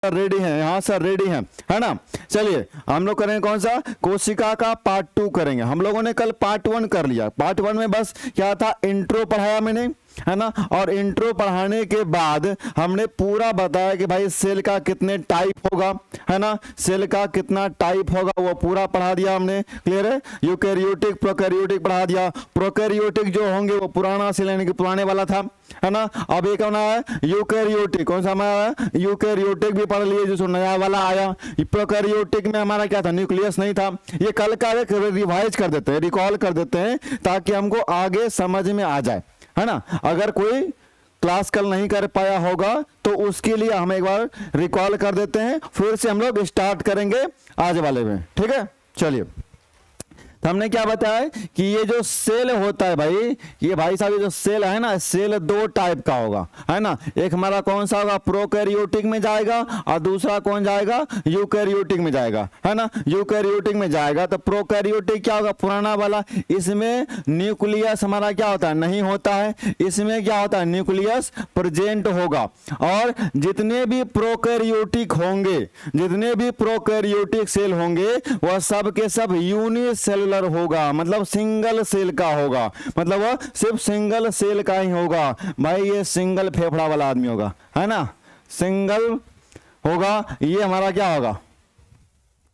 Ready है, हाँ sir ready है ना। चलिए हम लोग करेंगे कौन सा, कोशिका का पार्ट 2 करेंगे। हम लोगों ने कल पार्ट 1 कर लिया। पार्ट 1 में बस क्या था, इंट्रो पढ़ाया मैंने, है ना। और इंट्रो पढ़ाने के बाद हमने पूरा बताया कि भाई सेल का कितने टाइप होगा, है ना, सेल का कितना टाइप होगा, वो पूरा पढ़ा दिया हमने। क्लियर है। यूकैरियोटिक प्रोकैरियोटिक पढ़ा दिया। प्रोकैरियोटिक जो होंगे वो पुराना सेल यानी कि पुराने वाला था, है ना। अब ये कौन आया, यूकैरियोटिक। कौन सा हमारा, यूकैरियोटिक भी पढ़ लिए, जो नया वाला आया। प्रोकैरियोटिक में हमारा क्या था, न्यूक्लियस नहीं था। ये कल का रिवाइज कर देते हैं, रिकॉल कर देते हैं, ताकि हमको आगे समझ में आ जाए, है ना। अगर कोई क्लास कल नहीं कर पाया होगा तो उसके लिए हम एक बार रिकॉल कर देते हैं, फिर से हम लोग स्टार्ट करेंगे आज वाले में, ठीक है। चलिए, तो हमने क्या बताया कि ये जो सेल होता है भाई, ये भाई साहब ये जो सेल है ना, सेल 2 टाइप का होगा, है ना। एक हमारा कौन सा होगा, प्रोकैरियोटिक में जाएगा, और दूसरा कौन जाएगा, यूकैरियोटिक में जाएगा, है ना। यूकैरियोटिक में जाएगा तो प्रोकैरियोटिक क्या होगा, पुराना वाला। इसमें न्यूक्लियस हमारा क्या होता है, नहीं होता है। इसमें क्या होता है, न्यूक्लियस प्रेजेंट होगा। और जितने भी प्रोकैरियोटिक होंगे, जितने भी प्रोकैरियोटिक सेल होंगे, वह सब के सब यूनिसेलुलर होगा, मतलब सिंगल सेल का होगा, मतलब वह सिर्फ सिंगल सेल का ही होगा। भाई ये सिंगल फेफड़ा वाला आदमी होगा, है ना, सिंगल होगा। ये हमारा क्या होगा,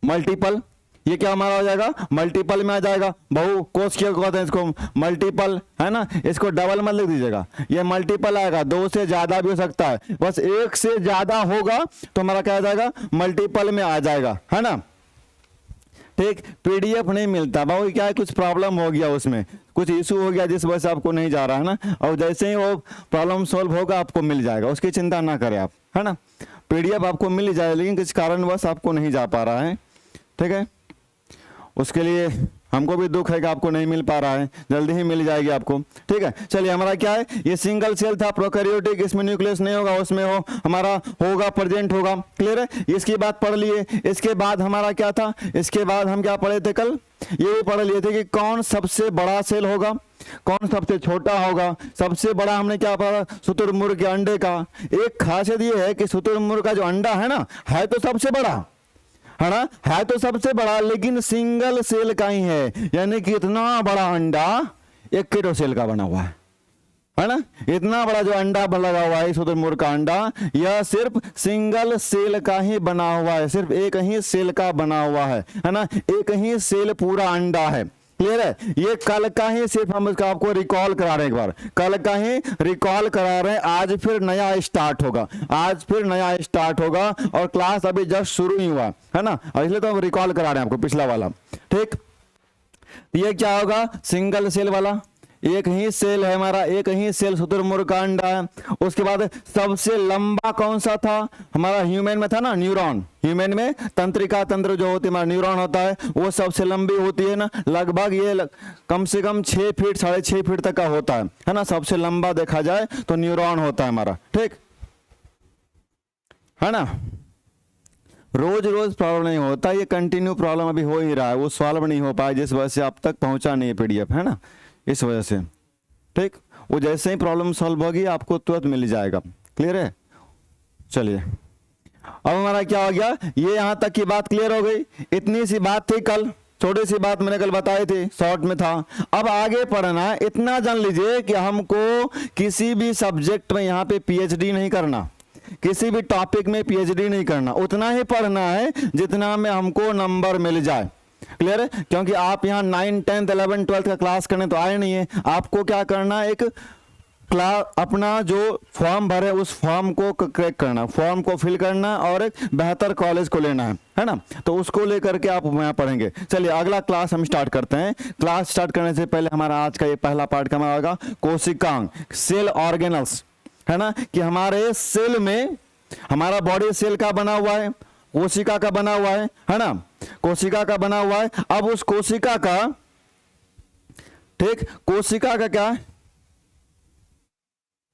मल्टीपल। ये क्या हमारा हो जाएगा, मल्टीपल में आ जाएगा। बहु कोश क्या कहते हैं इसको, मल्टीपल, है ना। इसको डबल मत लिख दीजिएगा, ये मल्टीपल आएगा। 2 से ज्यादा भी हो सकता है, बस 1 से ज्यादा होगा तो हमारा क्या आ जाएगा, मल्टीपल में आ जाएगा, है ना। ठीक, पीडीएफ नहीं मिलता भाई, क्या है, कुछ प्रॉब्लम हो गया, उसमें कुछ इशू हो गया जिस वजह से आपको नहीं जा रहा है ना। और जैसे ही वो प्रॉब्लम सॉल्व होगा आपको मिल जाएगा, उसकी चिंता ना करें आप, है ना। पीडीएफ आपको मिल जाए, लेकिन किस कारणवश आपको नहीं जा पा रहा है, ठीक है। उसके लिए हमको भी दुख है कि आपको नहीं मिल पा रहा है, जल्दी ही मिल जाएगी आपको, ठीक है। चलिए, हमारा क्या है, ये सिंगल सेल था प्रोकैरियोटिक, इसमें न्यूक्लियस नहीं होगा, उसमें हो हमारा होगा, प्रेजेंट होगा। क्लियर है, इसकी बात पढ़ लिए। इसके बाद हमारा क्या था, इसके बाद हम क्या पढ़े थे कल, ये भी पढ़ लिए थे कि कौन सबसे बड़ा सेल होगा, कौन सबसे छोटा होगा। सबसे बड़ा हमने क्या पढ़ा, शुतुरमुर्ग के अंडे का। एक खासियत ये है कि शुतुरमुर्ग का जो अंडा है ना, है तो सबसे बड़ा, है ना, है तो सबसे बड़ा, लेकिन सिंगल सेल का ही है। यानी कि इतना बड़ा अंडा एक किलो सेल का बना हुआ है ना। इतना बड़ा जो अंडा लगा हुआ है शुतुरमुर्ग का अंडा, यह सिर्फ सिंगल सेल का ही बना हुआ है, सिर्फ एक ही सेल का बना हुआ है ना। एक ही सेल पूरा अंडा है। क्लियर है, ये कल का ही सिर्फ हम इसका आपको रिकॉल करा रहे हैं, एक बार कल का ही रिकॉल करा रहे हैं। आज फिर नया स्टार्ट होगा, आज फिर नया स्टार्ट होगा, और क्लास अभी जस्ट शुरू ही हुआ है ना, इसलिए तो हम रिकॉल करा रहे हैं आपको पिछला वाला, ठीक। ये क्या होगा, सिंगल सेल वाला, एक ही सेल है हमारा, एक ही सेल शुतुरमुर्ग का अंडा है। उसके बाद सबसे लंबा कौन सा था, हमारा ह्यूमन में था ना, न्यूरॉन। ह्यूमन में तंत्रिका तंत्र जो होती है, हमारा न्यूरॉन होता है, वो सबसे लंबी होती है ना, लगभग ये कम से कम 6 फीट 6.5 फीट तक का होता है ना। सबसे लंबा देखा जाए तो न्यूरॉन होता है हमारा, ठीक है ना। रोज रोज प्रॉब्लम नहीं होता, ये कंटिन्यू प्रॉब्लम अभी हो ही रहा है, वो सॉल्व नहीं हो पाया, जिस वजह से आप तक पहुंचा नहीं है पीडीएफ, है ना, इस वजह से, ठीक। वो जैसे ही प्रॉब्लम सॉल्व होगी आपको तुरंत मिल जाएगा। क्लियर है। चलिए, अब हमारा क्या हो गया, ये यहां तक की बात क्लियर हो गई। इतनी सी बात थी कल, छोटी सी बात मैंने कल बताई थी, शॉर्ट में था। अब आगे पढ़ना, इतना जान लीजिए कि हमको किसी भी सब्जेक्ट में यहाँ पे पीएचडी नहीं करना, किसी भी टॉपिक में पीएचडी नहीं करना, उतना ही पढ़ना है जितना में हमको नंबर मिल जाए। क्लियर है, क्योंकि आप यहाँ 9, 10, 11, 12 का क्लास करने तो आए नहीं है। आपको क्या करना है, एक क्लास अपना जो फॉर्म भरे उस फॉर्म को क्रैक करना, फॉर्म को फिल करना, और एक बेहतर कॉलेज को लेना है ना। तो उसको लेकर के आप यहाँ पढ़ेंगे। चलिए, अगला क्लास हम स्टार्ट करते हैं। क्लास स्टार्ट करने से पहले हमारा आज का ये पहला पार्ट का होगा कोशिकांग, सेल ऑर्गेनल्स, है ना। कि हमारे सेल में, हमारा बॉडी सेल का बना हुआ है, कोशिका का बना हुआ है ना, कोशिका का बना हुआ है। अब उस कोशिका का, ठीक, कोशिका का क्या,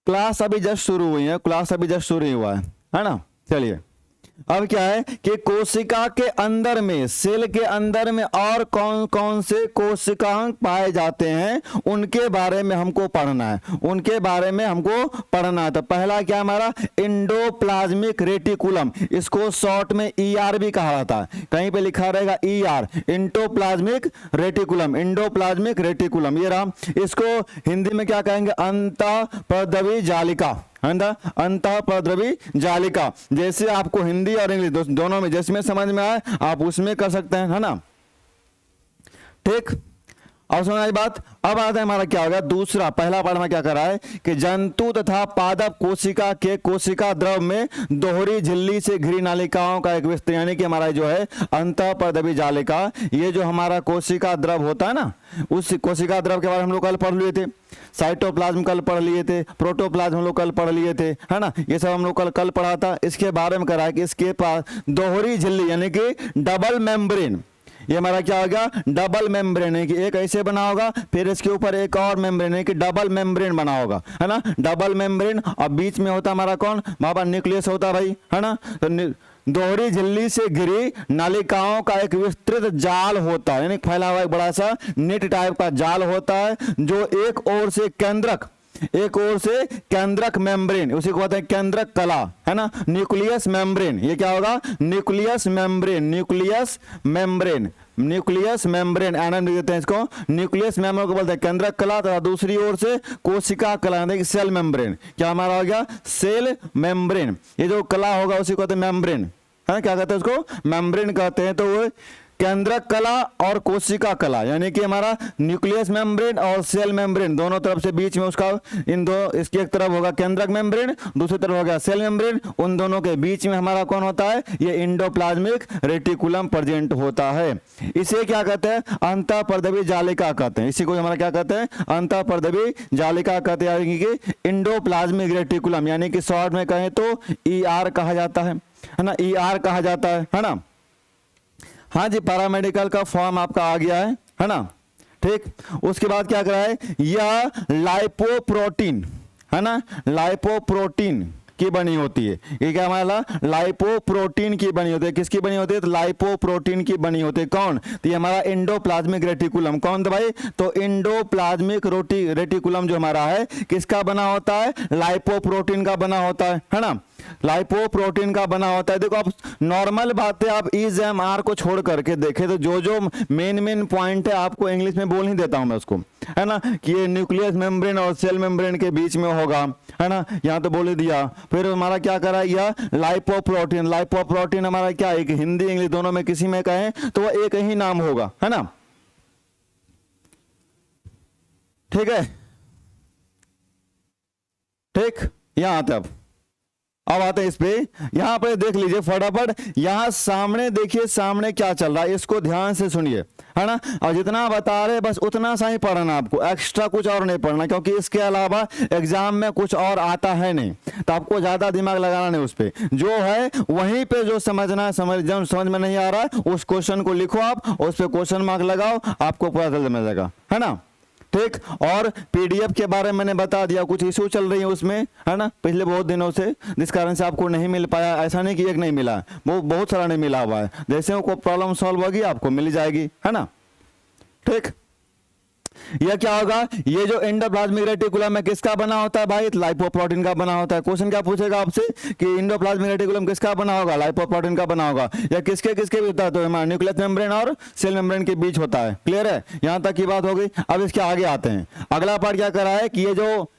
क्लास अभी जस्ट शुरू हुई है, क्लास अभी जस्ट शुरू हुआ है ना। चलिए, अब क्या है कि कोशिका के अंदर में, सेल के अंदर में और कौन कौन से कोशिकांग पाए जाते हैं उनके बारे में हमको पढ़ना है, उनके बारे में हमको पढ़ना है। तो पहला क्या हमारा एंडोप्लाज्मिक रेटिकुलम, इसको शॉर्ट में ईआर भी कहा जाता है, कहीं पे लिखा रहेगा ER, endoplasmic reticulum, endoplasmic reticulum ये रहा। इसको हिंदी में क्या कहेंगे, अंतःपद्रवी जालिका, अंतःपद्रवी जालिका। जैसे आपको हिंदी और इंग्लिश दोनों में जिसमें समझ में आए आप उसमें कर सकते हैं, है ना। ठीक, और सुना बात। अब आता है हमारा क्या होगा दूसरा, पहला पार्ट में क्या कर रहा है कि जंतु तथा पादप कोशिका के कोशिका द्रव में दोहरी झिल्ली से घिरी नालिकाओं का एक विस्तार, यानी कि हमारा जो है अंतःपद्रवी जालिका, ये जो हमारा कोशिका द्रव होता है ना, उस कोशिका द्रव के बारे में हम लोग कल पढ़ लिए थे। साइटोप्लाज्म कल पढ़ लिए थे, प्रोटोप्लाज्म हम लोग कल पढ़ लिए थे, है ना, ये सब हम लोग कल पढ़ा था। इसके बारे में करा है कि इसके पास दोहरी झिल्ली यानी कि डबल मेम्ब्रेन, ये हमारा क्या हो गया डबल मेम्ब्रेन है कि एक ऐसे बना होगा, फिर इसके ऊपर एक और मेम्ब्रेन है कि डबल मेम्ब्रेन बना होगा, है ना, डबल मेम्ब्रेन। और बीच में होता हमारा कौन, वहां पर न्यूक्लियस होता है भाई, है ना। तो दोहरी झिल्ली से घिरी नालिकाओं का एक विस्तृत जाल होता है, यानी फैला हुआ एक बड़ा सा नेट टाइप का जाल होता है, जो एक ओर से केंद्रक, एक ओर से केंद्रक मेम्ब्रेन, उसी को कहते हैं केंद्रक कला, है ना, न्यूक्लियस मेम्ब्रेन, ये क्या होगा nucleus membrane, nucleus membrane, nucleus membrane annum देते हैं इसको, न्यूक्लियस मेम्ब्रेन को बोलते हैं केंद्रक कला। तथा दूसरी ओर से कोशिका कला यानी कि सेल मेम्ब्रेन, क्या हमारा हो गया सेल मेम्ब्रेन, ये जो कला होगा उसी को कहते हैं मेम्ब्रेन, है क्या कहते हैं उसको मेम्ब्रेन कहते हैं। तो वो केंद्रक कला और कोशिका कला, यानी कि हमारा न्यूक्लियस मेम्ब्रेन और सेल मेम्ब्रेन दोनों तरफ से बीच में उसका इन दो, इसकी एक तरफ होगा केंद्रक मेम्ब्रेन, दूसरी तरफ होगा सेल मेम्ब्रेन, उन दोनों के बीच में हमारा कौन होता है, ये एंडोप्लाज्मिक रेटिकुलम प्रेजेंट होता है। इसे क्या कहते हैं अंतःपद्रवी जालिका कहते हैं, इसी को हमारा क्या कहते हैं अंतःपद्रवी जालिका कहते हैं, यानी कि एंडोप्लाज्मिक रेटिकुलम, यानी कि शॉर्ट में कहें तो ईआर कहा जाता है ना, ईआर कहा जाता है ना। हाँ जी, पैरामेडिकल का फॉर्म आपका आ गया है ना। ठीक, उसके बाद क्या करा है, यह लाइपोप्रोटीन, है ना, लाइपोप्रोटीन की बनी होती है। ये क्या हमारा लाइपोप्रोटीन की बनी होती है, किसकी बनी होती है, तो लाइपोप्रोटीन की बनी होती है। कौन, तो ये हमारा एंडोप्लाज्मिक रेटिकुलम, कौन था भाई, तो एंडोप्लाज्मिक रेटिकुलम जो हमारा है किसका बना होता है, लाइपोप्रोटीन का बना होता है ना, लाइपोप्रोटीन का बना होता है। देखो आप नॉर्मल बातें आप EMR को छोड़ करके देखें तो जो जो मेन पॉइंट है आपको इंग्लिश में बोल नहीं देता हूं मैं उसको, है ना, कि ये न्यूक्लियस मेम्ब्रेन और सेल मेम्ब्रेन के बीच में होगा, है ना, यहां तो बोल ही दिया। फिर हमारा क्या करा, यह लाइपोप्रोटीन, लाइपोप्रोटीन हमारा क्या है, हिंदी इंग्लिश दोनों में किसी में कहें तो वह एक ही नाम होगा, है ना। ठीक है, ठीक, यहां आते अब आते हैं इस पे, यहां पे देख लीजिए फटाफट, यहां सामने देखिए सामने क्या चल रहा है, इसको ध्यान से सुनिए, है ना। और जितना बता रहे बस उतना सा ही पढ़ना आपको, एक्स्ट्रा कुछ और नहीं पढ़ना, क्योंकि इसके अलावा एग्जाम में कुछ और आता है नहीं, तो आपको ज्यादा दिमाग लगाना नहीं उस पे, जो है वहीं पे जो समझना है समझ में नहीं आ रहा है उस क्वेश्चन को लिखो आप, उस पे क्वेश्चन मार्क लगाओ, आपको पता चल जाएगा, है ना। ठीक, और पीडीएफ के बारे में मैंने बता दिया, कुछ इशू चल रही है उसमें, है ना, पिछले बहुत दिनों से, जिस कारण से आपको नहीं मिल पाया। ऐसा नहीं कि एक नहीं मिला, वो बहुत सारा नहीं मिला हुआ है, जैसे वो प्रॉब्लम सॉल्व होगी आपको मिल जाएगी, है ना। ठीक, यह क्या होगा, ये जो एंडोप्लाज्मिक रेटिकुलम है किसका बना होता है भाई, लाइपोप्रोटीन का बना होता है। क्वेश्चन क्या पूछेगा आपसे कि एंडोप्लाज्मिक रेटिकुलम किसका बना होगा, लाइपोप्रोटीन का बना होगा, या किसके किसके बीच होता है, तो हमारा न्यूक्लियस मेम्ब्रेन और सेल मेम्ब्रेन के बीच होता है। क्लियर है, यहां तक की बात हो गई। अब इसके आगे आते हैं, अगला पार्ट क्या करा है कि ये जो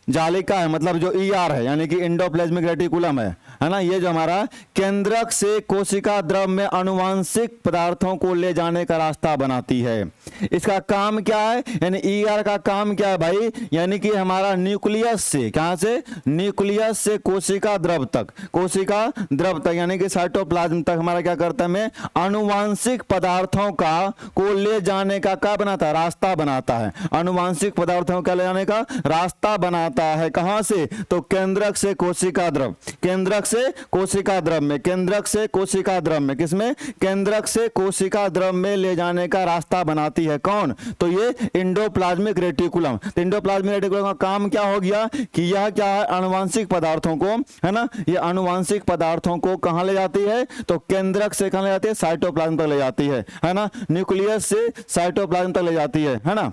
जालिका है, मतलब जो ईआर है यानी कि एंडोप्लाज्मिक रेटिकुलम है ना, ये जो हमारा केंद्रक से कोशिका द्रव में आनुवांशिक पदार्थों को ले जाने का रास्ता बनाती है। इसका काम क्या है, यानी ईआर का काम क्या है भाई, यानी कि हमारा न्यूक्लियस से, कहां से, न्यूक्लियस से कोशिका द्रव तक, कोशिका द्रव तक यानी कि साइटोप्लाज्म तक हमारा क्या करता है, में आनुवांशिक पदार्थों का को ले जाने का क्या बनाता है, रास्ता बनाता है। आनुवांशिक पदार्थों का ले जाने का रास्ता बनाता है, कहां से, तो केंद्रक से कोशिका द्रव, केंद्रक से कोशिका द्रव में, केंद्रक से कोशिका द्रव में, किसमें, केंद्रक से कोशिका द्रव में ले जाने का रास्ता बनाती है कौन, तो ये एंडोप्लाज्मिक रेटिकुलम। तो एंडोप्लाज्मिक रेटिकुलम का काम क्या हो गया कि यह क्या है, आनुवांशिक पदार्थों को, है ना, ये आनुवांशिक पदार्थों को कहां ले जाती है, तो केंद्रक से कहां ले जाती है, साइटोप्लाज्म तक ले जाती है ना, न्यूक्लियस से साइटोप्लाज्म तक ले जाती है ना।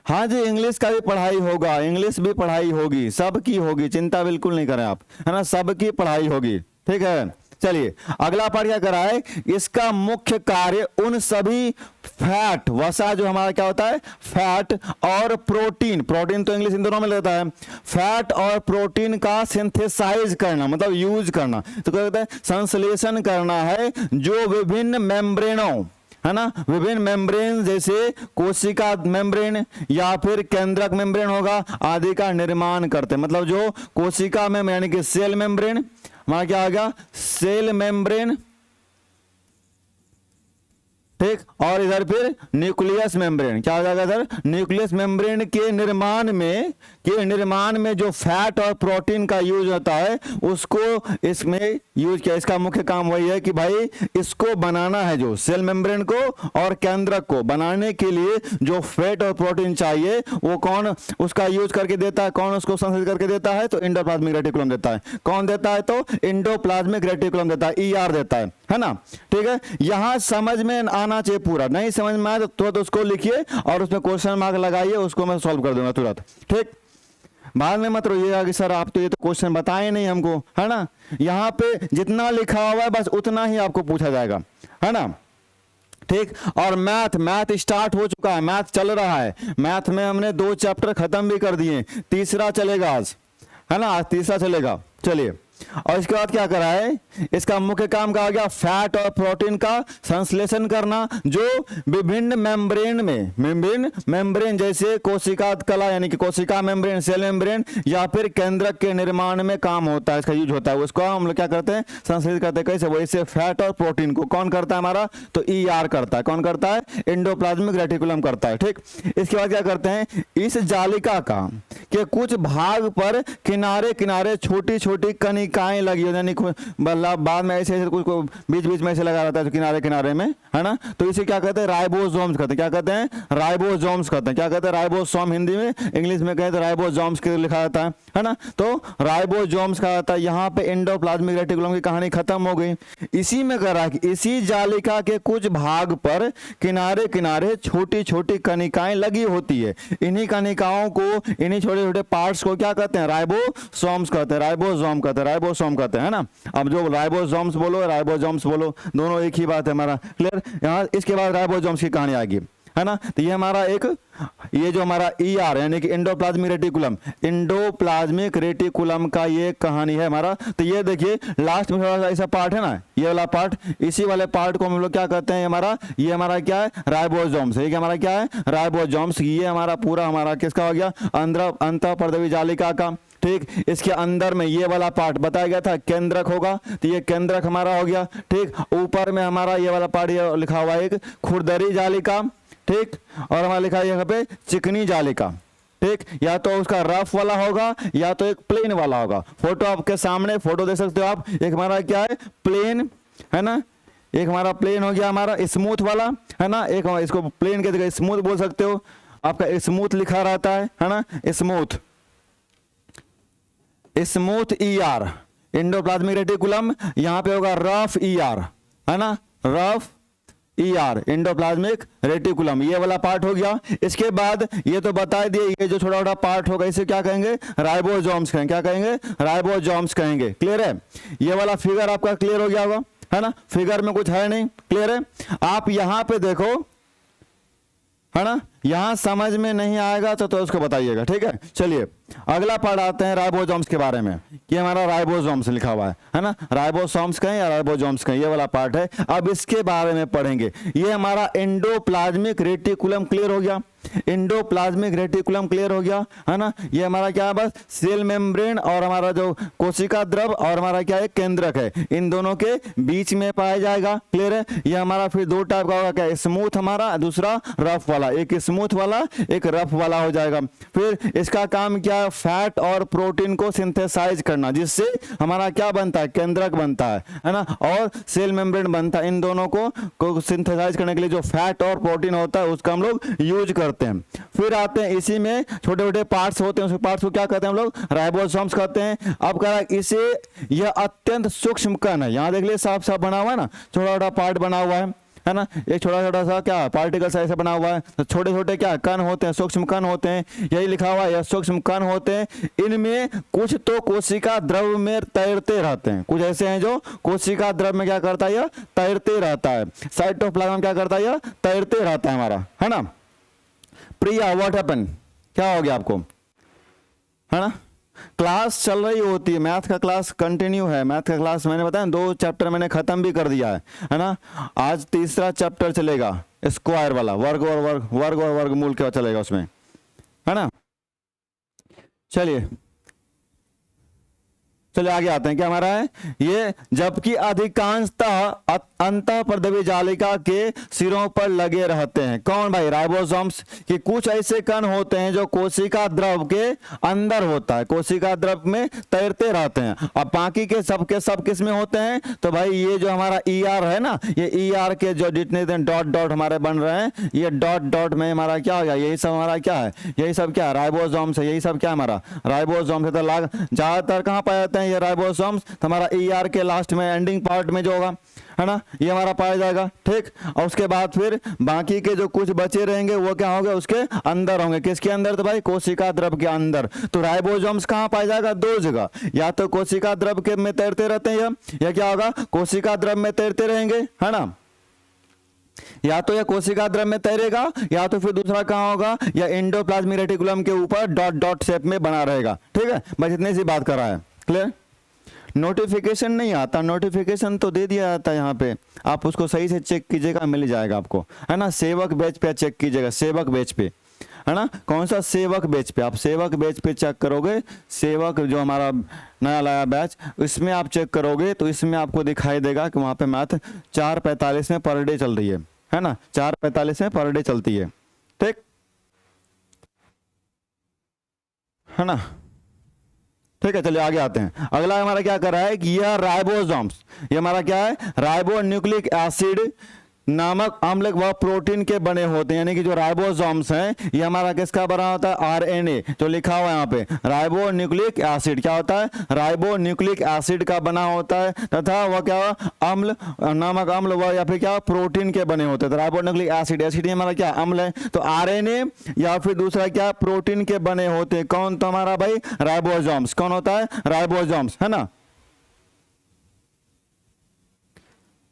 हाँ जी, इंग्लिश का भी पढ़ाई होगा, इंग्लिश भी पढ़ाई होगी, सबकी होगी, चिंता बिल्कुल नहीं करें आप, है ना, सबकी पढ़ाई होगी, ठीक है। चलिए अगला पाठ क्या करा है, इसका मुख्य कार्य उन सभी फैट, वसा जो हमारा क्या होता है, फैट और प्रोटीन, प्रोटीन तो इंग्लिश इन दोनों में लेता है, फैट और प्रोटीन का सिंथेसाइज करना, मतलब यूज करना, तो क्या कहते हैं, संश्लेषण करना है, जो विभिन्न मेम्ब्रेनों, है ना, विभिन्न मेम्ब्रेन जैसे कोशिका मेम्ब्रेन या फिर केंद्रक मेम्ब्रेन होगा आदि का निर्माण करते हैं। मतलब जो कोशिका में यानी कि सेल मेम्ब्रेन, हमारा क्या आ गया, सेल मेम्ब्रेन, ठीक, और इधर फिर न्यूक्लियस मेम्ब्रेन, क्या हो जाएगा इधर, न्यूक्लियस मेम्ब्रेन के निर्माण में जो फैट और प्रोटीन का यूज होता है उसको इसमें यूज किया। इसका मुख्य काम वही है कि भाई इसको बनाना है, जो सेल मेम्ब्रेन को और केंद्रक को बनाने के लिए जो फैट और प्रोटीन चाहिए वो कौन उसका यूज करके देता है, कौन उसको संश्लेषित करके देता है, तो एंडोप्लाज्मिक रेटिकुलम देता है। कौन देता है, तो एंडोप्लाज्मिक रेटिकुलम देता है, ER देता है ना, ठीक है। यहां समझ में आना चाहिए, पूरा नहीं समझ में आए तो तुरंत उसको लिखिए और उसमें क्वेश्चन मार्क लगाइए, उसको मैं सॉल्व कर दूंगा तुरंत, ठीक। बाद में मत रोइएगा कि सर आप तो ये तो क्वेश्चन बताए नहीं हमको, है ना, यहाँ पे जितना लिखा हुआ है बस उतना ही आपको पूछा जाएगा, है ना, ठीक। और मैथ स्टार्ट हो चुका है, मैथ चल रहा है, मैथ में हमने 2 चैप्टर खत्म भी कर दिए, तीसरा चलेगा आज, है ना, आज तीसरा चलेगा। चलिए और इसके बाद क्या करा है, इसका मुख्य काम कहा गया फैट और प्रोटीन का संश्लेषण करना, जो विभिन्न मेम्ब्रेन जैसे कोशिका कला यानी कि कोशिका मेम्ब्रेन, सेल मेम्ब्रेन या फिर केंद्रक के निर्माण में काम होता है, इसका यूज होता है, उसको हम लोग क्या करते हैं, संश्लेषित करते हैं। कैसे, वैसे फैट और प्रोटीन को कौन करता है हमारा, तो ER करता है, कौन करता है, एंडोप्लाज्मिक रेटिकुलम करता है, ठीक। इसके बाद क्या करते हैं, इस जालिका का के कुछ भाग पर किनारे किनारे छोटी छोटी कणिकाएं लगी हो, यानी बाद में ऐसे कुछ बीच बीच में ऐसे लगा रहता है तो किनारे किनारे में, है ना, तो इसे क्या कहते हैं, राइबोसोम्स कहते हैं, क्या कहते हैं, राइबोसोम्स कहते हैं, क्या कहते हैं, राइबोसोम हिंदी में, इंग्लिश में कहते हैं राइबोसोम्स के लिखा जाता है ना, तो राइबोसोम्स कहा जाता है। यहाँ पे एंडोप्लाज्मिक रेटिकुलम की कहानी खत्म हो गई। इसी में करा कि इसी जालिका के कुछ भाग पर किनारे किनारे छोटी छोटी कणिकाएं लगी होती है, इन्हीं कणिकाओं को, इन्हीं छोटे छोटे पार्ट्स को क्या कहते हैं, राइबोसोम्स कहते हैं, राइबोसोम कहते हैं, राइबोसोम कहते हैं, है ना। अब जो राइबोसोम्स बोलो राइबोसोम्स बोलो दोनों एक ही बात है, हमारा क्लियर। यहाँ इसके बाद राइबोसोम्स की कहानी आएगी, है ना। तो ये हमारा ये जो हमारा ER यानी कि एंडोप्लाज्मिक रेटिकुलम का ये कहानी है हमारा। तो ये देखिए लास्ट में थोड़ा सा ऐसा पार्ट है ना, ये वाला पार्ट, इसी वाले पार्ट को हम लोग क्या कहते हैं, ये हमारा क्या है, राइबोसोम्स है, हमारा क्या है, राइबोसोम्स। ये हमारा पूरा हमारा किसका हो गया, अंतःपर्दवी जालिका का, ठीक। इसके अंदर में ये वाला पार्ट बताया गया था केंद्रक होगा, तो ये केंद्रक हमारा हो गया, ठीक। ऊपर में हमारा ये वाला पार्ट ये लिखा हुआ है एक खुरदरी जालिका, ठीक, और हमारा लिखा है यहाँ पे चिकनी जालिका, ठीक। या तो उसका रफ वाला होगा या तो एक प्लेन वाला होगा। फोटो आपके सामने फोटो देख सकते हो आप, एक हमारा क्या है, प्लेन, है ना, एक हमारा प्लेन हो गया हमारा स्मूथ वाला, है ना, एक इसको प्लेन के जगह स्मूथ बोल सकते हो, आपका स्मूथ लिखा रहता है ना, स्मूथ ER एंडोप्लाज्मिक रेटिकुलम, यहाँ पे होगा रफ ER, है ना, रफ ER एंडोप्लाज्मिक रेटिकुलम, ये वाला पार्ट हो गया। इसके बाद ये तो बता दिए, ये जो छोटा छोटा पार्ट होगा इसे क्या कहेंगे, राइबोसोम्स कहेंगे, क्या कहेंगे, राइबोसोम्स कहेंगे। क्लियर है, ये वाला फिगर आपका क्लियर हो गया होगा, है ना, फिगर में कुछ है नहीं, क्लियर है। आप यहाँ पे देखो, है ना, यहां समझ में नहीं आएगा तो उसको बताइएगा, ठीक है। चलिए अगला पार्ट आते हैं राइबोसोम्स के बारे में, कि हमारा राइबोसोम्स लिखा हुआ है ना, राइबोसोम्स कहें या राइबोसोम्स कहें, ये वाला पार्ट है। अब इसके बारे में पढ़ेंगे। ये हमारा एंडोप्लाज्मिक रेटिकुलम क्लियर हो गया, इंडोप्लाज्मिक रेटिकुलम क्लियर हो गया है ना। ये हमारा क्या है, बस सेल मेम्ब्रेन और हमारा जो कोशिका द्रव और हमारा क्या है केंद्रक है, इन दोनों के बीच में पाया जाएगा। क्लियर है। ये हमारा फिर दो टाइप का होगा, क्या स्मूथ हमारा, दूसरा रफ वाला, एक स्मूथ वाला एक रफ वाला हो जाएगा। फिर इसका काम क्या है, फैट और प्रोटीन को सिंथेसाइज करना, जिससे हमारा क्या बनता है, केंद्रक बनता है ना, और सेल मेम्ब्रेन बनता है। इन दोनों को सिंथेसाइज करने के लिए जो फैट और प्रोटीन होता है उसका हम लोग यूज करते हैं। फिर आते हैं इसी में छोटे छोटे पार्ट्स होते हैं, उस पार्ट्स को क्या कहते हैं हम लोग, राइबोसोम्स कहते हैं। अब कह रहा है इसे, यह अत्यंत सूक्ष्म कण है, यहाँ देख लिए साफ साफ बना हुआ है ना, छोटा छोटा पार्ट बना हुआ है ना, एक छोटा छोटा सा क्या पार्टिकल ऐसे बना हुआ है, तो छोटे छोटे क्या कण होते हैं, सूक्ष्म कण होते हैं, यही लिखा हुआ है, यह सूक्ष्म कण होते हैं। इनमें कुछ तो कोशिका द्रव में तैरते रहते हैं, कुछ ऐसे हैं जो कोशिका द्रव में क्या करता है, यह तैरते रहता है। साइटोप्लाज्म क्या करता है, यह तैरते रहता है हमारा, है ना। प्रिया व्हाट हैपन, क्या हो गया आपको, है ना। क्लास चल रही होती है, मैथ का क्लास कंटिन्यू है। मैथ का क्लास मैंने बताया 2 चैप्टर मैंने खत्म भी कर दिया है ना। आज तीसरा चैप्टर चलेगा, स्क्वायर वाला, वर्ग और वर्गमूल क्या चलेगा उसमें, है ना। चलिए आगे आते हैं, क्या हमारा है ये, जबकि अधिकांशतः अंतःप्रद्रवी जालिका के सिरों पर लगे रहते हैं। कौन भाई, राइबोसोम्स। कि कुछ ऐसे कण होते हैं जो कोशिका द्रव के अंदर होता है, कोशिका द्रव में तैरते रहते हैं। अब बाकी के सब किस में होते हैं, तो भाई ये जो हमारा ER है ना, ये ER के जो जितने डॉट डॉट हमारे बन रहे हैं, ये डॉट डॉट में हमारा क्या हो गया, यही सब हमारा क्या है, यही सब क्या राइबोसोम्स है, यही सब क्या हमारा राइबोसोम्स है। तो ज्यादातर कहाँ पाए जाते हैं ये राइबोसोम्स, तो हमारा ER के लास्ट में एंडिंग पार्ट में जो होगा, है ना, ये हमारा पाया जाएगा। ठीक, और उसके बाद फिर बाकी के जो कुछ बचे रहेंगे वो क्या होंगे, उसके अंदर होंगे। किसके अंदर, तो भाई कोशिका द्रव के अंदर। तो राइबोसोम्स कहाँ पाया जाएगा, 2 जगह, या तो कोशिका द्रव के में तैरते रहते हैं, या क्या होगा, कोशिका द्रव में तैरते रहेंगे, है ना। या तो यह कोशिका द्रव में तैरेगा, या तो फिर दूसरा कहाँ होगा, या एंडोप्लाज्मिक रेटिकुलम के ऊपर डॉट डॉट शेप में बना रहेगा। ठीक है, बस इतनी सी बात कर रहा है। क्लियर। नोटिफिकेशन नहीं आता, नोटिफिकेशन तो दे दिया जाता है यहाँ पे, आप उसको सही से चेक कीजिएगा, मिल जाएगा आपको, है ना। सेवक बैच पे चेक कीजिएगा, सेवक बैच पे, है ना। कौन सा, सेवक बैच पे। आप सेवक बैच पे चेक करोगे, सेवक जो हमारा नया लाया बैच, इसमें आप चेक करोगे तो इसमें आपको दिखाई देगा कि वहाँ पे मैथ 4:45 में पर डे चल रही है ना, 4:45 में पर डे चलती है। ठीक, है ना। ठीक है, चलिए आगे आते हैं। अगला हमारा क्या कर रहा है कि यह राइबोसोम्स, ये हमारा क्या है, राइबो न्यूक्लिक एसिड नामक अम्ल व प्रोटीन के बने होते हैं। यानी कि जो राइबोसोम्स हैं ये हमारा किसका बना होता है, RNA, जो लिखा हुआ है यहाँ पे राइबो न्यूक्लिक एसिड, क्या होता है, राइबो न्यूक्लिक एसिड का बना होता है, तथा वह क्या अम्ल नामक अम्ल व या फिर क्या प्रोटीन के बने होते हैं। तो राइबो न्यूक्लिक एसिड, एसिड हमारा क्या अम्ल है, तो RNA या फिर दूसरा क्या प्रोटीन के बने होते हैं। कौन, तो हमारा भाई राइबोसोम्स। कौन होता है, राइबोसोम्स, है ना।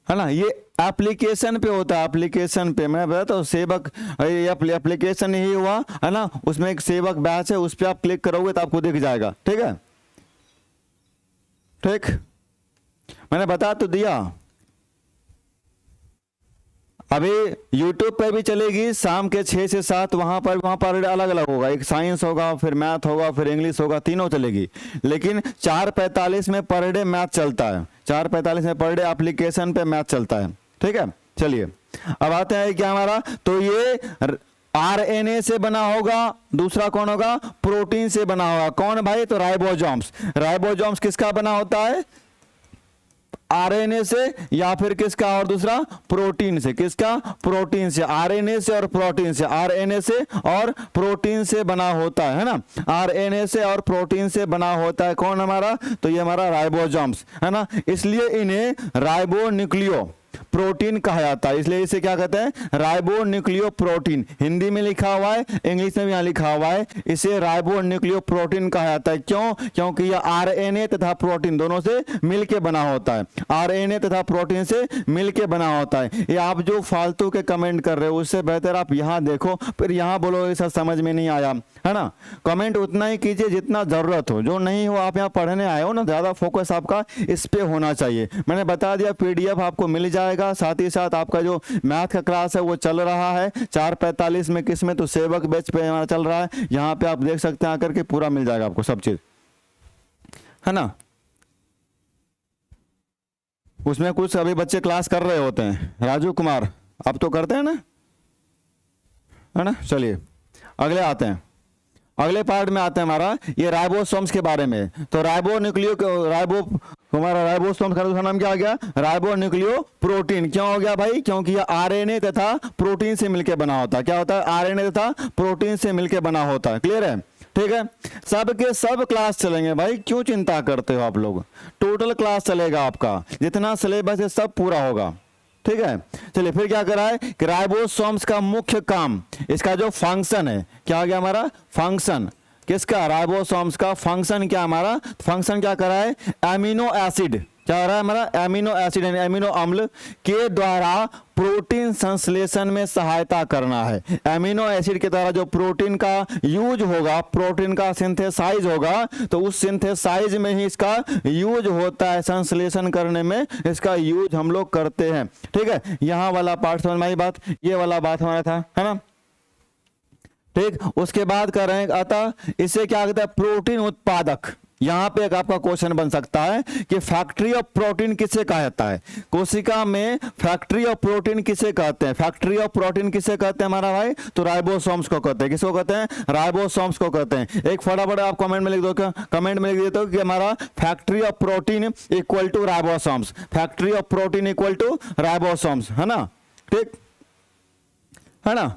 ये एप्लीकेशन पे होता है, एप्लीकेशन पे मैं बताता हूँ, सेवक एप्लीकेशन ही हुआ, है ना, उसमें एक सेवक बैच है, उस पर आप क्लिक करोगे तो आपको दिख जाएगा। ठीक है, ठीक, मैंने बता तो दिया। अभी YouTube पे भी चलेगी शाम के 6 से 7, वहाँ पर अलग अलग होगा, एक साइंस होगा, फिर मैथ होगा, फिर इंग्लिश होगा, तीनों चलेगी। लेकिन 4:45 में पर डे मैथ चलता है, 4:45 में पर डे एप्लीकेशन पे मैथ चलता है। ठीक है, चलिए अब आते हैं क्या हमारा, तो ये RNA से बना होगा, दूसरा कौन होगा, प्रोटीन से बना होगा। कौन भाई, तो राइबोसोम्स। राइबोसोम्स किसका बना होता है, RNA से या फिर किसका, और दूसरा प्रोटीन से। किसका, प्रोटीन से। RNA से और प्रोटीन से, RNA से और प्रोटीन से बना होता है ना, RNA से और प्रोटीन से बना होता है। कौन हमारा, तो ये हमारा राइबोसोम्स, है ना। इसलिए इन्हें राइबोन्यूक्लियो प्रोटीन कहा जाता है, इसलिए इसे क्या कहते हैं, राइबो न्यूक्लियो प्रोटीन। हिंदी में लिखा हुआ है, इंग्लिश में भी यहाँ लिखा हुआ है, इसे राइबो न्यूक्लियो प्रोटीन कहा जाता है। क्यों, क्योंकि यह RNA तथा प्रोटीन दोनों से मिलके बना होता है, RNA तथा प्रोटीन से मिलके बना होता है। ये आप जो फालतू के कमेंट कर रहे हो उससे बेहतर आप यहाँ देखो, फिर यहाँ बोलो ये सब समझ में नहीं आया, है ना। कमेंट उतना ही कीजिए जितना जरूरत हो, जो नहीं हो आप यहाँ पढ़ने आए हो ना, ज्यादा फोकस आपका इस पे होना चाहिए। मैंने बता दिया PDF आपको मिल जाएगा, जाएगा। साथ ही साथ आपका जो मैथ का क्लास है वो चल रहा है 4:45 में, किस में, तो सेवक बैच पे हमारा चल रहा है। यहाँ पे आप देख सकते हैं आकर के, पूरा मिल जाएगा आपको सब चीज, है ना। उसमें कुछ अभी बच्चे क्लास कर रहे होते हैं, राजू कुमार आप तो करते हैं ना, है ना। चलिए अगले आते हैं, अगले पार्ट में आते हैं हमारा ये राइबोसोम्स के बारे में। तो हमारा राइबोसोम्स का दूसरा नाम क्या आ गया, राइबो न्यूक्लियो प्रोटीन। क्यों हो गया भाई, क्योंकि ये आरएनए तथा प्रोटीन से मिलकर बना होता है। क्या होता है, आरएनए तथा प्रोटीन से मिलकर बना होता है। क्लियर है, ठीक है। सब के सब क्लास चलेंगे भाई, क्यों चिंता करते हो आप लोग, टोटल क्लास चलेगा आपका, जितना सिलेबस है सब पूरा होगा, ठीक है। चलिए फिर क्या करा है कि राइबोसोम्स का मुख्य काम, इसका जो फंक्शन है, क्या हो गया हमारा फंक्शन, किसका, राइबोसोम्स का फंक्शन क्या हमारा, फंक्शन क्या करा है, एमिनो एसिड, क्या हो रहा है हमारा, एमिनो एसिड यानी एमिनो अम्ल के द्वारा प्रोटीन संश्लेषण में सहायता करना है। एमिनो एसिड के द्वारा जो प्रोटीन का यूज होगा, प्रोटीन का सिंथेसाइज होगा, तो उस सिंथेसाइज में ही इसका यूज होता है, संश्लेषण करने में इसका यूज हम लोग करते हैं, ठीक है। यहाँ वाला पार्ट समझ में आई बात, ये वाला बात हमारा था, है ना, ठीक। उसके बाद कर रहे हैं, अतः इसे क्या कहते हैं, प्रोटीन उत्पादक। यहां पे एक आपका क्वेश्चन बन सकता है कि फैक्ट्री ऑफ प्रोटीन किसे कहा जाता है, कोशिका में फैक्ट्री ऑफ प्रोटीन किसे कहते हैं, फैक्ट्री ऑफ प्रोटीन किसे कहते हैं हमारा भाई, तो राइबोसोम्स को कहते हैं। किसको कहते हैं, राइबोसोम्स को कहते हैं। एक फटाफट आप कमेंट में लिख दो, क्या कमेंट में लिख देते हो कि हमारा factory of protein equal to ribosomes, factory of protein equal to ribosomes, है ना, ठीक है ना।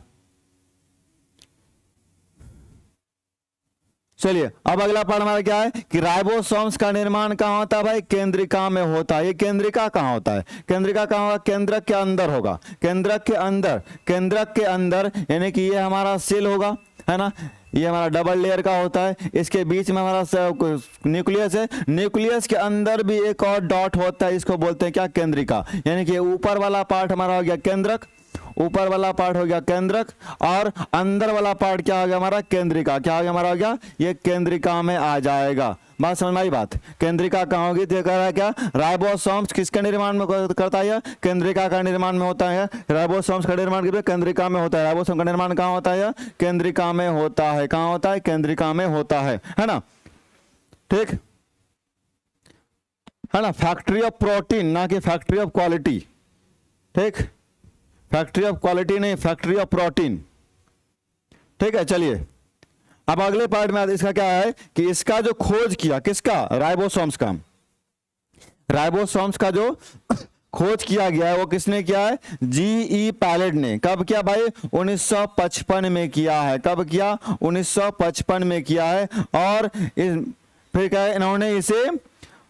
चलिए अब अगला पार्ट हमारा क्या है कि राइबोसोम्स का निर्माण कहाँ होता है भाई, केंद्रिका में होता है। ये केंद्रिका कहाँ होता है, केंद्रिका कहाँ होगा, केंद्रक के अंदर होगा, केंद्रक के अंदर, केंद्रक के अंदर, यानी कि ये हमारा सेल होगा, है ना, ये हमारा डबल लेयर का होता है, इसके बीच में हमारा न्यूक्लियस है, न्यूक्लियस के अंदर भी एक और डॉट होता है, इसको बोलते हैं क्या, केंद्रिका। यानी कि ऊपर वाला पार्ट हमारा हो गया केंद्रक, ऊपर वाला पार्ट हो गया केंद्रक, और अंदर वाला पार्ट क्या हो गया हमारा, केंद्रिका। क्या हो गया हमारा, हो गया ये केंद्रिका में आ जाएगा। बात समझ में आई बात, केंद्रिका कहाँ होगी, तो कह रहा है क्या, राइबोसोम्स किसके निर्माण में करता है, केंद्रिका का निर्माण में होता है। राइबोसोम्स का निर्माण केंद्रिका में होता है। राइबोसोम का निर्माण कहाँ होता है, केंद्रिका में होता है। कहाँ होता है, केंद्रिका में होता है ना, ठीक है ना। फैक्ट्री ऑफ प्रोटीन ना कि फैक्ट्री ऑफ क्वालिटी, ठीक, फैक्ट्री ऑफ क्वालिटी नहीं, फैक्ट्री ऑफ प्रोटीन, ठीक है। चलिए अब अगले पार्ट में इसका क्या है कि इसका जो खोज किया, किसका, राइबोसोम्स का, राइबोसोम्स का जो खोज किया गया है वो किसने किया है, जीई पैलेट ने। कब किया भाई, 1955 में किया है। कब किया, 1955 में किया है। और फिर क्या है, इन्होंने इसे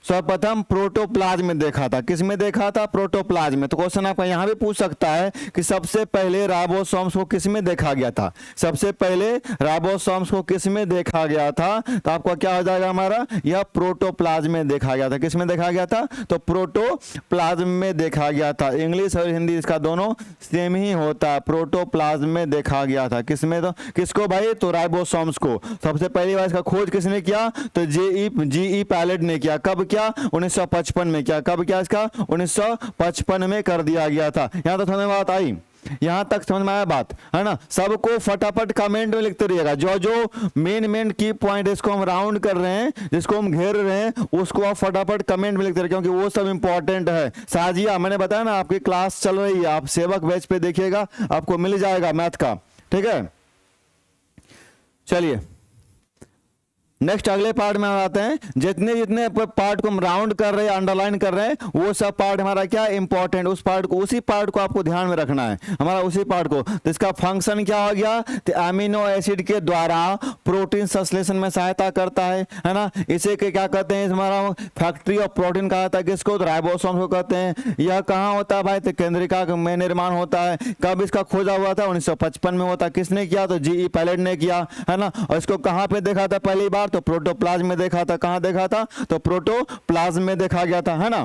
सर्वप्रथम प्रोटोप्लाज्म में देखा था। किस में देखा था, प्रोटोप्लाज्म में। तो क्वेश्चन आपका यहां भी पूछ सकता है कि सबसे पहले राइबोसोम्स को किस में देखा गया था, सबसे पहले राइबोसोम्स को किस में देखा गया था, तो आपका क्या हो जाएगा हमारा, यह प्रोटोप्लाज्म में देखा गया था। किस में देखा गया था, तो प्रोटोप्लाज्म में देखा गया था। इंग्लिश और हिंदी इसका दोनों सेम ही होता है, प्रोटोप्लाज्म में देखा गया था। किसमें, तो किसको भाई, तो राइबोसोम्स को। सबसे पहली बार इसका खोज किसने किया, तो जीई पैलेट ने किया। कब क्या, 1955 में किया। कब क्या, इसका 1955 में कर दिया गया था। यहां तक समझ में बात आई, यहां तक समझ में आया बात, है ना। सबको फटाफट कमेंट में लिखते रहिएगा, जो जो मेन की पॉइंट इसको हम राउंड कर रहे हैं, जिसको हम घेर रहे हैं, उसको आप फटाफट कमेंट में लिखते रहिए, क्योंकि वो सब इंपॉर्टेंट है। साजिया मैंने बताया ना, आपकी क्लास चल रही है, आप सेवक बैच पे देखिएगा, आपको मिल जाएगा मैथ का, ठीक है। चलिए नेक्स्ट अगले पार्ट में आते हैं। जितने जितने पार्ट को हम राउंड कर रहे हैं, अंडरलाइन कर रहे हैं, वो सब पार्ट हमारा क्या इंपॉर्टेंट, उस पार्ट को, उसी पार्ट को आपको ध्यान में रखना है, हमारा उसी पार्ट को। तो इसका फंक्शन क्या हो गया, तो अमीनो एसिड के द्वारा प्रोटीन संश्लेषण में सहायता करता है ना। इसे क्या कहते हैं, हमारा फैक्ट्री ऑफ प्रोटीन कहा जाता है। किसको, तो राइबोसोम को कहते हैं। यह कहाँ होता है भाई, तो केंद्रिका में निर्माण होता है। कब इसका खोजा हुआ था, 1955 में होता। किसने किया, तो जीई पैलेट ने किया, है ना। और इसको कहाँ पे देखा था पहली बार, तो प्रोटोप्लाज्म में देखा था। कहां देखा था, तो प्रोटोप्लाज्म में देखा गया था, है ना।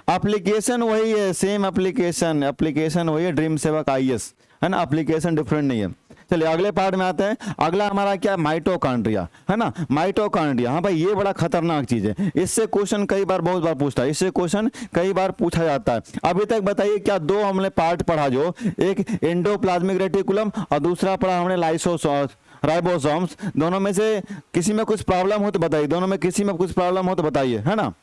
एप्लीकेशन वही है, सेम एप्लीकेशन वही है, ड्रीम सेवक आईएएस, है ना। एप्लीकेशन डिफरेंट नहीं है। चलिए अगले पार्ट में आते हैं। अगला हमारा क्या, माइटोकॉन्ड्रिया, है ना, माइटोकॉन्ड्रिया। हाँ भाई ये बड़ा खतरनाक चीज है, इससे क्वेश्चन कई बार, बहुत बार पूछता है, इससे क्वेश्चन कई बार पूछा जाता है। अभी तक बताइए क्या दो हमने पार्ट पढ़ा, जो एक एंडोप्लाज्मिक रेटिकुलम और दूसरा पढ़ा हमने लाइसोसोम्स, राइबोसोम्स। दोनों में से किसी में कुछ प्रॉब्लम हो तो बताइए, दोनों में किसी में कुछ प्रॉब्लम हो तो बताइए, है ना।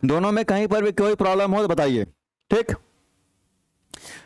दोनों में कहीं पर भी कोई प्रॉब्लम हो तो बताइए, ठीक।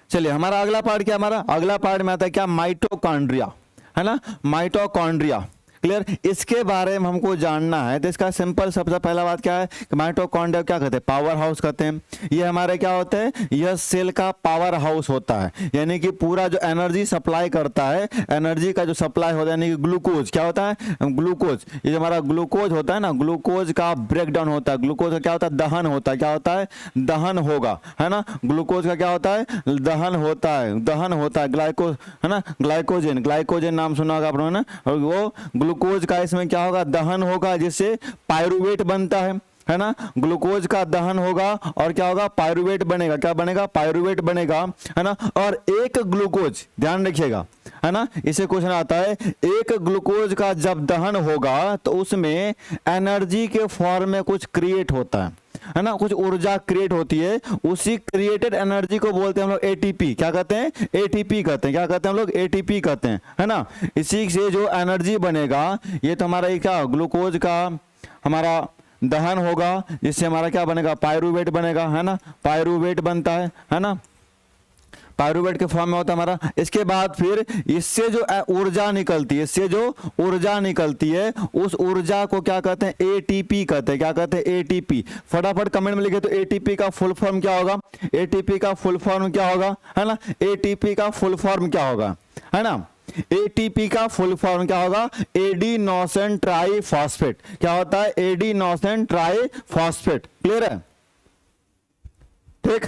चलिए हमारा अगला पार्ट क्या, हमारा अगला पार्ट में आता है क्या, माइटोकॉन्ड्रिया, है ना, माइटोकॉन्ड्रिया। क्लियर, इसके बारे में हमको जानना है। तो इसका सिंपल सबसे पहला बात क्या है कि माइटोकॉन्ड्रिया क्या कहते हैं, पावर हाउस कहते हैं। ये हमारे क्या होते हैं, यह सेल का पावर हाउस होता है, यानी कि पूरा जो एनर्जी सप्लाई करता है, एनर्जी का जो सप्लाई होता है, यानी कि ग्लूकोज क्या होता है, ग्लूकोज, ये जो हमारा ग्लूकोज होता है ना, ग्लूकोज का ब्रेक डाउन होता है, ग्लूकोज का क्या होता है, दहन होता है, क्या होता है, दहन होगा, है ना, ग्लूकोज का क्या होता है, दहन होता है, दहन होता है, ग्लाइकोज, है ना, ग्लाइकोजन, ग्लाइकोजन नाम सुना होगा आप लोगों ने, और वो ग्लूकोज का इसमें क्या होगा, दहन होगा, जिससे पायरुवेट बनता है ना, ग्लूकोज का दहन होगा और क्या होगा, पायरुवेट बनेगा, क्या बनेगा, पायरुवेट बनेगा, है ना। और एक ग्लूकोज, ध्यान रखिएगा, है ना, इसे क्वेश्चन आता है, एक ग्लूकोज का जब दहन होगा तो उसमें एनर्जी के फॉर्म में कुछ क्रिएट होता है ना, कुछ ऊर्जा क्रिएट होती है, उसी क्रिएटेड एनर्जी को बोलते हैं हम लोग एटीपी, क्या कहते हैं, एटीपी कहते हैं, क्या कहते हैं हम लोग, एटीपी कहते हैं, है ना। इसी से जो एनर्जी बनेगा, ये तो हमारा क्या, ग्लूकोज का हमारा दहन होगा, जिससे हमारा क्या बनेगा, पायरुवेट बनेगा, है ना, पायरुवेट बनता है ना, पायरुवेट के फॉर्म में होता है हमारा। इसके बाद फिर इससे जो ऊर्जा निकलती है, इससे जो ऊर्जा निकलती है, उस ऊर्जा को क्या कहते हैं, एटीपी कहते हैं, क्या कहते हैं, एटीपी। फटाफट कमेंट में लिखे तो एटीपी का फुल फॉर्म क्या होगा, एटीपी का फुल फॉर्म क्या होगा, है ना, एटीपी का फुल फॉर्म क्या होगा, है ना, एटीपी का फुल फॉर्म क्या होगा, एडिनोसिन ट्राइफॉस्फेट, क्या होता है, एडिनोसिन ट्राइफॉस्फेट। क्लियर है, ठीक।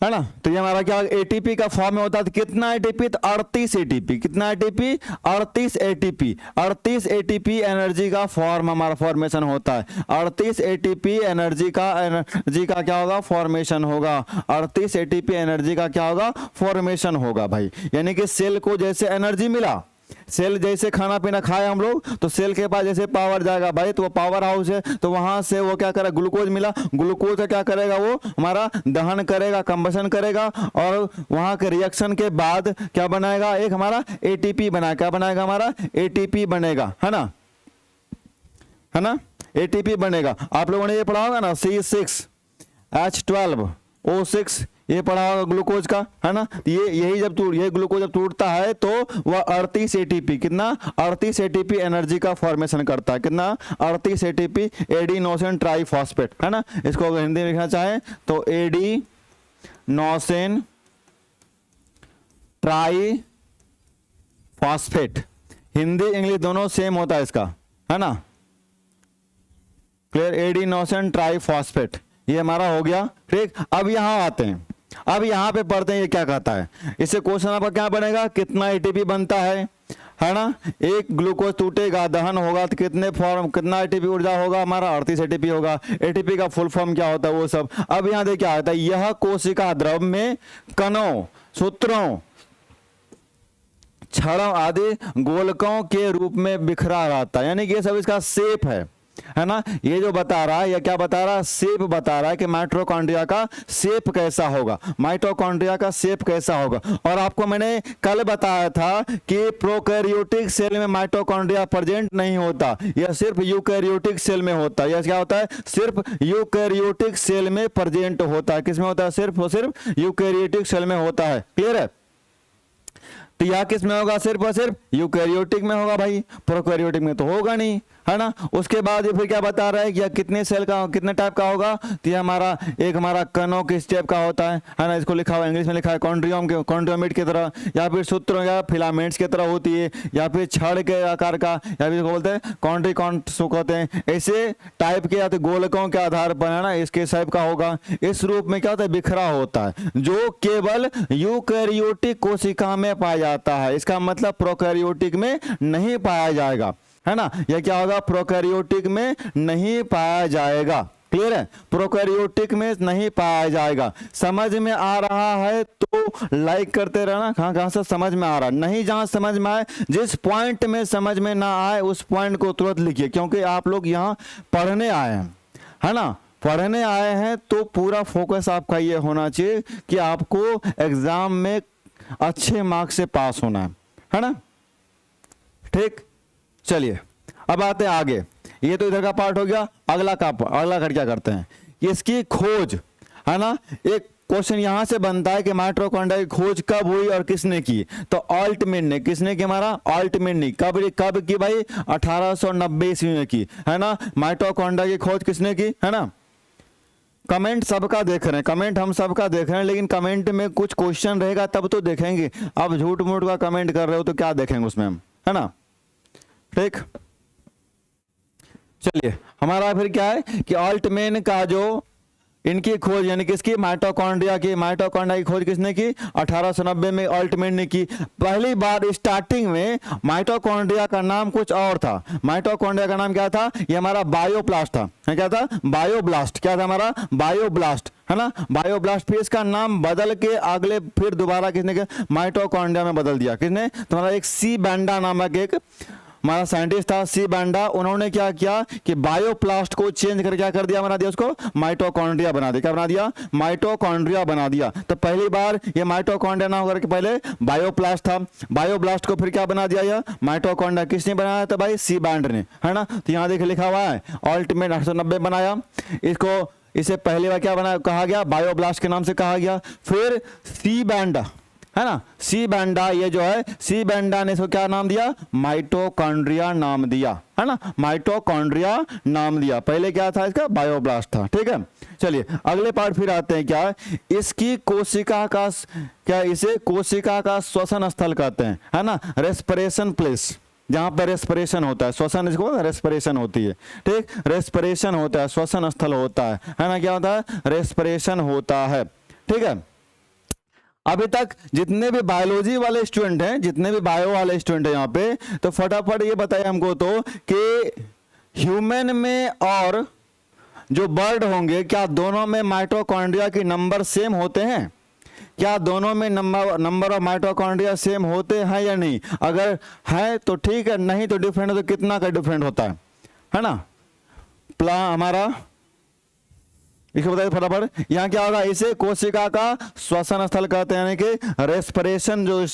है ना, तो ये हमारा क्या, एटीपी का फॉर्म में होता है, तो कितना एटीपी, तो 38 एटीपी, कितना एटीपी, 38 एटीपी, 38 एटीपी एनर्जी का फॉर्म हमारा फॉर्मेशन होता है, 38 एटीपी एनर्जी का क्या होगा, फॉर्मेशन होगा, 38 एटीपी एनर्जी का क्या होगा, फॉर्मेशन होगा भाई। यानी कि सेल को जैसे एनर्जी मिला, सेल जैसे खाना पीना खाए हम लोग, तो सेल के पास जैसे पावर जाएगा भाई, तो वो पावर हाउस है, तो वहां से वो क्या करेगा, ग्लूकोज मिला, ग्लूकोज का क्या करेगा, वो हमारा दहन करेगा, कंबशन करेगा, और वहां के रिएक्शन के बाद क्या बनाएगा, एक हमारा एटीपी बनाएगा, क्या बनाएगा, हमारा एटीपी बनेगा, है ना, है ना, एटीपी बनेगा। आप लोगों ने ये पढ़ा होगा ना, C6H12O6, ये पढ़ा होगा ग्लूकोज का, है ना। ये ग्लूकोज जब टूटता है तो वह 38 एटीपी, कितना, 38 एटीपी एनर्जी का फॉर्मेशन करता है, कितना, 38 एटीपी, एडिनोसिन ट्राइफॉस्फेट, है ना। इसको अगर हिंदी में लिखना चाहें तो एडिनोसिन ट्राइफॉस्फेट, हिंदी इंग्लिश दोनों सेम होता है इसका, है ना। क्लियर, एडिनोसिन ट्राइफॉस्फेट, ये हमारा हो गया, ठीक। अब यहां आते हैं, अब यहां पे पढ़ते हैं ये क्या कहता है। इससे क्वेश्चन आपका क्या बनेगा, कितना एटीपी बनता है ना। एक ग्लूकोज टूटेगा, दहन होगा, तो कितना एटीपी ऊर्जा होगा हमारा, 38 एटीपी होगा। एटीपी का फुल फॉर्म क्या होता है, वो सब। अब यहां देखिए क्या होता है, यह कोशिका द्रव में कणों, सूत्रों, छड़ों आदि गोलकों के रूप में बिखरा रहता है, यानी कि ये सब इसका शेप है ना। ये जो बता रहा है, या क्या बता रहा है, शेप बता रहा है कि माइटोकॉन्ड्रिया का शेप कैसा होगा, माइटोकॉन्ड्रिया का शेप कैसा होगा। और आपको मैंने कल बताया था कि प्रोकैरियोटिक सेल में माइटोकॉन्ड्रिया प्रेजेंट नहीं होता, यह सिर्फ यूकैरियोटिक सेल में होता है। यह क्या होता है, सिर्फ यूकैरियोटिक सेल में प्रेजेंट होता है। किसमें होता है, सिर्फ और सिर्फ यूकैरियोटिक सेल में होता है। क्लियर है, तो यह किस में होगा, सिर्फ और सिर्फ यूकैरियोटिक में होगा भाई, प्रोकैरियोटिक में तो होगा नहीं, है ना। उसके बाद ये फिर क्या बता रहा है कि कितने सेल का, कितने टाइप का होगा, तो ये हमारा एक हमारा कणों किस टाइप का होता है ना। इसको लिखा हुआ इंग्लिश में लिखा है कॉन्ड्रियम के, कॉन्ड्रियोमिड की तरह, या फिर सूत्रों या फिलामेंट्स की तरह होती है, या फिर छड़ के आकार का, या फिर बोलते हैं कॉन्ड्रिकॉन्ट्स कहते हैं। ऐसे टाइप के या तो गोलकों के आधार पर है ना इसके टाइप का होगा। इस रूप में क्या होता है, बिखरा होता है, जो केवल यूकैरियोटिक कोशिका में पाया जाता है। इसका मतलब प्रोकैरियोटिक में नहीं पाया जाएगा, है ना। यह क्या होगा, प्रोकैरियोटिक में नहीं पाया जाएगा। क्लियर है, प्रोकैरियोटिक में नहीं पाया जाएगा। समझ में आ रहा है तो लाइक करते रहना। कहां से समझ में आ रहा है, नहीं जहां समझ में आए, जिस पॉइंट में समझ में ना आए उस पॉइंट को तुरंत लिखिए, क्योंकि आप लोग यहां पढ़ने आए हैं, है ना, पढ़ने आए हैं, तो पूरा फोकस आपका ये होना चाहिए कि आपको एग्जाम में अच्छे मार्क्स से पास होना है ना। ठीक, चलिए अब आते हैं आगे। ये तो इधर का पार्ट हो गया। अगला कर क्या करते हैं, इसकी खोज, है ना। एक क्वेश्चन यहां से बनता है कि माइटोकॉन्ड्रिया की खोज कब हुई और किसने की, तो ऑल्टमैन ने। किसने की, हमारा ऑल्टमैन ने। कब की भाई, 1890 ईस्वी में की, है ना। माइटोकॉन्ड्रिया की खोज किसने की, है ना। कमेंट सबका देख रहे हैं, कमेंट हम सबका देख रहे हैं, लेकिन कमेंट में कुछ क्वेश्चन रहेगा तब तो देखेंगे। अब झूठ मूठ का कमेंट कर रहे हो तो क्या देखेंगे उसमें हम, है ना। ठीक, चलिए हमारा फिर क्या है कि ऑल्टमैन का जो इनकी खोज, यानी किसकी, माइटोकॉन्ड्रिया की खोज किसने की, 1890 में ऑल्टमैन ने की। पहली बार स्टार्टिंग में माइटोकॉन्ड्रिया का नाम कुछ और था। माइटोकॉन्ड्रिया का नाम क्या था, ये हमारा बायोप्लास्ट था। क्या था, बायोब्लास्ट। क्या था हमारा, बायोब्लास्ट, है ना, बायोब्लास्ट। फिर इसका नाम बदल के अगले फिर दोबारा किसने किया, माइटोकॉन्ड्रिया में बदल दिया। किसने, तुम्हारा एक सी बैंडा नामक एक हमारा साइंटिस्ट था, सी बैंडा। उन्होंने क्या किया कि बायोप्लास्ट को चेंज करके क्या कर दिया, बना दिया उसको माइटोकॉन्ड्रिया बना दिया। क्या बना दिया, माइटोकॉन्ड्रिया बना दिया। तो पहली बार ये माइटोकॉन्ड्रिया ना होकर के पहले बायोप्लास्ट था। बायोब्लास्ट को फिर क्या बना दिया, यह माइटोकॉन्ड्रिया। किसने बनाया था भाई, सी बैंड ने, है ना। तो यहाँ देखिए लिखा हुआ है ऑल्टमैन 1890 बनाया इसको। इसे पहली बार क्या बना कहा गया, बायोब्लास्ट के नाम से कहा गया। फिर सी बैंडा, है ना, सी बैंडा, ये जो है सी बैंडा ने इसको क्या नाम दिया, माइटोकॉन्ड्रिया नाम दिया, है ना, माइटोकॉन्ड्रिया नाम दिया। पहले क्या था इसका, बायोब्लास्ट था। ठीक है, चलिए अगले पार्ट फिर आते हैं। क्या है, इसकी कोशिका का, क्या इसे कोशिका का श्वसन स्थल कहते हैं, है ना, रेस्पिरेशन प्लेस, जहां पर रेस्पिरेशन होता है। श्वसन, इसको रेस्पिरेशन होती है। ठीक, रेस्पिरेशन होता है, श्वसन स्थल होता है ना। क्या होता है, रेस्पिरेशन होता है। ठीक है, अभी तक जितने भी बायोलॉजी वाले स्टूडेंट हैं, जितने भी बायो वाले स्टूडेंट हैं यहाँ पे, तो फटाफट ये बताइए हमको तो कि ह्यूमन में और जो बर्ड होंगे, क्या दोनों में माइटोकॉन्ड्रिया के नंबर सेम होते हैं? क्या दोनों में नंबर ऑफ माइटोकॉन्ड्रिया सेम होते हैं या नहीं? अगर है तो ठीक है, नहीं तो डिफरेंट है तो कितना का डिफरेंट होता है ना। हमारा इसको बताइए फटाफट। यहाँ क्या होगा, इसे कोशिका का श्वसन स्थल कहते हैं, यानी कि रेस्पिरेशन जो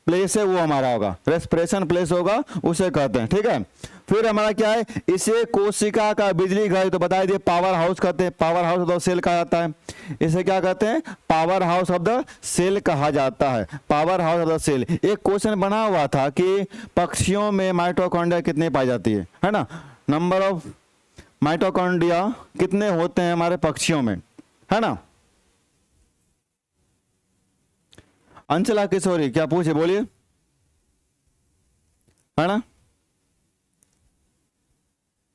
प्लेस है वो हमारा होगा, रेस्पिरेशन प्लेस होगा उसे कहते हैं। ठीक है, फिर हमारा क्या है, इसे कोशिका का बिजली घर तो बता दिए पावर हाउस कहते हैं। Power house of the cell कहा जाता है। इसे क्या कहते हैं, power house of the cell कहा जाता है, power house of the cell. एक क्वेश्चन बना हुआ था कि पक्षियों में माइटोकॉन्ड्रिया कितने पाई जाती है ना, नंबर ऑफ माइटोकॉन्ड्रिया कितने होते हैं हमारे पक्षियों में, है ना। अंचला किशोरी क्या पूछे, बोलिए, है ना।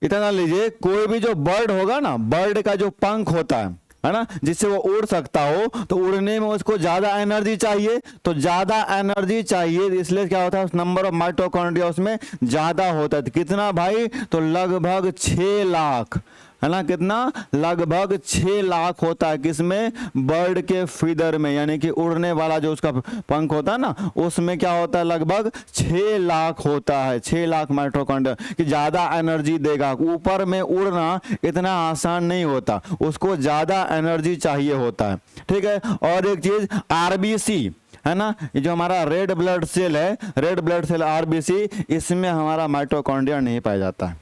इतना लीजिए, कोई भी जो बर्ड होगा ना, बर्ड का जो पंख होता है ना, जिससे वो उड़ सकता हो, तो उड़ने में उसको ज्यादा एनर्जी चाहिए, तो ज्यादा एनर्जी चाहिए इसलिए क्या होता है, नंबर ऑफ माइटोकॉन्ड्रिया उसमें ज्यादा होता है। कितना भाई, तो लगभग 6 लाख, है ना, कितना, लगभग 6 लाख होता है किसमें, बर्ड के फीदर में, यानी कि उड़ने वाला जो उसका पंख होता है ना, उसमें क्या होता है, लगभग 6 लाख होता है, 6 लाख माइटोकॉन्ड्रिया कि ज्यादा एनर्जी देगा। ऊपर में उड़ना इतना आसान नहीं होता, उसको ज्यादा एनर्जी चाहिए होता है। ठीक है, और एक चीज आरबीसी, है ना, ये जो हमारा रेड ब्लड सेल है, रेड ब्लड सेल आरबीसी, इसमें हमारा माइटोकॉन्ड्रिया नहीं पाया जाता है।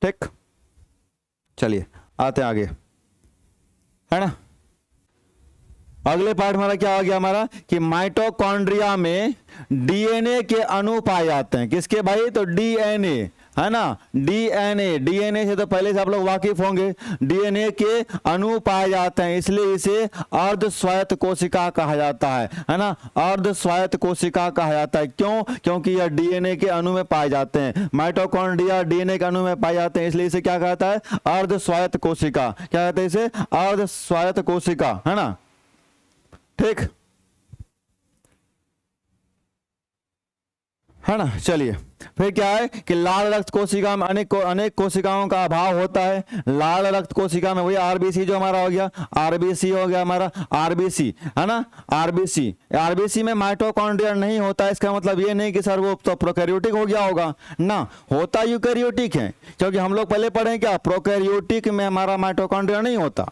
ठीक, चलिए आते आगे, है ना। अगले पार्ट हमारा क्या हो गया, हमारा कि माइटोकॉन्ड्रिया में डीएनए के अणु पाए जाते हैं। किसके भाई, तो डीएनए, है ना, डीएनए, डीएनए से तो पहले से आप लोग वाकिफ होंगे, डीएनए के अणु पाए जाते हैं, इसलिए इसे अर्ध स्वायत्त कोशिका कहा जाता है ना, अर्ध स्वायत्त कोशिका कहा जाता है। क्यों? क्योंकि यह डीएनए के अणु में पाए जाते हैं, माइटोकॉन्ड्रिया डीएनए के अणु में पाए जाते हैं, इसलिए इसे क्या कहता है? अर्ध स्वायत्त कोशिका। क्या कहते हैं इसे? अर्ध स्वायत्त कोशिका, है ना, ठीक है ना। चलिए फिर क्या है कि लाल रक्त कोशिका में अनेक कोशिकाओं का अभाव होता है। लाल रक्त कोशिका में वही आरबीसी जो हमारा हो गया, आरबीसी हो गया हमारा, आरबीसी है ना, आरबीसी, आरबीसी में माइटोकॉन्ड्रिया नहीं होता है। इसका मतलब ये नहीं कि सर वो तो प्रोकैरियोटिक हो गया होगा ना, होता यूकैरियोटिक है, क्योंकि हम लोग पहले पढ़े क्या, प्रोकैरियोटिक में हमारा माइटोकॉन्ड्रिया नहीं होता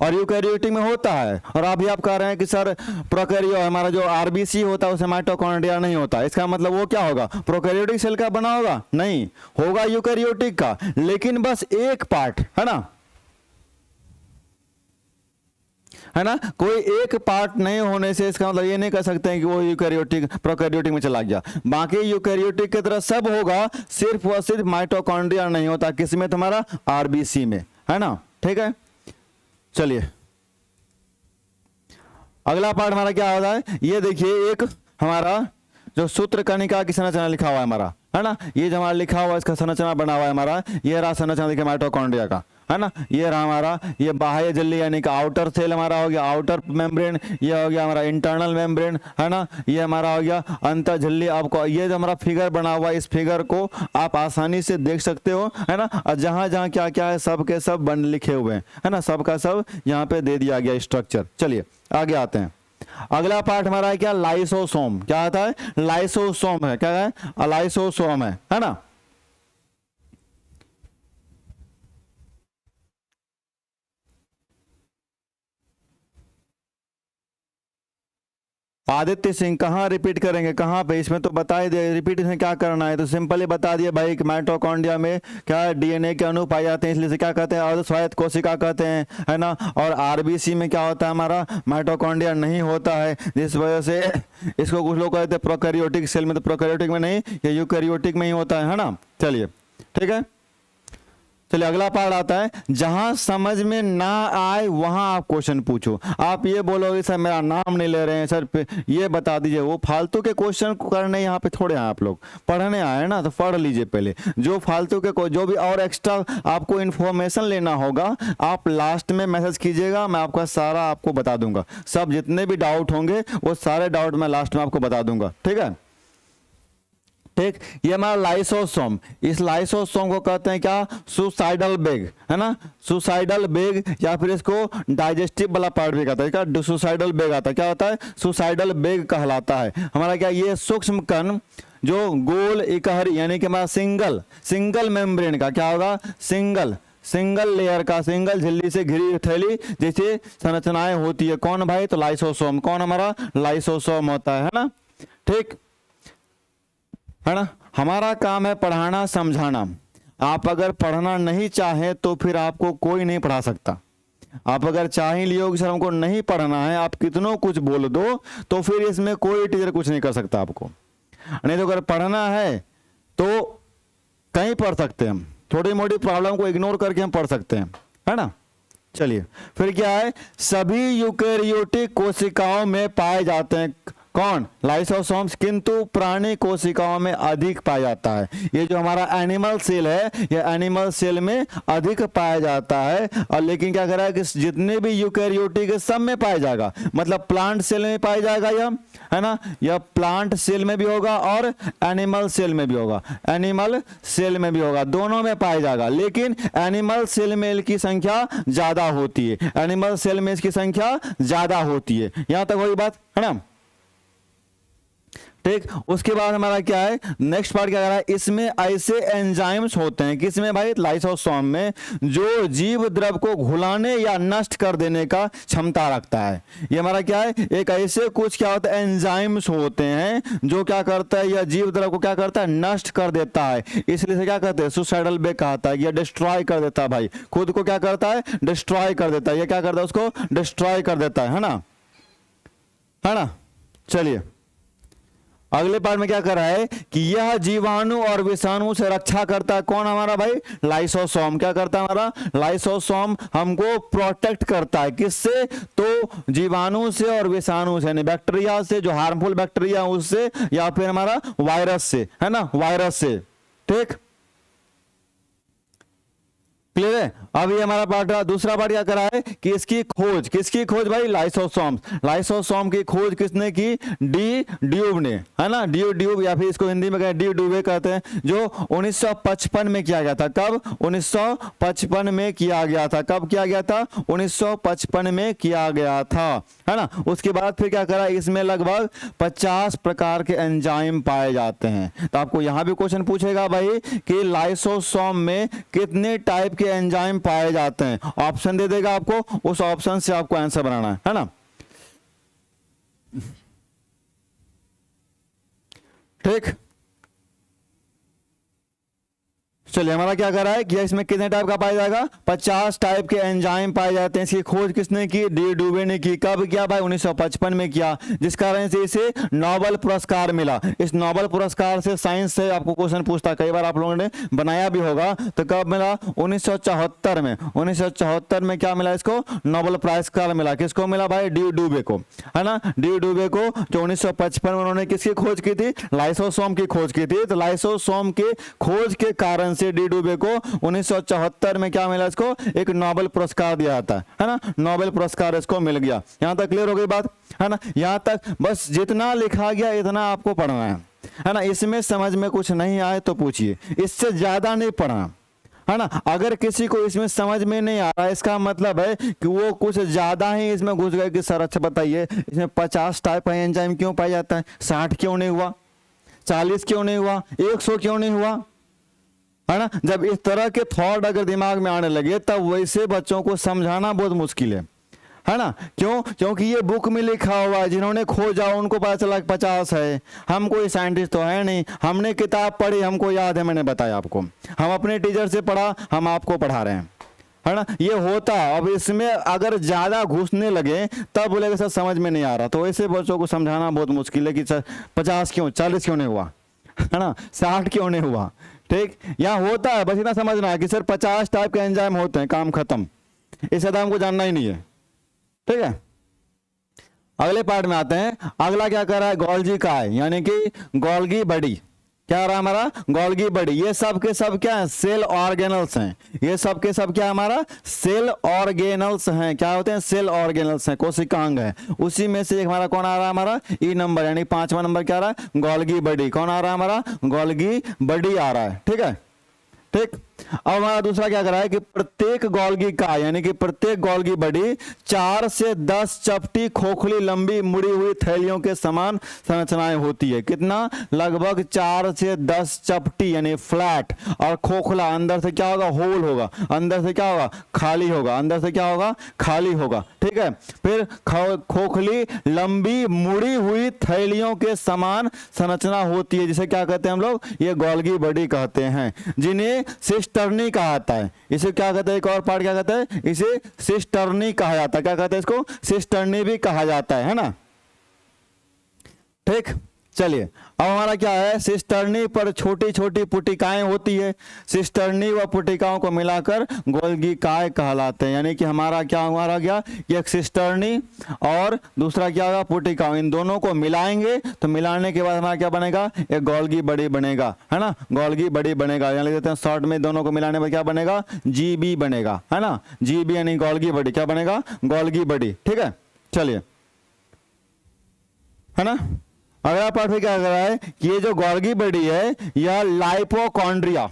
और यूकैरियोटिक में होता है। और अभी आप कह रहे हैं कि सर प्रोकैरियो हमारा जो आरबीसी होता है उसे माइटोकॉन्ड्रिया नहीं होता, इसका मतलब वो क्या होगा? प्रोकैरियोटिक सेल का बना होगा? नहीं, होगा यूकैरियोटिक का, लेकिन बस एक पार्ट, है ना, कोई एक पार्ट नहीं होने से इसका मतलब ये नहीं कह सकते हैं कि वो यूकैरियोटिक प्रोकैरियोटिक में चला गया। बाकी यूकैरियोटिक की तरह सब होगा, सिर्फ और सिर्फ माइटोकॉन्ड्रिया नहीं होता। किसमें? तुम्हारा आरबीसी में, है ना, ठीक है। चलिए अगला पार्ट हमारा क्या होता है, ये देखिए एक हमारा जो सूत्र कणिका की संरचना लिखा हुआ है हमारा, है ना, ये जो हमारा लिखा हुआ है इसका संरचना बना हुआ है हमारा, ये रहा संरचना देखिए माइटोकॉन्ड्रिया का, है ना, ये रहा हमारा, ये बाह्य झिल्ली यानी कि आउटर सेल हमारा हो गया, आउटर मेम्ब्रेन, ये हो गया हमारा इंटरनल मेम्ब्रेन, है ना, ये हमारा हो गया अंतर झिल्ली। आपको ये जो हमारा फिगर बना हुआ है, इस फिगर को आप आसानी से देख सकते हो, है ना, और जहां जहां क्या क्या है सब के सब बन लिखे हुए हैं, है ना, सबका सब यहाँ पे दे दिया गया स्ट्रक्चर। चलिए आगे आते हैं। अगला पार्ट हमारा है क्या? लाइसोसोम। क्या आता है? लाइसोसोम है, क्या है? लाइसोसोम है ना। आदित्य सिंह कहाँ रिपीट करेंगे, कहाँ पे? इसमें तो बता ही दे, रिपीट में क्या करना है, तो सिंपली बता दिए भाई कि माइटोकॉन्ड्रिया में क्या डीएनए के अणु पाए जाते हैं, इसलिए से क्या कहते हैं? अर्ध स्वायत्त कोशिका कहते हैं, है ना। और आरबीसी में क्या होता है हमारा? माइटोकॉन्ड्रिया नहीं होता है, जिस वजह से इसको कुछ लोग कहते हैं प्रोकैरियोटिक सेल में, तो प्रोकैरियोटिक में नहीं, ये यूकैरियोटिक में ही होता है ना। चलिए ठीक है, चलिए अगला पार्ट आता है, जहां समझ में ना आए वहां आप क्वेश्चन पूछो। आप ये बोलोगे सर मेरा नाम नहीं ले रहे हैं सर, ये बता दीजिए, वो फालतू के क्वेश्चन करने यहाँ पे थोड़े हैं आप लोग, पढ़ने आए ना, तो पढ़ लीजिए पहले। जो फालतू के जो भी और एक्स्ट्रा आपको इन्फॉर्मेशन लेना होगा आप लास्ट में मैसेज कीजिएगा, मैं आपका सारा आपको बता दूंगा। सब जितने भी डाउट होंगे वो सारे डाउट मैं लास्ट में आपको बता दूंगा, ठीक है। ठीक, ये हमारा लाइसोसोम, इस लाइसोसोम को कहते हैं क्या? सुसाइडल बेग, है ना, सुसाइडल बेग, या फिर इसको डाइजेस्टिव वाला पार्ट भी कहता है। क्या? सुसाइडल बेग आता है, क्या होता है? सुसाइडल बेग कहलाता है हमारा। क्या? ये सूक्ष्म कण जो गोल इकहरी यानी कि हमारा सिंगल मेम्ब्रेन का क्या होगा? सिंगल लेयर का, सिंगल झिल्ली से घिरी थैली जैसे संरचनाएं होती है। कौन भाई? तो लाइसोसोम। कौन? हमारा लाइसोसोम होता है ना, ठीक है ना। हमारा काम है पढ़ाना समझाना। आप अगर पढ़ना नहीं चाहे तो फिर आपको कोई नहीं पढ़ा सकता। आप अगर चाह ही लियो कि सर हमको नहीं पढ़ना है, आप कितनों कुछ बोल दो तो फिर इसमें कोई टीचर कुछ नहीं कर सकता आपको। नहीं तो अगर पढ़ना है तो कहीं पढ़ सकते हैं हम, थोड़ी मोटी प्रॉब्लम को इग्नोर करके हम पढ़ सकते हैं, है ना। चलिए फिर क्या है? सभी यूकैरियोटिक कोशिकाओं में पाए जाते हैं। कौन? लाइसोसोम्स, किंतु प्राणी कोशिकाओं में अधिक पाया जाता है। ये जो हमारा एनिमल सेल है, ये एनिमल सेल में अधिक पाया जाता है। और लेकिन क्या कर रहा है कि जितने भी यूकैरियोटिक है सब में पाया जाएगा, मतलब प्लांट सेल में पाया जाएगा यह, है ना, यह प्लांट सेल में भी होगा और एनिमल सेल में भी होगा, एनिमल सेल में भी होगा, दोनों में पाया जाएगा। लेकिन एनिमल सेल में इसकी संख्या ज्यादा होती है, एनिमल सेल में इसकी संख्या ज्यादा होती है। यहां तक वही बात है ना, ठीक। उसके बाद हमारा क्या है? नेक्स्ट पार्ट क्या कर रहा है? इसमें ऐसे एंजाइम्स होते हैं, किसमें भाई? लाइसोसोम में, जो जीव द्रव को घुलाने या नष्ट कर देने का क्षमता रखता है। ये हमारा क्या है? एक ऐसे कुछ क्या होता है? एंजाइम्स होते हैं जो क्या करता है? यह जीव द्रव को क्या करता है? नष्ट कर देता है। इसलिए से क्या कहते हैं? सुसाइडल बेग कहता है। यह डिस्ट्रॉय कर देता है भाई, खुद को क्या करता है? डिस्ट्रॉय कर देता है। यह क्या करता है? उसको डिस्ट्रॉय कर देता है ना, है ना। चलिए अगले पार्ट में क्या कर रहा है कि यह जीवाणु और विषाणु से रक्षा करता है। कौन हमारा भाई? लाइसोसोम। क्या करता है हमारा? लाइसोसोम हमको प्रोटेक्ट करता है। किससे? तो जीवाणु से और विषाणु से, यानी बैक्टीरिया से, जो हार्मफुल बैक्टीरिया उससे, या फिर हमारा वायरस से, है ना, वायरस से। ठीक, क्लियर है? अब ये हमारा पार्ट रहा। दूसरा पार्ट क्या करा है कि इसकी खोज, किसकी खोज भाई? लाइसोसोम। लाइसोसोम की खोज किसने की? डी ड्यूब ने, है ना, डी ड्यूब, या फिर इसको हिंदी में कहें डी ड्यूबे कहते हैं, जो 1955 में किया गया था। कब? 1955 में किया गया था। कब किया गया था? 1955 में किया गया था, है ना। उसके बाद फिर क्या करा, इसमें लगभग 50 प्रकार के एंजाइम पाए जाते हैं। तो आपको यहां भी क्वेश्चन पूछेगा भाई कि लाइसोसोम में कितने टाइप के एंजाइम पाए जाते हैं। ऑप्शन दे देगा आपको, उस ऑप्शन से आपको आंसर बनाना है ना। ठीक, चलिए हमारा क्या कर रहा है कि इसमें कितने टाइप का पाया जाएगा? 50 टाइप के एंजाइम पाए जाते हैं। इसकी खोज किसने की? डी ड्यूबे ने की। कब किया भाई? 1955 में किया, जिस कारण से इसे नोबेल पुरस्कार मिला। इस नोबेल पुरस्कार से साइंस से आपको क्वेश्चन पूछता, कई बार आप लोगों ने बनाया भी होगा। तो कब मिला? 1974 में। 1974 में क्या मिला इसको? नोबेल पुरस्कार मिला। किसको मिला भाई? डी ड्यूबे को, है ना, डी ड्यूबे को, जो 1955 में उन्होंने किसकी खोज की थी? लाइसोसोम की खोज की थी। तो लाइसोसोम के खोज के कारण डी ड्यूबे को 1974 में क्या मिला? इसको एक नोबेल पुरस्कार दिया जाता है ना, नोबेल पुरस्कार इसको मिल गया। यहां तक क्लियर हो गई बात, है ना। यहां तक बस जितना लिखा गया इतना आपको पढ़ना है ना। इसमें समझ में कुछ नहीं आए तो पूछिए, इससे ज्यादा नहीं पढ़ना, है ना। अगर किसी को इसमें समझ में नहीं आ रहा, इसका मतलब है कि वो कुछ ज्यादा ही इसमें घुस गए कि सर अच्छा बताइए इसमें 50 टाइप का एंजाइम क्यों पाया जाता है? 60 क्यों नहीं हुआ? 40 क्यों नहीं हुआ? 100 क्यों नहीं हुआ? है ना। जब इस तरह के थॉट अगर दिमाग में आने लगे तब वैसे बच्चों को समझाना बहुत मुश्किल है ना। क्यों? क्योंकि ये बुक में लिखा हुआ है, जिन्होंने खोजा उनको पता चला 50 है। हम कोई साइंटिस्ट तो है नहीं, हमने किताब पढ़ी, हमको याद है, मैंने बताया आपको, हम अपने टीचर से पढ़ा, हम आपको पढ़ा रहे हैं, है ना। ये होता। अब इसमें अगर ज्यादा घुसने लगे तब बोलेगा सर समझ में नहीं आ रहा। तो ऐसे बच्चों को समझाना बहुत मुश्किल है कि सर 50 क्यों, 40 क्यों नहीं हुआ, है ना, 60 क्यों नहीं हुआ। ठीक, यहाँ होता है, बस इतना समझना है कि सर 50 टाइप के एंजाइम होते हैं, काम खत्म। इस ज्यादा हमको जानना ही नहीं है। ठीक है, अगले पार्ट में आते हैं। अगला क्या कर रहा है? गोल्गी का है, यानी कि गोल्गी बॉडी। क्या रहा हमारा? Golgi body. ये सब के सब क्या है? सेल ऑर्गेनल्स हैं। ये सब के सब क्या हमारा? सेल ऑर्गेनल्स हैं। क्या होते हैं? सेल ऑर्गेनल्स हैं, कोशिकांग है। उसी में से एक हमारा कौन आ रहा है? हमारा ई नंबर, यानी 5वां नंबर क्या आ रहा है? Golgi body. कौन आ रहा है? हमारा गोल्गी बॉडी आ रहा है। ठीक है, ठीक। अब हमारा दूसरा क्या कर रहा है कि प्रत्येक गोल्गी का, यानी कि प्रत्येक गोल्गी बॉडी 4 से 10 चपटी खोखली लंबी मुड़ी हुई थैलियों के समान संरचनाएं होती है। कितना? लगभग 4 से 10 चपटी, यानी फ्लैट, और खोखला, अंदर से क्या होगा? होल होगा, अंदर से क्या होगा? खाली होगा, अंदर से क्या होगा? खाली होगा। ठीक है, फिर खोखली लंबी मुड़ी हुई थैलियों के समान संरचना होती है, जिसे क्या कहते हैं हम लोग? ये गोल्गी बॉडी कहते हैं, जिन्हें सिस्टर्नी कहा जाता है। इसे क्या कहते हैं? एक और पार्ट क्या कहता है? इसे सिस्टर्नी कहा जाता है। क्या कहते हैं इसको? सिस्टर्नी भी कहा जाता है ना। ठीक, चलिए अब हमारा क्या है? सिस्टर्नी पर छोटी छोटी पुटिकाएं होती है। सिस्टर्नी व पुटिकाओं को मिलाकर गोल्गिकाय कहलाते हैं। यानी कि हमारा क्या हमारा गया? एक सिस्टर्नी और दूसरा क्या होगा? पुटिका। इन दोनों को मिलाएंगे तो मिलाने के बाद हमारा क्या बनेगा? एक गोल्गी बॉडी बनेगा, है ना, गोल्गी बॉडी बनेगा। यहाँ लिख देते हैं शॉर्ट में, दोनों को मिलाने पर क्या बनेगा? जीबी बनेगा, है ना, जीबी यानी गोल्गी बॉडी। क्या बनेगा? Golgi body. ठीक है, चलिए, है ना। अगला पार्ट में क्या कर रहा है कि ये जो गोल्गी बॉडी है यह लाइपोकॉन्ड्रिया,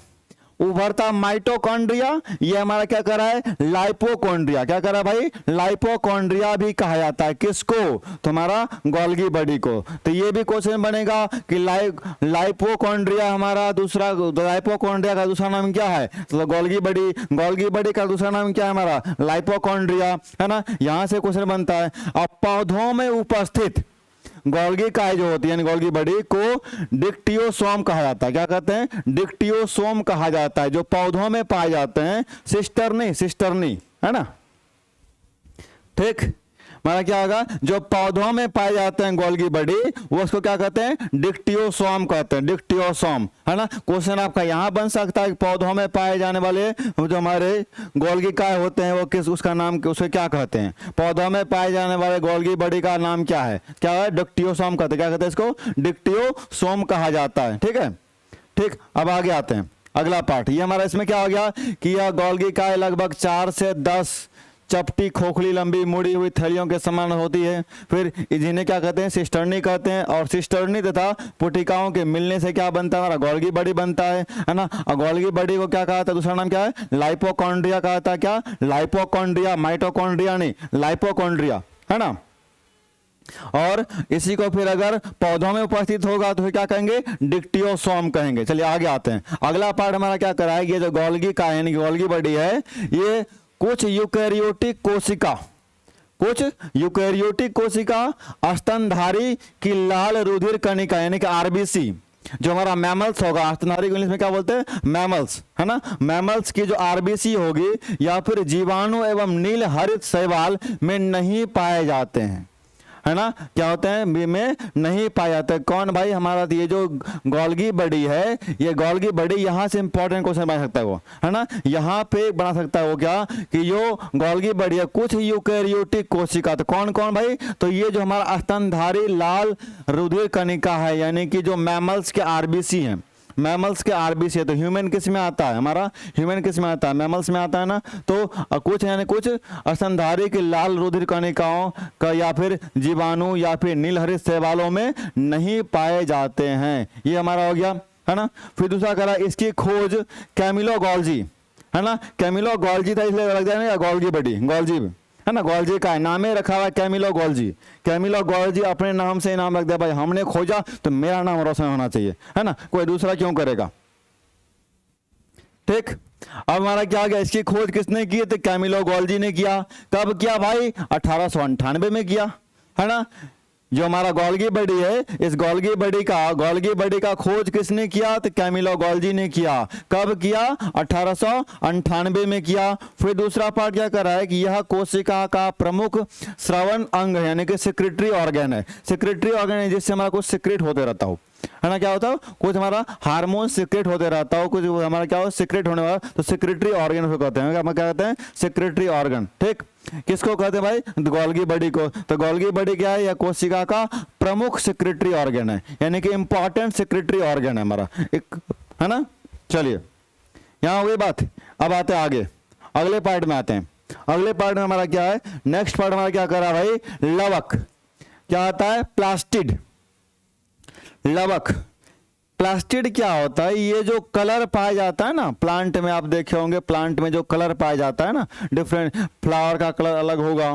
उभरता माइटोकॉन्ड्रिया, ये हमारा क्या कर रहा है? लाइपोकॉन्ड्रिया। क्या कर रहा है भाई? लाइपोकॉन्ड्रिया भी कहा जाता है। किसको? तुम्हारा गोल्गी बॉडी को। तो ये भी क्वेश्चन बनेगा कि लाइपोकॉन्ड्रिया हमारा दूसरा, लाइपोकॉन्ड्रिया का दूसरा नाम क्या है? तो गोल्गी बॉडी, गोल्गी बॉडी का दूसरा नाम क्या है हमारा? लाइपोकॉन्ड्रिया, है ना। यहां से क्वेश्चन बनता है। अब पौधों में उपस्थित गोल्गी काय जो होती है, यानी गोल्गी बॉडी को डिक्टियोसोम कहा जाता है। क्या कहते हैं? डिक्टियोसोम कहा जाता है, जो पौधों में पाए जाते हैं। सिस्टर्नी, सिस्टर्नी, है ना। ठीक, हमारा क्या होगा, जो पौधों में पाए जाते हैं गोल्गी बॉडी, वो उसको क्या कहते हैं, डिक्टियोसोम कहते हैं, डिक्टियोसोम, है ना। क्वेश्चन आपका यहाँ बन सकता है कि पौधों में पाए जाने वाले जो हमारे गोल्गी काय होते हैं वो किस, उसका नाम उसे क्या कहते हैं, पौधों में पाए जाने वाले गोल्गी बॉडी का नाम क्या है, क्या है, डिक्टियोसोम कहते हैं, क्या कहते हैं इसको, डिक्टियोसोम कहा जाता है। ठीक है, ठीक। अब आगे आते हैं अगला पार्ट। ये हमारा इसमें क्या हो गया कि यह गोल्गी काय लगभग 4 से 10 चपटी खोखली लंबी मुड़ी हुई थैलियों के समान होती है। फिर जिन्हें क्या कहते हैं, सिस्टर्नी कहते हैं, और सिस्टर्नी तथा पुटिकाओं के मिलने से क्या बनता है, हमारा गोल्गी बॉडी बनता है ना। और गोल्गी बॉडी को क्या कहा था, दूसरा नाम क्या है, लाइपोकॉन्ड्रिया कहा था, क्या, लाइपोकॉन्ड्रिया, माइटोकॉन्ड्रिया नहीं, लाइपोकॉन्ड्रिया, है ना। और इसी को फिर अगर पौधों में उपस्थित होगा तो फिर क्या कहेंगे, डिक्टियोसोम कहेंगे। चलिए आगे आते हैं। अगला पार्ट हमारा क्या कराएगी, जो गोल्गी का यानी गोल्गी बॉडी है, ये कुछ यूकैरियोटिक कोशिका स्तनधारी की लाल रुधिर कणिका यानी कि आरबीसी, जो हमारा मैमल्स होगा, स्तनधारी को इंग्लिश में क्या बोलते हैं, मैमल्स, है ना। मैमल्स की जो आरबीसी होगी या फिर जीवाणु एवं नील हरित शैवाल में नहीं पाए जाते हैं, है ना। क्या होते हैं, में नहीं पाए जाते। कौन भाई, हमारा ये जो गोल्गी बॉडी है, ये गोल्गी बॉडी यहाँ से इंपॉर्टेंट क्वेश्चन बना सकता है वो, है ना। यहाँ पे बना सकता है वो क्या, कि जो गोल्गी बॉडी है कुछ यूकैरियोटिक कोशिका, तो कौन कौन भाई, तो ये जो हमारा स्तनधारी लाल रुधिर कणिका है, यानी कि जो मैमल्स के आरबीसी हैं, मैमल्स के आरबीसी है। तो ह्यूमन किस में आता है, हमारा ह्यूमन किस में आता है, मैमल्स में आता है ना। तो कुछ यानी कुछ स्तनधारी की लाल रुधिर कणिकाओं का या फिर जीवाणु या फिर नीलहरित शैवालों में नहीं पाए जाते हैं। ये हमारा हो गया, है ना। फिर दूसरा करा, इसकी खोज कैमिलो गोल्जी, है ना। कैमिलो गोल्जी था इसलिए लग जाएगा गोल्गी बॉडी, गोल्जी, है ना, गोल्जी का नाम ही रखा हुआ है कैमिलो गोल्जी। कैमिलो गोल्जी अपने नाम से नाम रख दिया, भाई हमने खोजा तो मेरा नाम रोशन होना चाहिए, है ना, कोई दूसरा क्यों करेगा। ठीक। अब हमारा क्या गया, इसकी खोज किसने की, तो कैमिलो गोल्जी ने किया। कब किया भाई, 1898 में किया, है ना। जो हमारा गोल्गी बॉडी है, इस गोल्गी बॉडी का खोज किसने किया, तो कैमिलो गोल्जी ने किया। कब किया, 1898 में किया। फिर दूसरा पार्ट क्या कर रहा है कि यह कोशिका का प्रमुख श्रवण अंग है, यानी कि सेक्रेटरी ऑर्गन है। सेक्रेटरी ऑर्गन है जिससे हमारा कुछ सीक्रेट होते रहता हो, है ना। क्या होता है, कुछ हमारा हार्मोन सीक्रेट होते रहता हो, कुछ हमारा क्या हो, सीक्रेट होने वाला, तो सेक्रेटरी ऑर्गन को कहते हैं, क्या कहते हैं, सेक्रेटरी ऑर्गन। ठीक। किसको कहते हैं भाई, गोल्गी बॉडी को। तो गोल्गी बॉडी क्या है, यह कोशिका का प्रमुख सेक्रेटरी ऑर्गन है, यानी कि इंपॉर्टेंट सेक्रेटरी ऑर्गन है हमारा एक, है ना। चलिए यहां हो गई बात। अब आते हैं आगे, अगले पार्ट में आते हैं। अगले पार्ट में हमारा क्या है, नेक्स्ट पार्ट हमारा क्या कर रहा है भाई, लवक। क्या आता है, प्लास्टिड, लवक। प्लास्टिड क्या होता है, ये जो कलर पाया जाता है ना प्लांट में, आप देखे होंगे प्लांट में जो कलर पाया जाता है ना, डिफरेंट, फ्लावर का कलर अलग होगा,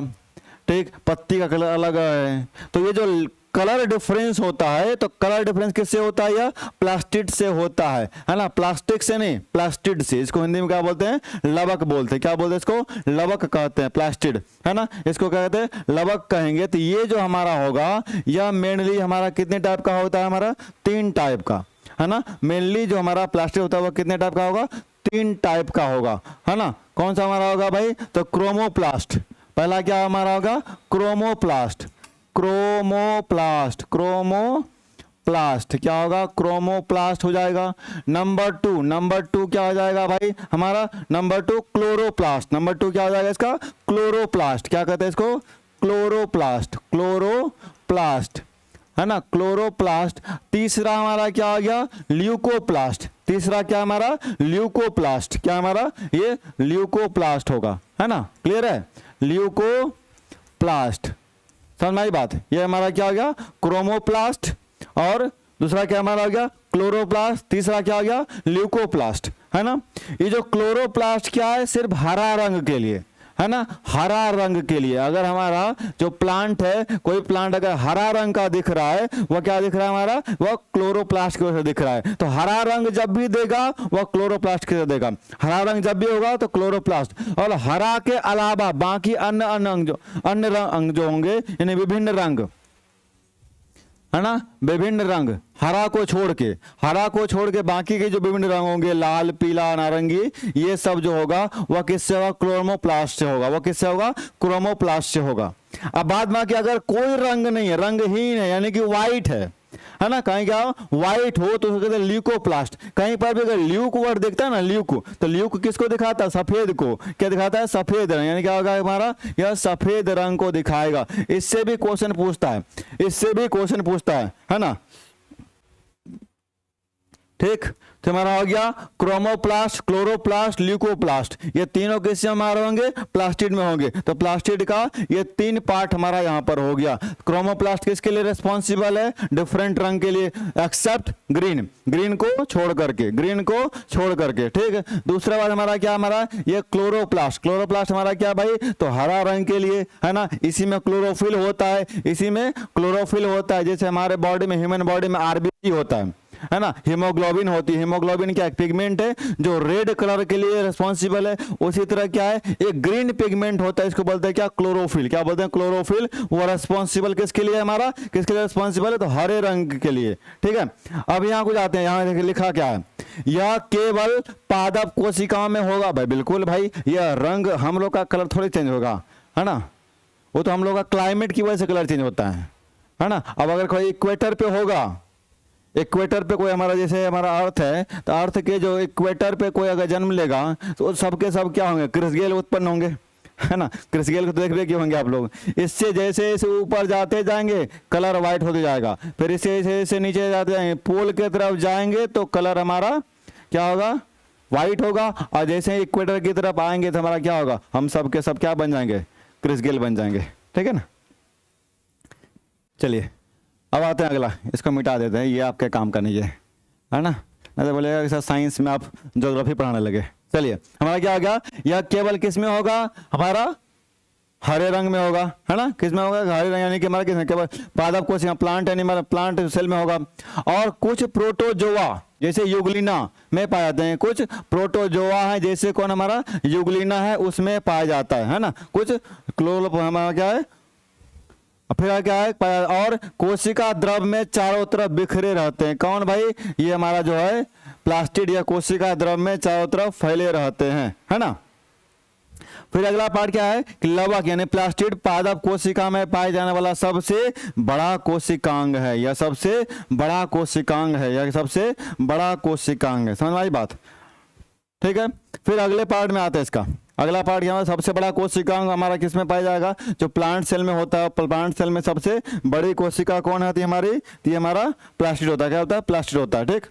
ठीक, पत्ती का कलर अलग है। तो ये जो कलर डिफरेंस होता है, तो कलर डिफरेंस किससे होता है, या प्लास्टिड से होता है ना, प्लास्टिक से नहीं, प्लास्टिड से। इसको हिंदी में क्या बोलते हैं, लवक बोलते हैं। क्या बोलते हैं इसको, लवक कहते हैं, प्लास्टिड, है ना, इसको क्या कहते हैं, लवक कहेंगे। तो ये जो हमारा होगा, यह मेनली हमारा कितने टाइप का होता है, हमारा 3 टाइप का, है ना। मेनली जो हमारा प्लास्टिड होता है वो कितने टाइप का होगा, 3 टाइप का होगा, है ना। कौन सा हमारा होगा भाई, तो क्रोमोप्लास्ट। पहला क्या हमारा होगा, क्रोमोप्लास्ट, क्रोमोप्लास्ट, क्रोमोप्लास्ट क्या होगा, क्रोमोप्लास्ट हो जाएगा। नंबर 2 क्या हो जाएगा भाई हमारा, नंबर 2 क्लोरोप्लास्ट। नंबर 2 क्या हो जाएगा इसका, क्लोरोप्लास्ट। क्या कहते हैं इसको, क्लोरोप्लास्ट, क्लोरोप्लास्ट, है ना, क्लोरोप्लास्ट। तीसरा हमारा क्या आ गया, ल्यूकोप्लास्ट। तीसरा क्या हमारा, ल्यूकोप्लास्ट। क्या हमारा, ये ल्यूकोप्लास्ट होगा, है ना, क्लियर है, ल्यूकोप्लास्ट। समझ में आई बात। ये हमारा क्या हो गया, क्रोमोप्लास्ट, और दूसरा क्या हमारा हो गया, क्लोरोप्लास्ट। तीसरा क्या हो गया, ल्यूकोप्लास्ट, है ना। ये जो क्लोरोप्लास्ट क्या है, सिर्फ हरा रंग के लिए, है ना, हरा रंग के लिए। अगर हमारा जो प्लांट है, कोई प्लांट अगर हरा रंग का दिख रहा है, वह क्या दिख रहा है हमारा, वह क्लोरोप्लास्ट की वजह से दिख रहा है। तो हरा रंग जब भी देगा वह क्लोरोप्लास्ट की वजह से देगा, हरा रंग जब भी होगा तो क्लोरोप्लास्ट। और हरा के अलावा बाकी अन्य अंग जो होंगे, यानी विभिन्न रंग, है ना, विभिन्न रंग, हरा को छोड़ के, हरा को छोड़ के बाकी के जो विभिन्न रंग होंगे, लाल, पीला, नारंगी, ये सब जो होगा वह किससे होगा, क्रोमोप्लास्ट से होगा, वह किससे होगा, क्रोमोप्लास्ट से होगा। अब बाद में कि अगर कोई रंग नहीं है, रंगहीन है, यानी कि व्हाइट है ना, कहीं क्या व्हाइट हो तो कहते हैं ल्यूकोप्लास्ट। कहीं पर भी अगर ल्यूक वर्ड दिखता है ना, ल्यूक, तो ल्यूक किसको दिखाता है, सफेद को। क्या दिखाता है, सफेद रंग, यानी क्या होगा हमारा, यह सफेद रंग को दिखाएगा। इससे भी क्वेश्चन पूछता है, इससे भी क्वेश्चन पूछता है ना, ठीक। तो हमारा हो गया क्रोमोप्लास्ट, क्लोरोप्लास्ट, ल्यूकोप्लास्ट, ये तीनों किससे हमारे होंगे, प्लास्टिड में होंगे। तो प्लास्टिड का ये 3 पार्ट हमारा यहां पर हो गया। क्रोमोप्लास्ट किसके लिए रिस्पॉन्सिबल है, डिफरेंट रंग के लिए, एक्सेप्ट ग्रीन, ग्रीन को छोड़ करके, ग्रीन को छोड़ करके, ठीक है। दूसरा बात हमारा क्या, हमारा ये क्लोरोप्लास्ट, क्लोरोप्लास्ट हमारा क्या भाई, तो हरा रंग के लिए, है ना। इसी में क्लोरोफिल होता है, इसी में क्लोरोफिल होता है, जैसे हमारे बॉडी में, ह्यूमन बॉडी में आरबीसी होता है ना, हीमोग्लोबिन होती है। हीमोग्लोबिन क्या पिगमेंट है जो रेड कलर के लिए रिस्पॉन्सिबल है। उसी तरह क्या है, एक ग्रीन पिगमेंट होता है, इसको बोलते हैं क्या, क्लोरोफिल। क्या बोलते हैं, क्लोरोफिल। वो रिस्पॉन्सिबल किसके लिए, हमारा किसके लिए रिस्पॉन्सिबल है, तो हरे रंग के लिए, ठीक है। अब यहाँ कुछ आते हैं, यहाँ लिखा क्या है, यह केवल पादप कोशिकाओं में होगा। भाई बिल्कुल भाई, यह रंग हम लोग का कलर थोड़ी चेंज होगा, है ना, वो तो हम लोग का क्लाइमेट की वजह से कलर चेंज होता है ना। अब अगर कोई इक्वेटर पे होगा, इक्वेटर पे कोई हमारा, जैसे हमारा अर्थ है, तो अर्थ के जो इक्वेटर पे कोई अगर जन्म लेगा तो सबके सब क्या होंगे, क्रिसगेल उत्पन्न होंगे, है ना। क्रिसगेल को तो देख रहे होंगे आप लोग। इससे जैसे जैसे ऊपर जाते जाएंगे कलर वाइट होते जाएगा, फिर इससे जैसे नीचे जाते जाएंगे, पोल के तरफ जाएंगे तो कलर हमारा क्या होगा, वाइट होगा। और जैसे इक्वेटर की तरफ आएंगे तो हमारा क्या होगा, हम सब के सब क्या बन जाएंगे, क्रिसगेल बन जाएंगे, ठीक है ना। चलिए अब आते हैं अगला, इसको मिटा देते हैं, ये आपके काम का नहीं है ना, नहीं तो बोलेगा कि सर साइंस में आप ज्योग्राफी पढ़ाने लगे। चलिए हमारा क्या हो गया, यह केवल किस में होगा, हमारा हरे रंग में होगा, है ना। किस में होगा, हरे रंग, यानी कि हमारा किस में, केवल पादप कोशिका, प्लांट एनिमल, प्लांट सेल में होगा। और कुछ प्रोटोजोआ जैसे युगलिना में पाए जाते हैं, कुछ प्रोटोजोआ है जैसे कौन हमारा युगलिना है उसमें पाया जाता है ना। कुछ क्लोरो हमारा क्या है, फिर क्या है, और कोशिका द्रव में चारों तरफ बिखरे रहते हैं। कौन भाई, ये हमारा जो है प्लास्टिड या कोशिका द्रव में चारों तरफ फैले रहते हैं, है ना। फिर अगला पार्ट क्या है कि लवक, यानी प्लास्टिड पादप कोशिका में पाए जाने वाला सबसे बड़ा कोशिकांग है, या सबसे बड़ा कोशिकांग है, या सबसे बड़ा कोशिकांग है। समझ में आई बात, ठीक है। फिर अगले पार्ट में आता है इसका, अगला पार्ट क्या है, सबसे बड़ा कोशिकांग हमारा किस में पाया जाएगा, जो प्लांट सेल में होता है। प्लांट सेल में सबसे बड़ी कोशिका कौन होती है हमारी, तो ये हमारा प्लास्टिड होता है। क्या होता है, प्लास्टिड होता है, ठीक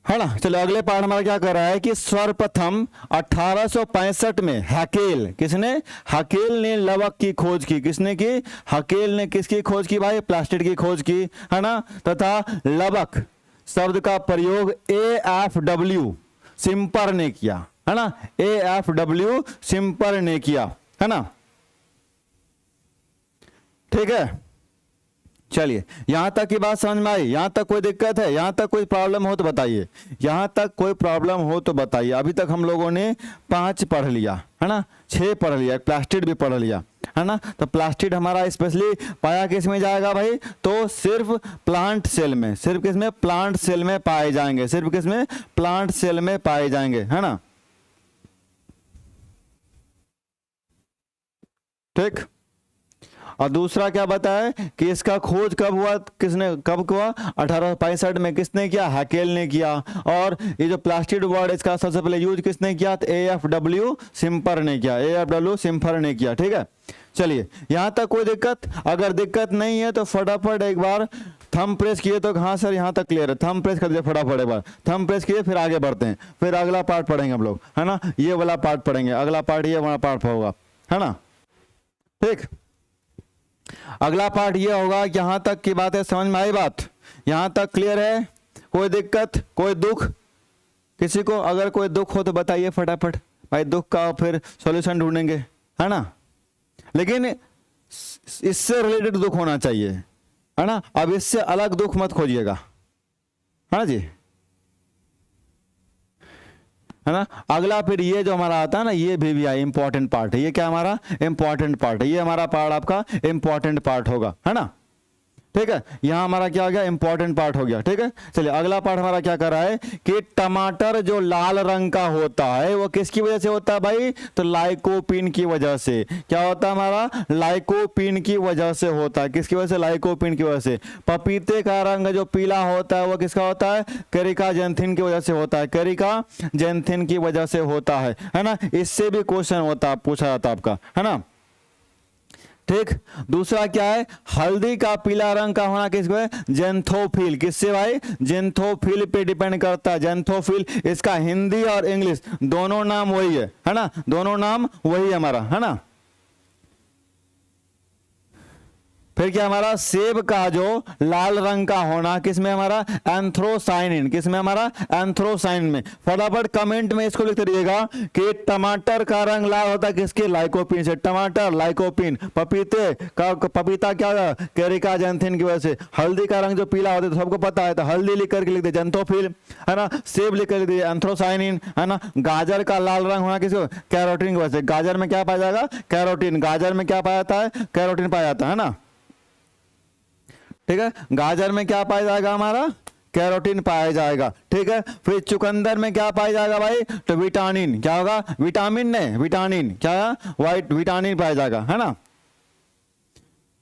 है ना। चलो अगले पार्ट हमारा क्या कर रहा है कि सर्वप्रथम 1865 में हकेल, किसने, हकेल ने लवक की खोज की। किसने की, हकेल ने किसकी खोज की भाई, प्लास्टिड की खोज की, है ना। तथा लवक शब्द का प्रयोग AFW सिम्पर ने किया, है ना। AFW सिम्पर ने किया, है ना, ठीक है। चलिए यहां तक की बात समझ में आई, यहां तक कोई दिक्कत है, यहां तक कोई प्रॉब्लम हो तो बताइए, यहां तक कोई प्रॉब्लम हो तो बताइए। अभी तक हम लोगों ने 5 पढ़ लिया, है ना, 6 पढ़ लिया, प्लास्टिड भी पढ़ लिया, है ना। तो प्लास्टिड हमारा स्पेशली पाया किस में जाएगा भाई, तो सिर्फ प्लांट सेल में, सिर्फ किस में, प्लांट सेल में पाए जाएंगे, सिर्फ किस में, प्लांट सेल में पाए जाएंगे, है ना, ठीक। और दूसरा क्या बताया कि इसका खोज कब हुआ, किसने, कब हुआ, 1865 में। किसने किया, हकेल ने किया। और ये जो प्लास्टिड वर्ड इसका सबसे पहले यूज किसने किया, तो AFW सिम्पर ने किया, AFW सिम्पर ने किया, ठीक है। चलिए यहां तक कोई दिक्कत, अगर दिक्कत नहीं है तो फटाफट एक बार थंब प्रेस किए तो, हाँ सर यहाँ तक क्लियर है, थंब प्रेस कर दिए फटाफट, एक बार थंब प्रेस किए, फिर आगे बढ़ते हैं। फिर अगला पार्ट पढ़ेंगे हम लोग, है ना, ये वाला पार्ट पढ़ेंगे, अगला पार्ट ये वाला पार्ट होगा, है ना, ठीक। अगला पार्ट ये होगा, यहां तक की बात है, समझ में आई बात, यहां तक क्लियर है, कोई दिक्कत, कोई दुख, किसी को अगर कोई दुख हो तो बताइए फटाफट भाई, दुख का फिर सॉल्यूशन ढूंढेंगे, है ना। लेकिन इससे रिलेटेड दुख होना चाहिए, है ना। अब इससे अलग दुख मत खोजिएगा, है ना जी। है ना। अगला फिर ये जो हमारा आता है ना, ये भी आई इंपॉर्टेंट पार्ट है। ये क्या हमारा इंपॉर्टेंट पार्ट है, ये हमारा पार्ट आपका इंपॉर्टेंट पार्ट होगा, है ना। ठीक है, यहां हमारा क्या हो गया, इंपॉर्टेंट पार्ट हो गया। ठीक है, चलिए अगला पार्ट हमारा क्या कर रहा है कि टमाटर जो लाल रंग का होता है वो किसकी वजह से होता है भाई, तो लाइकोपीन की वजह से। क्या होता है हमारा, लाइकोपीन की वजह से होता है। किसकी वजह से, लाइकोपीन की वजह से। पपीते का रंग जो पीला होता है वो किसका होता है, कैरिका जेंथिन की वजह से होता है, कैरिका जेंथिन की वजह से होता है ना। इससे भी क्वेश्चन होता, पूछा जाता आपका, है ना। ठीक, दूसरा क्या है, हल्दी का पीला रंग का होना किसको है, जेंथोफिल। किससे भाई, जेंथोफिल पे डिपेंड करता है, जेंथोफिल। इसका हिंदी और इंग्लिश दोनों नाम वही है ना, दोनों नाम वही है हमारा, है ना। फिर क्या हमारा, सेब का जो लाल रंग का होना किसमें हमारा, एंथ्रोसाइनिन। किसमें हमारा, एंथ्रोसाइनिन में। फटाफट कमेंट में इसको लिखते रहिएगा कि टमाटर का रंग लाल होता है किसके, लाइकोपीन से। टमाटर लाइकोपीन, पपीते का, पपीता क्या, कैरिका जेंथिन की वजह से। हल्दी का रंग जो पीला होता है तो सबको पता है, तो हल्दी लिख करके लिख दे जेंथोफिल, है ना। सेब लिख कर लिख दीजिए एंथ्रोसाइनिन, है ना। गाजर का लाल रंग होना किसको, कैरोटीन की वजह से। गाजर में क्या पाया जाएगा, कैरोटीन। गाजर में क्या पाया जाता है, कैरोटीन पाया जाता है ना। ठीक है, गाजर में क्या पाया जाएगा हमारा, कैरोटीन पाया जाएगा। ठीक है, फिर चुकंदर में क्या पाया जाएगा भाई, तो विटामिन। क्या होगा, विटामिन नहीं, विटामिन क्या, वाइट विटामिन पाया जाएगा, है ना।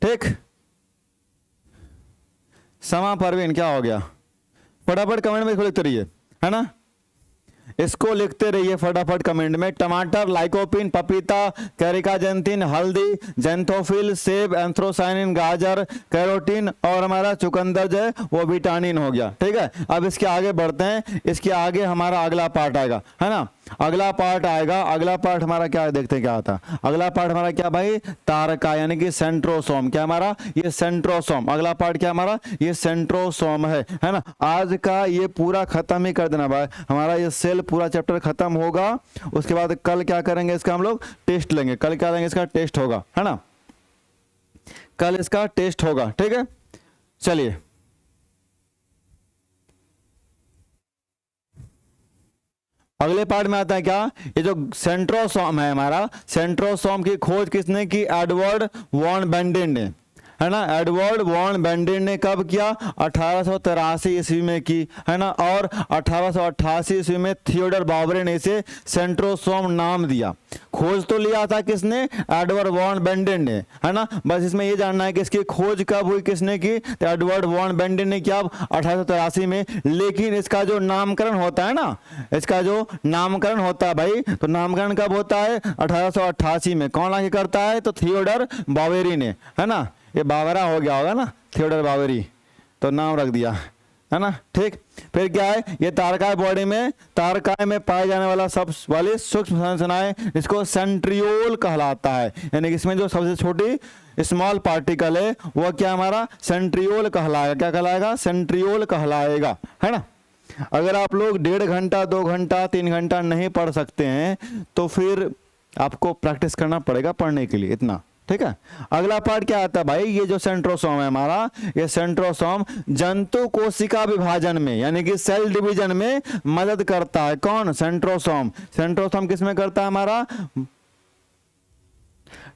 ठीक, समा परवीन क्या हो गया, फटाफट कमेंट में इसको लिखते रहिए, है ना। इसको लिखते रहिए फटाफट कमेंट में। टमाटर लाइकोपिन, पपीता कैरिका जेंथिन, हल्दी जेंथोफिल, सेब एंथ्रोसाइनिन, गाजर कैरोटीन और हमारा चुकंदर जो है वो विटामिन हो गया। ठीक है, अब इसके आगे बढ़ते हैं। इसके आगे हमारा अगला पार्ट आएगा, है ना। अगला पार्ट आएगा, अगला पार्ट हमारा क्या है, देखते हैं क्या आता है। अगला पार्ट हमारा क्या भाई, तारका यानी कि सेंट्रोसोम। क्या हमारा, ये सेंट्रोसोम। अगला पार्ट क्या हमारा, ये सेंट्रोसोम है ना। आज का ये पूरा खत्म ही कर देना भाई, हमारा ये सेल पूरा चैप्टर खत्म होगा। उसके बाद कल क्या करेंगे, इसका हम लोग टेस्ट लेंगे। कल क्या लेंगे, इसका टेस्ट होगा, है ना। कल इसका टेस्ट होगा। ठीक है, चलिए अगले पार्ट में आता है क्या, ये जो सेंट्रोसोम है हमारा, सेंट्रोसोम की खोज किसने की, एडवर्ड वॉन बेंडिन ने, है ना। एडवर्ड वॉन बेंडिन ने कब किया, 1883 ईस्वी में की, है ना। और 1888 ईस्वी में थियोडर बावरे ने इसे सेंट्रोसोम नाम दिया। खोज तो लिया था किसने, एडवर्ड वॉन बेंडिन ने, है ना। बस इसमें ये जानना है कि इसकी खोज कब हुई, किसने की, तो एडवर्ड वॉन बेंडिन ने किया 1883 में। लेकिन इसका जो नामकरण होता है ना, इसका जो नामकरण होता है भाई, तो नामकरण कब होता है, 1888 में। कौन आगे करता है, तो थियोडर बावेरी ने, है ना। ये बावरा हो गया होगा ना, थियोडर बावेरी, तो नाम रख दिया, है ना। ठीक, फिर क्या है, ये तारकाय बॉडी में, तारकाय में पाए जाने वाला सब वाली सूक्ष्म संरचनाएं इसको सेंट्रियोल कहलाता है। यानी कि इसमें जो सबसे छोटी स्मॉल पार्टिकल है वो क्या हमारा, सेंट्रियोल कहलाएगा। क्या कहलाएगा, सेंट्रियोल कहलाएगा, है ना। अगर आप लोग 1.5 घंटा 2 घंटा 3 घंटा नहीं पढ़ सकते हैं तो फिर आपको प्रैक्टिस करना पड़ेगा पढ़ने के लिए, इतना। ठीक है, अगला पार्ट क्या आता है भाई, ये जो सेंट्रोसोम है हमारा, ये सेंट्रोसोम जंतु कोशिका विभाजन में यानी कि सेल डिवीजन में मदद करता है। कौन, सेंट्रोसोम। सेंट्रोसोम किसमें करता है हमारा,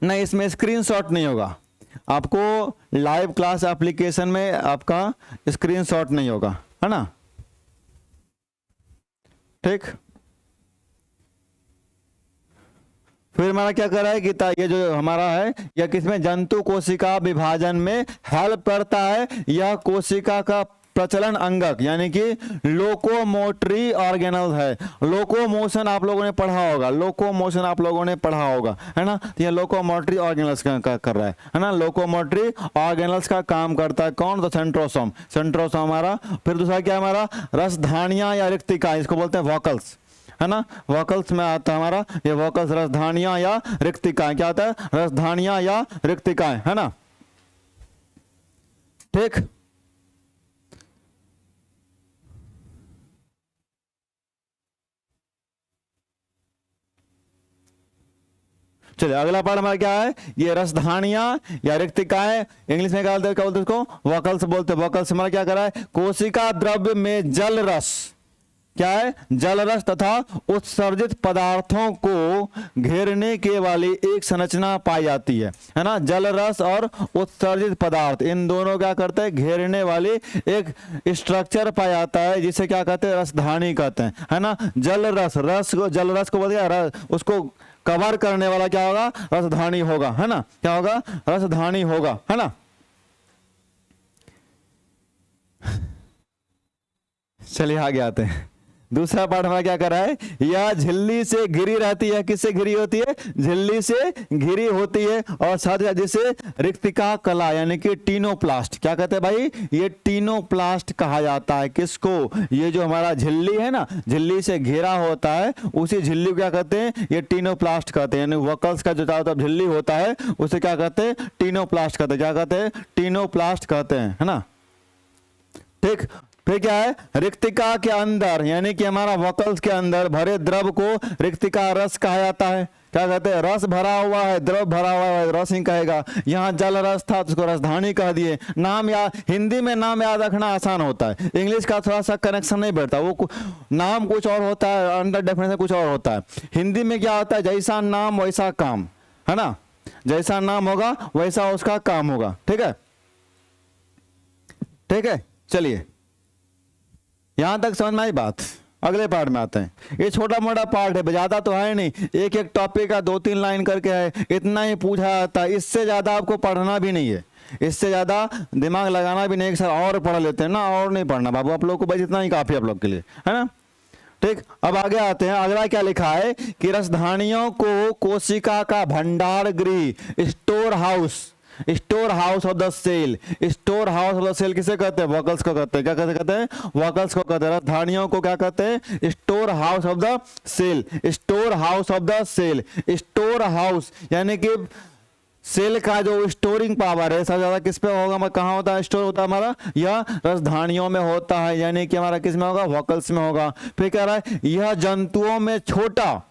नहीं इसमें स्क्रीनशॉट नहीं होगा, आपको लाइव क्लास एप्लीकेशन में आपका स्क्रीनशॉट नहीं होगा, है ना। ठीक, फिर हमारा क्या कर रहा है कि ये जो हमारा है यह किसमें, जंतु कोशिका विभाजन में हेल्प करता है। यह कोशिका का प्रचलन अंगक यानी कि लोकोमोटरी ऑर्गेनल है। लोकोमोशन आप लोगों ने पढ़ा होगा, लोकोमोशन आप लोगों ने पढ़ा होगा, है ना। तो यह लोकोमोटरी ऑर्गेनल्स का कर रहा है ना, लोकोमोटरी ऑर्गेनल्स का काम करता है। कौन, तो सेंट्रोसोम। सेंट्रोसोम हमारा। फिर दूसरा क्या हमारा, रसधानियां या रिक्तिका, इसको बोलते हैं वॉकल्स, है ना। वॉकल्स में आता है हमारा ये वॉकल्स, रसधानियां या रिक्तिकाएं। क्या आता है, रसधानियां या रिक्तिकाएं, है ना। ठीक, चलिए अगला पार्ट हमारा क्या है, ये रसधानियां या रिक्तिकाएं, इंग्लिश में क्या बोलते हैं उसको, वॉकल्स बोलते हैं। वॉकल्स हमारा क्या कर रहा है, कोशिका द्रव्य में जल रस, क्या है, जल रस तथा उत्सर्जित पदार्थों को घेरने के वाली एक संरचना पाई जाती है ना। जल रस और उत्सर्जित पदार्थ इन दोनों क्या करते हैं, घेरने वाली एक स्ट्रक्चर पाया जाता है जिसे क्या कहते हैं, रसधानी कहते हैं, है ना। जल रस को बताया, उसको कवर करने वाला क्या होगा, रसधानी होगा, है ना। क्या होगा, रसधानी होगा, है ना। चलिए आगे आते हैं। दूसरा पार्ट हमारा क्या कर रहा है, यह झिल्ली से घिरी रहती है। किससे घिरी होती है, झिल्ली से घिरी होती है। और साथ ही जिसे रिक्तिका कला यानी कि टीनोप्लास्ट क्या कहते हैं भाई, ये टीनोप्लास्ट कहा जाता है। किसको, ये जो हमारा झिल्ली है ना, झिल्ली से घेरा होता है, उसी झिल्ली को क्या कहते हैं, ये टीनोप्लास्ट कहते हैं। यानी वकल्स का जो चारों तरफ झिल्ली होता है उसे क्या कहते हैं, टीनोप्लास्ट कहते हैं। क्या कहते हैं, टीनोप्लास्ट कहते हैं, है ना। ठीक, फिर क्या है, रिक्तिका के अंदर यानी कि हमारा वकल्स के अंदर भरे द्रव को रिक्तिका रस कहा जाता है। क्या कहते हैं, रस भरा हुआ है, द्रव भरा हुआ है, रस ही कहेगा। यहाँ जल रस था तो उसको रसधानी कह दिए। नाम याद, हिंदी में नाम याद रखना आसान होता है, इंग्लिश का थोड़ा सा कनेक्शन नहीं बैठता। वो नाम कुछ और होता है, अंडर डेफिनेशन कुछ और होता है। हिंदी में क्या होता है, जैसा नाम वैसा काम, है ना। जैसा नाम होगा वैसा उसका काम होगा। ठीक है, ठीक है। चलिए यहां तक समझ में आई बात। अगले पार्ट में आते हैं। ये छोटा मोटा पार्ट है, ज्यादा तो है नहीं, एक एक टॉपिक का 2-3 लाइन करके है, इतना ही पूछा जाता है। इससे ज्यादा आपको पढ़ना भी नहीं है, इससे ज्यादा दिमाग लगाना भी नहीं। एक साल और पढ़ लेते हैं ना, और नहीं पढ़ना बाबू आप लोग को, बस इतना ही काफी आप लोग के लिए, है ना। ठीक, अब आगे आते हैं। अगला क्या लिखा है कि रसधानियों को कोशिका का भंडार गृह, store house, store house of the cell. Store house of the cell किसे कहते हैं, वकल्स को कहते हैं। क्या कहते हैं, वकल्स को कहते हैं। रसधानियों को क्या कहते हैं, store house of the cell. Store house of the cell, store house यानी कि सेल का जो स्टोरिंग पावर है सबसे ज्यादा किस पे होगा, कहाँ होता है, स्टोर होता है हमारा, यह रसधानियों में होता है। यानी कि हमारा किस में होगा, वकल्स में होगा। फिर कह रहा है यह जंतुओं में छोटा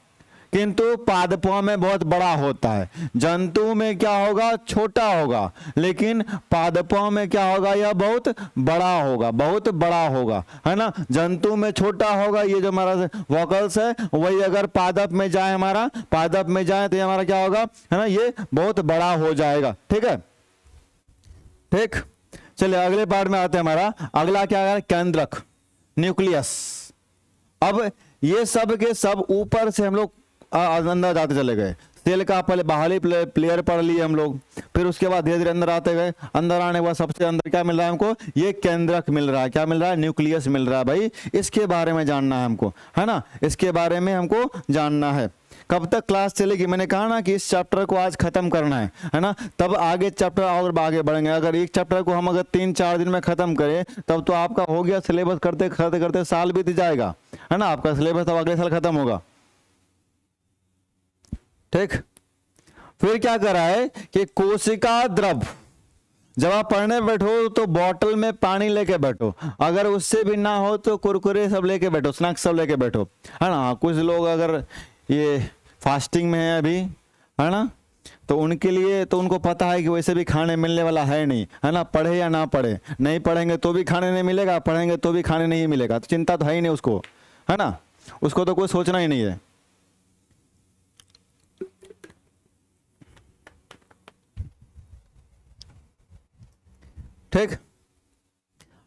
किंतु पादपों में बहुत बड़ा होता है। जंतु में क्या होगा, छोटा होगा, लेकिन पादपों में क्या होगा, यह बहुत बड़ा होगा, बहुत बड़ा होगा, है ना। जंतु में छोटा होगा, ये जो हमारा वोकल्स है वही अगर पादप में जाए, हमारा पादप में जाए तो ये हमारा क्या होगा, है ना, ये बहुत बड़ा हो जाएगा। ठीक है, ठीक। चलिए अगले पार्ट में आते हैं। हमारा अगला क्या है, केंद्रक, न्यूक्लियस। अब ये सब के सब ऊपर से हम लोग अंदर जाते चले गए। सेल का पहले बाहरी प्लेयर पढ़ लिए हम लोग, फिर उसके बाद धीरे धीरे अंदर आते गए। अंदर आने के बाद सबसे अंदर क्या मिल रहा है हमको, ये केंद्रक मिल रहा है। क्या मिल रहा है, न्यूक्लियस मिल रहा है। भाई इसके बारे में जानना है हमको, है ना, इसके बारे में हमको जानना है। कब तक क्लास चलेगी, मैंने कहा ना कि इस चैप्टर को आज खत्म करना है ना, तब आगे चैप्टर और आगे बढ़ेंगे। अगर एक चैप्टर को हम अगर 3-4 दिन में खत्म करें तब तो आपका हो गया सिलेबस, करते करते करते साल बीत जाएगा, है ना। आपका सिलेबस तब अगले साल खत्म होगा। ठीक, फिर क्या करा है कि कोशिका द्रव, जब आप पढ़ने बैठो तो बॉटल में पानी लेके बैठो, अगर उससे भी ना हो तो कुरकुरे सब लेके बैठो, स्नैक्स सब लेके बैठो, है ना। कुछ लोग अगर ये फास्टिंग में है अभी, है ना, तो उनके लिए तो उनको पता है कि वैसे भी खाने मिलने वाला है नहीं, है ना। पढ़े या ना पढ़े, नहीं पढ़ेंगे तो भी खाने नहीं मिलेगा, पढ़ेंगे तो भी खाने नहीं मिलेगा, तो चिंता तो है ही नहीं उसको, है ना, उसको तो कोई सोचना ही नहीं है। ठीक,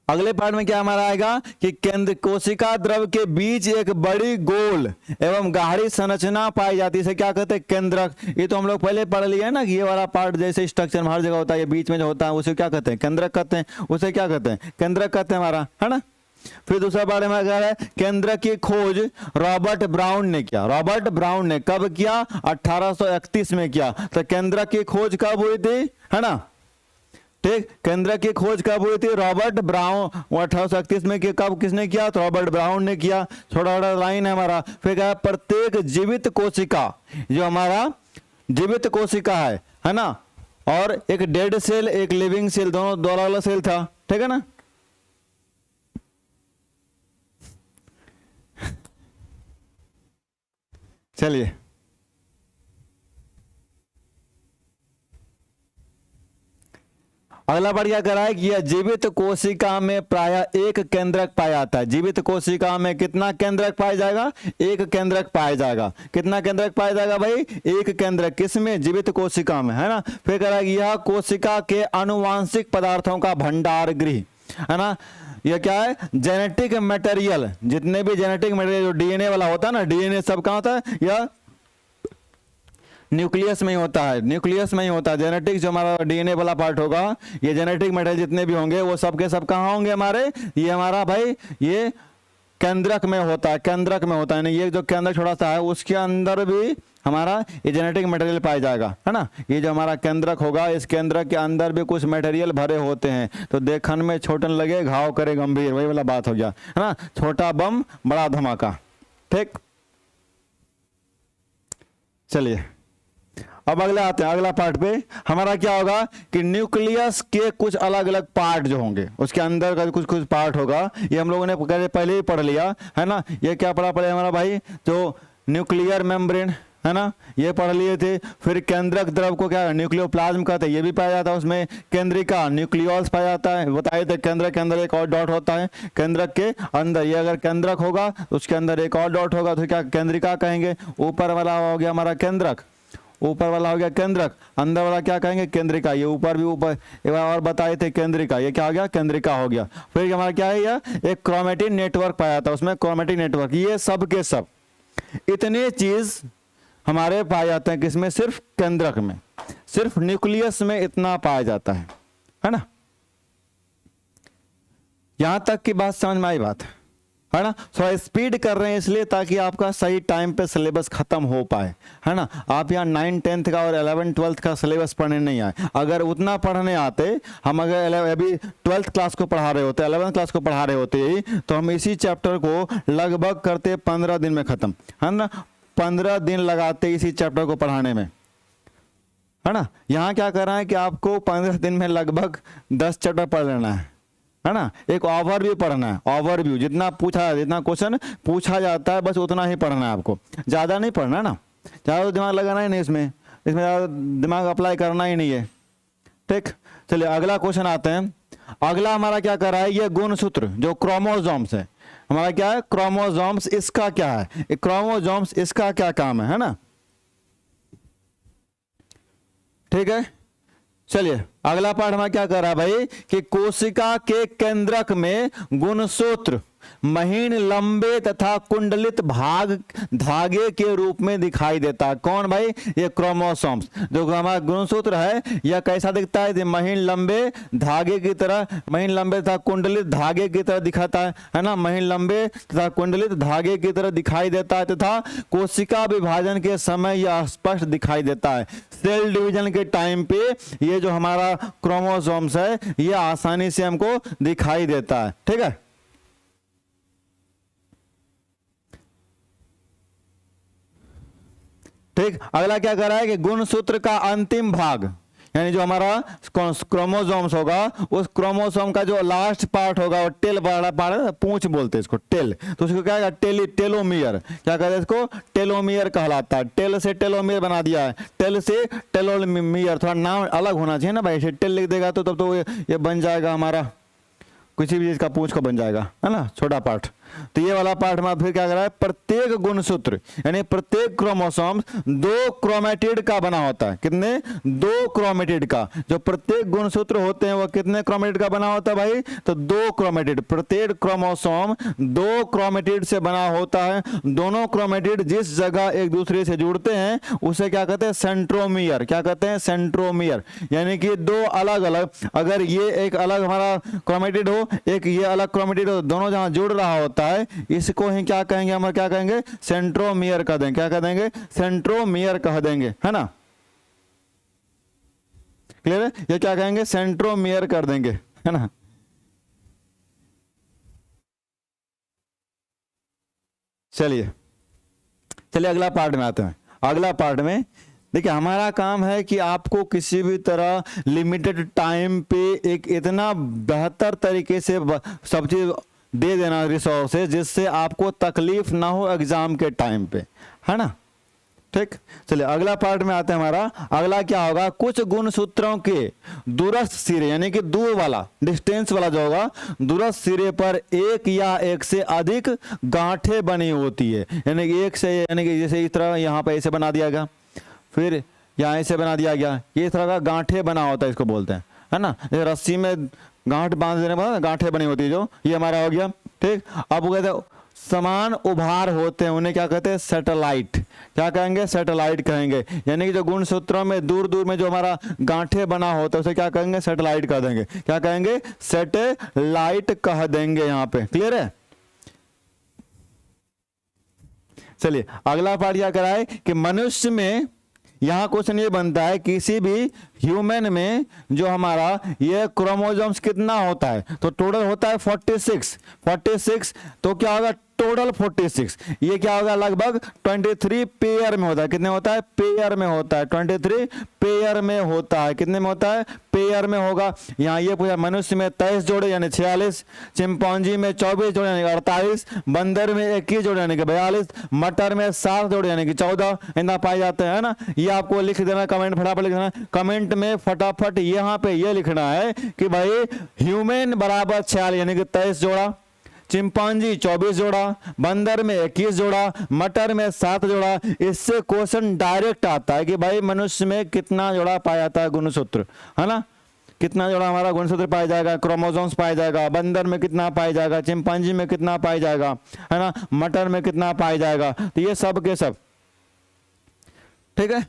अगले पार्ट में क्या हमारा आएगा कि केंद्र कोशिका द्रव के बीच एक बड़ी गोल एवं गाढ़ी संरचना पाई जाती है, क्या कहते हैं, केंद्रक। ये तो हम लोग पहले पढ़ लिए ना कि ये वाला पार्ट जैसे स्ट्रक्चर में हर जगह होता है, ये बीच में जो होता है उसे क्या कहते हैं, केंद्रक कहते हैं। उसे क्या कहते हैं, केंद्रक कहते हैं हमारा, है ना। फिर दूसरा पार्ट में क्या है, केंद्रक की खोज रॉबर्ट ब्राउन ने किया। रॉबर्ट ब्राउन ने कब किया, 1831 में किया। तो केंद्रक की खोज कब हुई थी, है ना। ठीक, केंद्रक की खोज कब हुई थी, रॉबर्ट ब्राउन, 1831 में कब किसने किया, तो रॉबर्ट ब्राउन ने किया। छोटा छोटा लाइन है हमारा। फिर क्या है, प्रत्येक जीवित कोशिका, जो हमारा जीवित कोशिका है ना, और एक डेड सेल एक लिविंग सेल, दोनों दो अलग सेल था। ठीक है ना। चलिए अगला पार्ट क्या करा है कि यह जीवित कोशिका में प्रायः एक केंद्रक पाया जाता है। जीवित कोशिका में कितना केंद्रक पाया जाएगा? एक केंद्रक पाया जाएगा। कितना केंद्रक पाया जाएगा भाई? एक केंद्रक। किसमें? जीवित कोशिका में, है ना। फिर कह रहा है यह कोशिका के आनुवांशिक पदार्थों का भंडार गृह, है ना। यह क्या है? जेनेटिक मटेरियल, जितने भी जेनेटिक मटेरियल जो डीएनए वाला होता है ना, डीएनए सब कहाँ होता है? यह न्यूक्लियस में ही होता है, न्यूक्लियस में ही होता है। जेनेटिक जो हमारा डीएनए वाला पार्ट होगा, ये जेनेटिक मटेरियल जितने भी होंगे वो सब के सब कहाँ होंगे हमारे? ये हमारा भाई ये केंद्रक में होता है, केंद्रक में होता है। यानी ये जो केंद्रक छोटा सा है उसके अंदर भी हमारा ये जेनेटिक मटेरियल पाया जाएगा, है ना। ये जो हमारा केंद्रक होगा, इस केंद्रक के अंदर भी कुछ मटेरियल भरे होते हैं। तो देखने में छोटन लगे घाव करे गंभीर, वही वाला बात हो गया, है ना। छोटा बम बड़ा धमाका, ठीक। चलिए अब अगला आते हैं, अगला पार्ट पे हमारा क्या होगा कि न्यूक्लियस के कुछ अलग अलग पार्ट जो होंगे, उसके अंदर का कुछ कुछ पार्ट होगा। ये हम लोगों ने पहले ही पढ़ लिया, है ना। ये क्या पढ़ा पड़े हमारा भाई? जो न्यूक्लियर मेम्ब्रेन, है ना, ये पढ़ लिए थे। फिर केंद्रक द्रव को क्या न्यूक्लियोप्लाज्म कहते हैं, ये भी पाया जाता है। उसमें केंद्रिका न्यूक्लियोल्स पाया जाता है, बताए थे। केंद्रक के अंदर एक और डॉट होता है, केंद्रक के अंदर। ये अगर केंद्रक होगा उसके अंदर एक और डॉट होगा तो क्या केंद्रिका कहेंगे। ऊपर वाला हो गया हमारा केंद्रक, ऊपर वाला हो गया केंद्रक, अंदर वाला क्या कहेंगे? केंद्रिका। ये ऊपर भी ऊपर एक बार और बताए थे केंद्रिका, ये क्या हो गया? केंद्रिका हो गया। फिर हमारा क्या है? यह एक क्रोमेटिन नेटवर्क पाया था, उसमें क्रोमेटिन नेटवर्क। ये सब के सब इतने चीज हमारे पाए जाते हैं किसमें? सिर्फ केंद्रक में, सिर्फ न्यूक्लियस में इतना पाया जाता है ना। यहां तक की बात समझ में आई बात, है ना। थोड़ा स्पीड कर रहे हैं इसलिए ताकि आपका सही टाइम पे सिलेबस खत्म हो पाए, है ना। आप यहाँ 9, 10th का और 11, 12th का सिलेबस पढ़ने नहीं आए। अगर उतना पढ़ने आते, हम अगर अभी 12th क्लास को पढ़ा रहे होते, 11th क्लास को पढ़ा रहे होते, तो हम इसी चैप्टर को लगभग करते 15 दिन में खत्म, है ना। 15 दिन लगाते इसी चैप्टर को पढ़ाने में, है ना। यहाँ क्या कर रहा है कि आपको 15 दिन में लगभग 10 चैप्टर पढ़ लेना है ना। एक ओवरव्यू पढ़ना है, ओवरव्यू। जितना क्वेश्चन पूछा जाता है बस उतना ही पढ़ना है आपको, ज़्यादा नहीं पढ़ना ना। ज़्यादा दिमाग लगाना ही नहीं इसमें ज़्यादा दिमाग अप्लाई करना ही नहीं है, ठीक। चलिए अगला क्वेश्चन आते हैं। अगला हमारा क्या कर रहा है? ये गुणसूत्र जो क्रोमोसोम्स है, हमारा क्या है? क्रोमोसोम्स। इसका क्या है? क्रोमोसोम्स इसका क्या काम है ना, ठीक है। चलिए अगला पार्ट हमारा क्या कर रहा है भाई कि कोशिका के केंद्रक में गुणसूत्र महीन, लंबे तथा कुंडलित भाग धागे के रूप में दिखाई देता है। कौन भाई? ये क्रोमोसोम्स। जो हमारा गुणसूत्र है यह कैसा दिखता है? महीन लंबे धागे की तरह, महीन लंबे तथा कुंडलित धागे की तरह दिखाता है ना। महीन लंबे तथा कुंडलित धागे की तरह दिखाई देता है तथा कोशिका विभाजन के समय यह स्पष्ट दिखाई देता है। सेल डिवीजन के टाइम पे ये जो हमारा क्रोमोसोम्स है ये आसानी से हमको दिखाई देता है, ठीक है। ठीक। अगला क्या कर रहा है कि गुणसूत्र का अंतिम भाग, यानी जो हमारा क्रोमोसोम्स होगा, उस क्रोमोसोम का जो लास्ट पार्ट होगा वो टेल वाला पार्ट, पूंछ बोलते हैं इसको, टेल। तो उसको क्या है? टेलोमियर। क्या कहते हैं इसको? टेलोमियर कहलाता है। टेल से टेलोमियर बना दिया है, टेल से टेलोमियर। थोड़ा नाम अलग होना चाहिए ना भाई, ऐसे टेल लिख देगा तो तब तो ये बन जाएगा हमारा किसी भी चीज का पूंछ का बन जाएगा, है ना, छोटा पार्ट। तो ये वाला पार्ट में फिर क्या कर रहा है? प्रत्येक गुणसूत्र यानी प्रत्येक क्रोमोसोम 2 क्रोमेटिड का बना होता है। कितने? 2 क्रोमेटिड का। जो प्रत्येक गुणसूत्र होते हैं वो कितने क्रोमेटिड का बना होता है भाई? तो 2 क्रोमेटिड। प्रत्येक क्रोमोसोम 2 क्रोमेटिड से बना होता है। दोनों क्रोमेटिड जिस जगह एक दूसरे से जुड़ते हैं उसे क्या कहते हैं? सेंट्रोमियर। क्या कहते हैं? सेंट्रोमियर। यानी कि 2 अलग अलग, अगर ये एक अलग हमारा क्रोमेटिड हो, एक ये अलग क्रोमेटिड हो, दोनों जहां जुड़ रहा होता है इसको ही क्या कहेंगे? हम क्या कहेंगे? सेंट्रोमियर कह देंगे। क्या कह देंगे? सेंट्रोमियर कह देंगे, है ना। क्लियर है? ये क्या कहेंगे? सेंट्रोमियर कर देंगे, है ना। चलिए अगला पार्ट में आते हैं। अगला पार्ट में देखिए हमारा काम है कि आपको किसी भी तरह लिमिटेड टाइम पे एक इतना बेहतर तरीके से सब चीज दे देना, रिसोर्सेज, जिससे आपको तकलीफ ना हो एग्जाम के टाइम पे, है ना। ठीक, चलिए अगला पार्ट में आते हैं हमारा। अगला क्या होगा, कुछ गुणसूत्रों के दूरस्थ सिरे यानी कि दूर वाला डिस्टेंस वाला जो होगा, दूरस्थ सिरे पर एक या एक से अधिक गांठें बनी होती है। यानी कि एक से, यानी कि जैसे इस तरह यहाँ पे ऐसे बना दिया गया, फिर यहाँ ऐसे बना दिया गया, ये इस तरह का गांठें बना होता है, इसको बोलते हैं, है ना। जैसे रस्सी में गांठ बांध देने पर गांठें बनी होती है, जो ये हमारा हो गया। ठीक, अब वो कहते हैं समान उभार होते हैं, उन्हें क्या कहते हैं, सैटेलाइट। क्या कहेंगे, सैटेलाइट कहेंगे। यानी कि जो गुणसूत्रों में दूर दूर में जो हमारा गांठें बना होता है उसे क्या कहेंगे, सैटेलाइट कह देंगे। क्या कहेंगे, सैटेलाइट कह देंगे। यहाँ पे क्लियर है। चलिए अगला पार्ट क्या कराए कि मनुष्य में, यहां क्वेश्चन ये बनता है किसी भी ह्यूमन में जो हमारा ये क्रोमोसोम्स कितना होता है, तो टोटल होता है 46। तो क्या होगा, टोटल 46, ये क्या होगा, लगभग 23 पेयर में होता है। कितने होता है, पेयर में होता है, 23 पेयर में होता है। कितने में होता है, पेयर में होगा। यहाँ ये पूछा, मनुष्य में 23 जोड़े यानी 46, चिंपांजी में 24 जोड़े यानी 48, बंदर में 21 जोड़े यानी कि 42, मटर में 7 जोड़े यानी कि 14 इतना पाए जाते हैं, ना। ये आपको लिख देना, कमेंट फटाफट लिखना, कमेंट में फटाफट यहाँ पे ये लिखना है कि भाई ह्यूमन बराबर 46 यानी कि 23 जोड़ा, चिंपांजी 24 जोड़ा, बंदर में 21 जोड़ा, मटर में 7 जोड़ा। इससे क्वेश्चन डायरेक्ट आता है कि भाई मनुष्य में कितना जोड़ा पाया जाता है गुणसूत्र, है ना। कितना जोड़ा हमारा गुणसूत्र पाया जाएगा, क्रोमोसोम्स पाया जाएगा, बंदर में कितना पाया जाएगा, चिंपांजी में कितना पाया जाएगा, है ना, मटर में कितना पाया जाएगा। तो ये सब के सब ठीक है।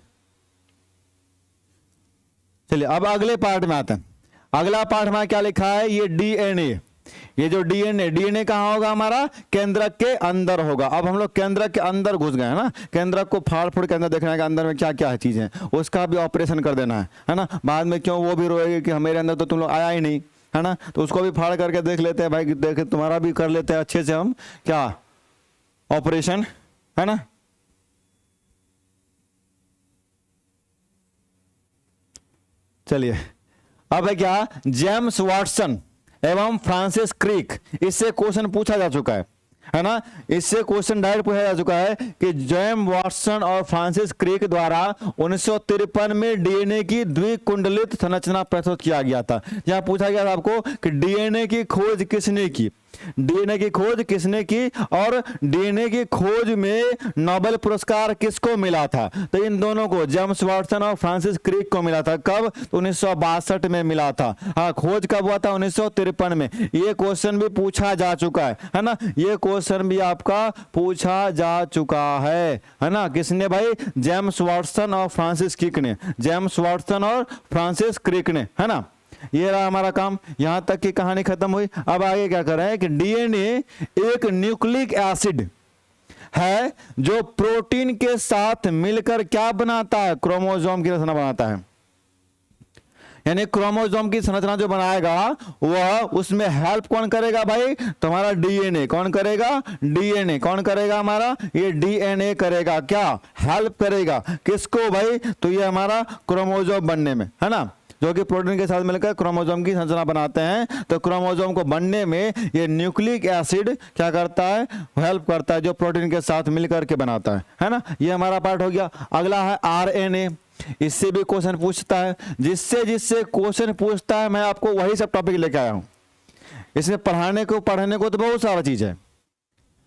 चलिए अब अगले पार्ट में आते हैं। अगला पार्ट में क्या लिखा है, ये डीएनए। ये जो डीएनए कहां होगा, हमारा केंद्रक के अंदर होगा। अब हम लोग केंद्रक के अंदर घुस गए, है ना। केंद्रक को फाड़ फूड़ के अंदर देखना है कि अंदर में क्या क्या चीजें हैं, उसका भी ऑपरेशन कर देना है ना। बाद में क्यों वो भी रोएगी कि मेरे अंदर तो तुम लोग आया ही नहीं, है ना। तो उसको भी फाड़ करके देख लेते हैं भाई, देख तुम्हारा भी कर लेते हैं अच्छे से हम क्या ऑपरेशन, है ना। चलिए अब है क्या, जेम्स वाटसन एवं फ्रांसिस क्रिक, इससे क्वेश्चन पूछा जा चुका है ना। इससे क्वेश्चन डायरेक्ट पूछा जा चुका है कि जेम्स वाटसन और फ्रांसिस क्रिक द्वारा 1953 में डीएनए की द्विकुंडलित संरचना प्रस्तुत किया गया था। जहां पूछा गया था आपको कि डीएनए की खोज किसने की, डीएनए की खोज किसने की और डीएनए की खोज में नोबेल पुरस्कार किसको मिला था। तो इन दोनों को, जेम्स वाटसन और फ्रांसिस क्रिक को मिला था। कब, 1962 में मिला था। हाँ, खोज कब हुआ था, 1953 में। ये क्वेश्चन भी पूछा जा चुका है ना। ये क्वेश्चन भी आपका पूछा जा चुका है ना। किसने भाई, जेम्स वाटसन और फ्रांसिस क्रिक ने, जेम्स वाटसन और फ्रांसिस क्रिक ने, है ना। ये रहा हमारा काम, यहां तक की कहानी खत्म हुई। अब आगे क्या कर रहे हैं कि डीएनए एक न्यूक्लिक एसिड है जो प्रोटीन के साथ मिलकर क्या बनाता है, क्रोमोसोम की रचना बनाता है। यानी क्रोमोसोम की संरचना जो बनाएगा वह, उसमें हेल्प कौन करेगा भाई, तुम्हारा डीएनए। कौन करेगा, डीएनए। कौन करेगा, हमारा ये डीएनए करेगा। क्या हेल्प करेगा, किसको भाई, तो ये हमारा क्रोमोसोम बनने में, है ना। जो कि प्रोटीन के साथ मिलकर क्रोमोसोम की संरचना बनाते हैं। तो क्रोमोसोम को बनने में ये न्यूक्लिक एसिड क्या करता है, हेल्प करता है, जो प्रोटीन के साथ मिलकर के बनाता है ना। ये हमारा पार्ट हो गया। अगला है आरएनए। इससे भी क्वेश्चन पूछता है। जिससे जिससे क्वेश्चन पूछता है, मैं आपको वही सब टॉपिक लेके आया हूं। इसमें पढ़ने को तो बहुत सारा चीज है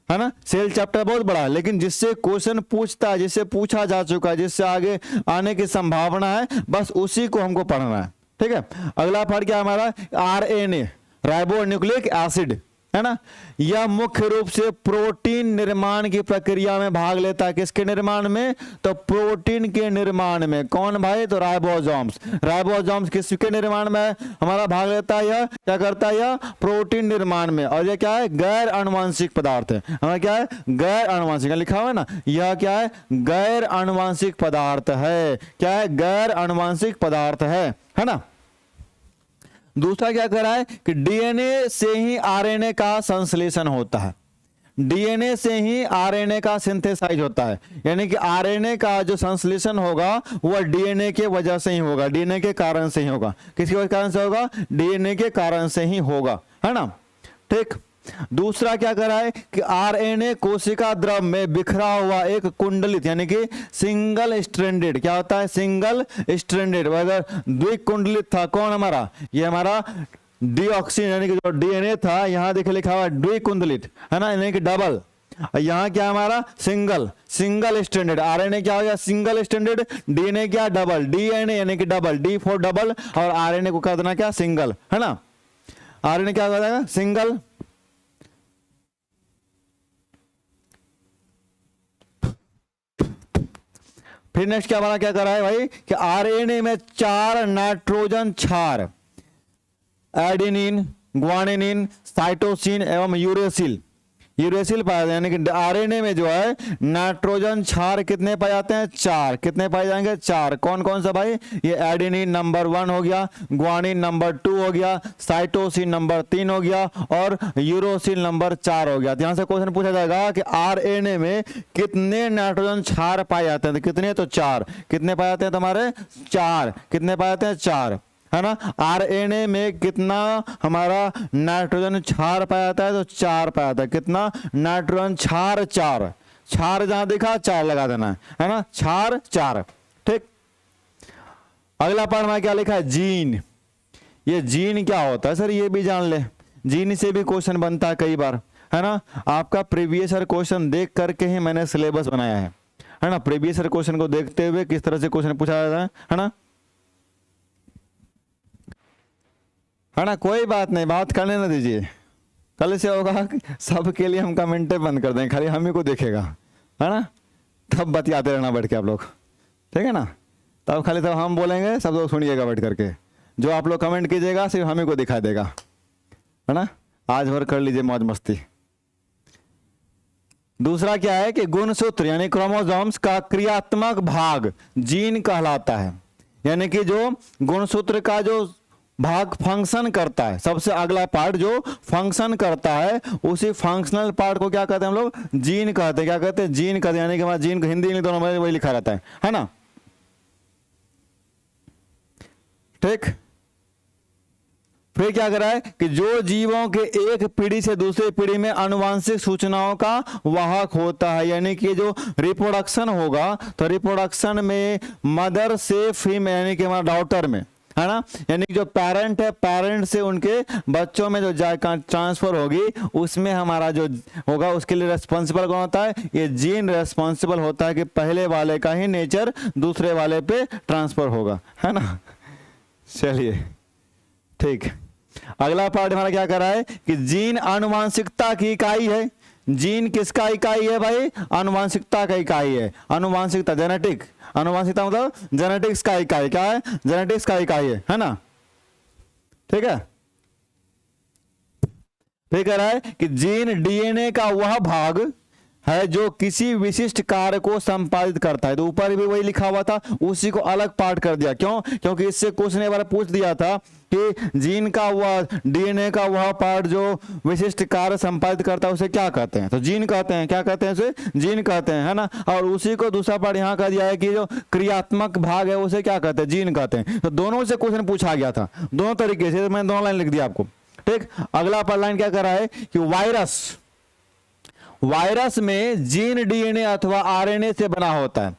ना। सेल चैप्टर बहुत बड़ा है, लेकिन जिससे क्वेश्चन पूछता है, जिससे पूछा जा चुका है, जिससे आगे आने की संभावना है, बस उसी को हमको पढ़ना है। ठीक है। अगला पार्ट क्या हमारा, आरएनए, राइबो न्यूक्लिक एसिड, है ना। यह मुख्य रूप से प्रोटीन निर्माण की प्रक्रिया में भाग लेता है। किसके निर्माण में, तो प्रोटीन के निर्माण में। कौन भाई, तो राइबोसोम्स। राइबोसोम्स किसके निर्माण में हमारा भाग लेता है, यह क्या करता है, यह प्रोटीन निर्माण में। और यह क्या है, गैर अनुवांशिक पदार्थ है। हमारा क्या है, गैर अनुवांशिक, लिखा हुआ है ना, यह क्या है, गैर अनुवांशिक पदार्थ है। क्या है, गैर अनुवांशिक पदार्थ है ना। दूसरा क्या कर रहा है कि डीएनए से ही आरएनए का संश्लेषण होता है। डीएनए से ही आरएनए का सिंथेसाइज होता है। यानी कि आरएनए का जो संश्लेषण होगा वह डीएनए के वजह से ही होगा, डीएनए के कारण से ही होगा। किसके कारण से होगा, डीएनए के कारण से ही होगा, है ना। ठीक, दूसरा क्या करा है कि आरएनए कोशिका द्रव में बिखरा हुआ एक कुंडलित यानी कि सिंगल स्ट्रैंडेड, क्या होता है सिंगल स्ट्रैंडेड, अगर द्विकुंडलित था कौन हमारा, ये हमारा डीऑक्सी यानी कि जो डीएनए था, यहां देखिए लिखा हुआ द्विकुंडलित है ना, यानी कि डबल, यहां क्या हमारा सिंगल स्ट्रैंडेड, आरएनए क्या हो गया सिंगल स्ट्रैंडेड, डीएनए क्या डबल, डीएनए यानी कि डबल, डी फॉर डबल, और आरएनए को कर देना क्या सिंगल, है ना, आरएनए क्या हो जाएगा सिंगल। फिर नेक्स्ट क्या बना, क्या करा है भाई कि आरएनए में 4 नाइट्रोजन क्षार, एडेनिन, ग्वानिन, साइटोसिन एवं यूरेसिल पाया जाता है, यानी कि आरएनए में जो है नाइट्रोजन क्षार कितने पाए जाते हैं 4, कितने पाए जाएंगे 4, कौन कौन सा भाई, ये एडेनिन नंबर 1 हो गया, ग्वानिन नंबर 2 हो गया, साइटोसिन नंबर 3 हो गया, और यूरोसिल नंबर 4 हो गया। यहां से क्वेश्चन पूछा जाएगा कि आरएनए में कितने नाइट्रोजन क्षार पाए जाते हैं, तो कितने, तो 4, कितने पाए जाते हैं तुम्हारे 4, कितने पाए जाते हैं 4, है ना, आरएनए में कितना हमारा नाइट्रोजन क्षार पाया जाता है, तो 4 पाया जाता है, कितना नाइट्रोजन क्षार 4, क्षार जहां देखा 4 लगा देना है ना, क्षार 4, ठीक। अगला पार्ट में क्या लिखा है जीन, ये जीन क्या होता है सर, ये भी जान ले, जीन से भी क्वेश्चन बनता है कई बार, है ना, आपका प्रीवियस ईयर क्वेश्चन देख करके ही मैंने सिलेबस बनाया है ना, प्रीवियस ईयर क्वेश्चन को देखते हुए किस तरह से क्वेश्चन पूछा जाता है ना, है ना, कोई बात नहीं, बात करने ना दीजिए, कल से होगा सबके लिए हम कमेंटे बंद कर देंगे, खाली हम ही को देखेगा, है ना, तब बतियाते रहना बैठ के आप लोग, ठीक है ना, तब खाली तब हम बोलेंगे, सब लोग सुनिएगा बैठ करके, जो आप लोग कमेंट कीजिएगा सिर्फ हम ही को दिखाई देगा, है ना, आज भर कर लीजिए मौज मस्ती। दूसरा क्या है कि गुणसूत्र यानी क्रोमोसोम्स का क्रियात्मक भाग जीन कहलाता है, यानी कि जो गुणसूत्र का जो भाग फंक्शन करता है, सबसे अगला पार्ट जो फंक्शन करता है, उसी फंक्शनल पार्ट को क्या कहते हैं हम लोग जीन कहते हैं, क्या कहते हैं जीन कहते हैं, यानी कि हमारा जीन को हिंदी इंग्लिश दोनों में वही लिखा रहता है ना, ठीक। फिर क्या करा है कि जो जीवों के एक पीढ़ी से दूसरी पीढ़ी में आनुवंशिक सूचनाओं का वाहक होता है, यानी कि जो रिप्रोडक्शन होगा, तो रिप्रोडक्शन में मदर से फीमेल यानी कि हमारा डॉटर में, है ना, यानी जो पेरेंट है, पेरेंट से उनके बच्चों में जो ट्रांसफर होगी, उसमें हमारा जो होगा उसके लिए रेस्पॉन्सिबल कौन होता है, ये जीन रेस्पॉन्सिबल होता है कि पहले वाले का ही नेचर दूसरे वाले पे ट्रांसफर होगा, है ना। चलिए ठीक, अगला पार्ट हमारा क्या कर रहा है कि जीन आनुवांशिकता की इकाई है, जीन किसका इकाई है भाई, आनुवांशिकता का इकाई है, आनुवांशिकता जेनेटिक, आनुवांशिकता मतलब जेनेटिक्स का इकाई, क्या है जेनेटिक्स का इकाई है ना, ठीक है। फिर कह रहा है कि जीन डीएनए का वह भाग है जो किसी विशिष्ट कार्य को संपादित करता है, तो ऊपर भी वही लिखा हुआ था, उसी को अलग पार्ट कर दिया, क्यों, क्योंकि इससे क्वेश्चन एक बार पूछ दिया था कि जीन का वह डीएनए का वह पार्ट जो विशिष्ट कार्य संपादित करता है उसे क्या कहते हैं, तो जीन कहते हैं, क्या कहते हैं उसे जीन कहते हैं, है ना। और उसी को दूसरा पार्ट यहाँ कर दिया है कि जो क्रियात्मक भाग है उसे क्या कहते हैं, जीन कहते हैं। तो दोनों से क्वेश्चन पूछा गया था, दोनों तरीके से, मैंने दोनों लाइन लिख दिया आपको, ठीक। अगला पर लाइन क्या कर रहा है कि वायरस में जीन डीएनए अथवा आरएनए से बना होता है,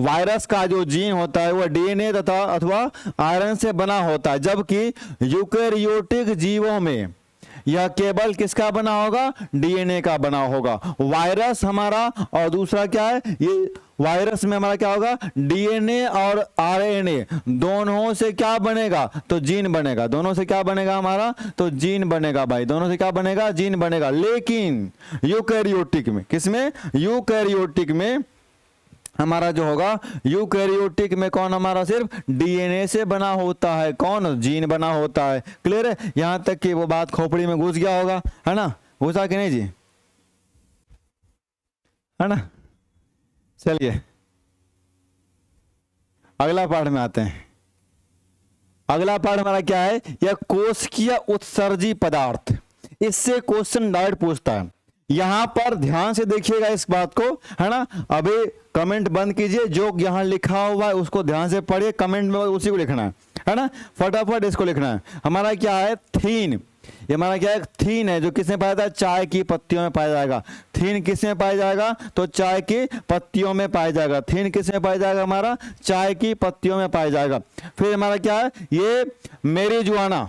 वायरस का जो जीन होता है वह डीएनए तथा अथवा आरएनए से बना होता है, जबकि यूकेरियोटिक जीवों में यह केवल किसका बना होगा, डीएनए का बना होगा। वायरस हमारा और दूसरा क्या है, ये वायरस में हमारा क्या होगा, डीएनए और आरएनए दोनों से क्या बनेगा, तो जीन बनेगा, दोनों से क्या बनेगा हमारा, तो जीन बनेगा भाई, दोनों से क्या बनेगा, जीन बनेगा। लेकिन यूकेरियोटिक में, किसमें, यूकेरियोटिक में हमारा जो होगा, यूकेरियोटिक में कौन हमारा सिर्फ डीएनए से बना होता है, कौन, जीन बना होता है। क्लियर है, यहां तक कि वो बात खोपड़ी में घुस गया होगा, है ना, घुसा कि नहीं जी, है ना। चलिए अगला पार्ट में आते हैं। अगला पार्ट हमारा क्या है, यह कोशिकीय उत्सर्जी पदार्थ, इससे क्वेश्चन डायरेक्ट पूछता है। यहां पर ध्यान से देखिएगा इस बात को, है ना। अभी कमेंट बंद कीजिए, जो यहां लिखा हुआ है उसको ध्यान से पढ़िए, कमेंट में उसी को लिखना है ना, फटाफट इसको लिखना है। हमारा क्या है, थीन ये हमारा क्या है, थीन है, जो किसमें पाया जाता है, चाय की पत्तियों में पाया जाएगा। थीन किसमें पाया जाएगा, तो चाय की पत्तियों में पाया जाएगा। थीन किसमें पाया जाएगा, हमारा चाय की पत्तियों में पाया जाएगा। फिर हमारा क्या है, ये मेरीजुआना,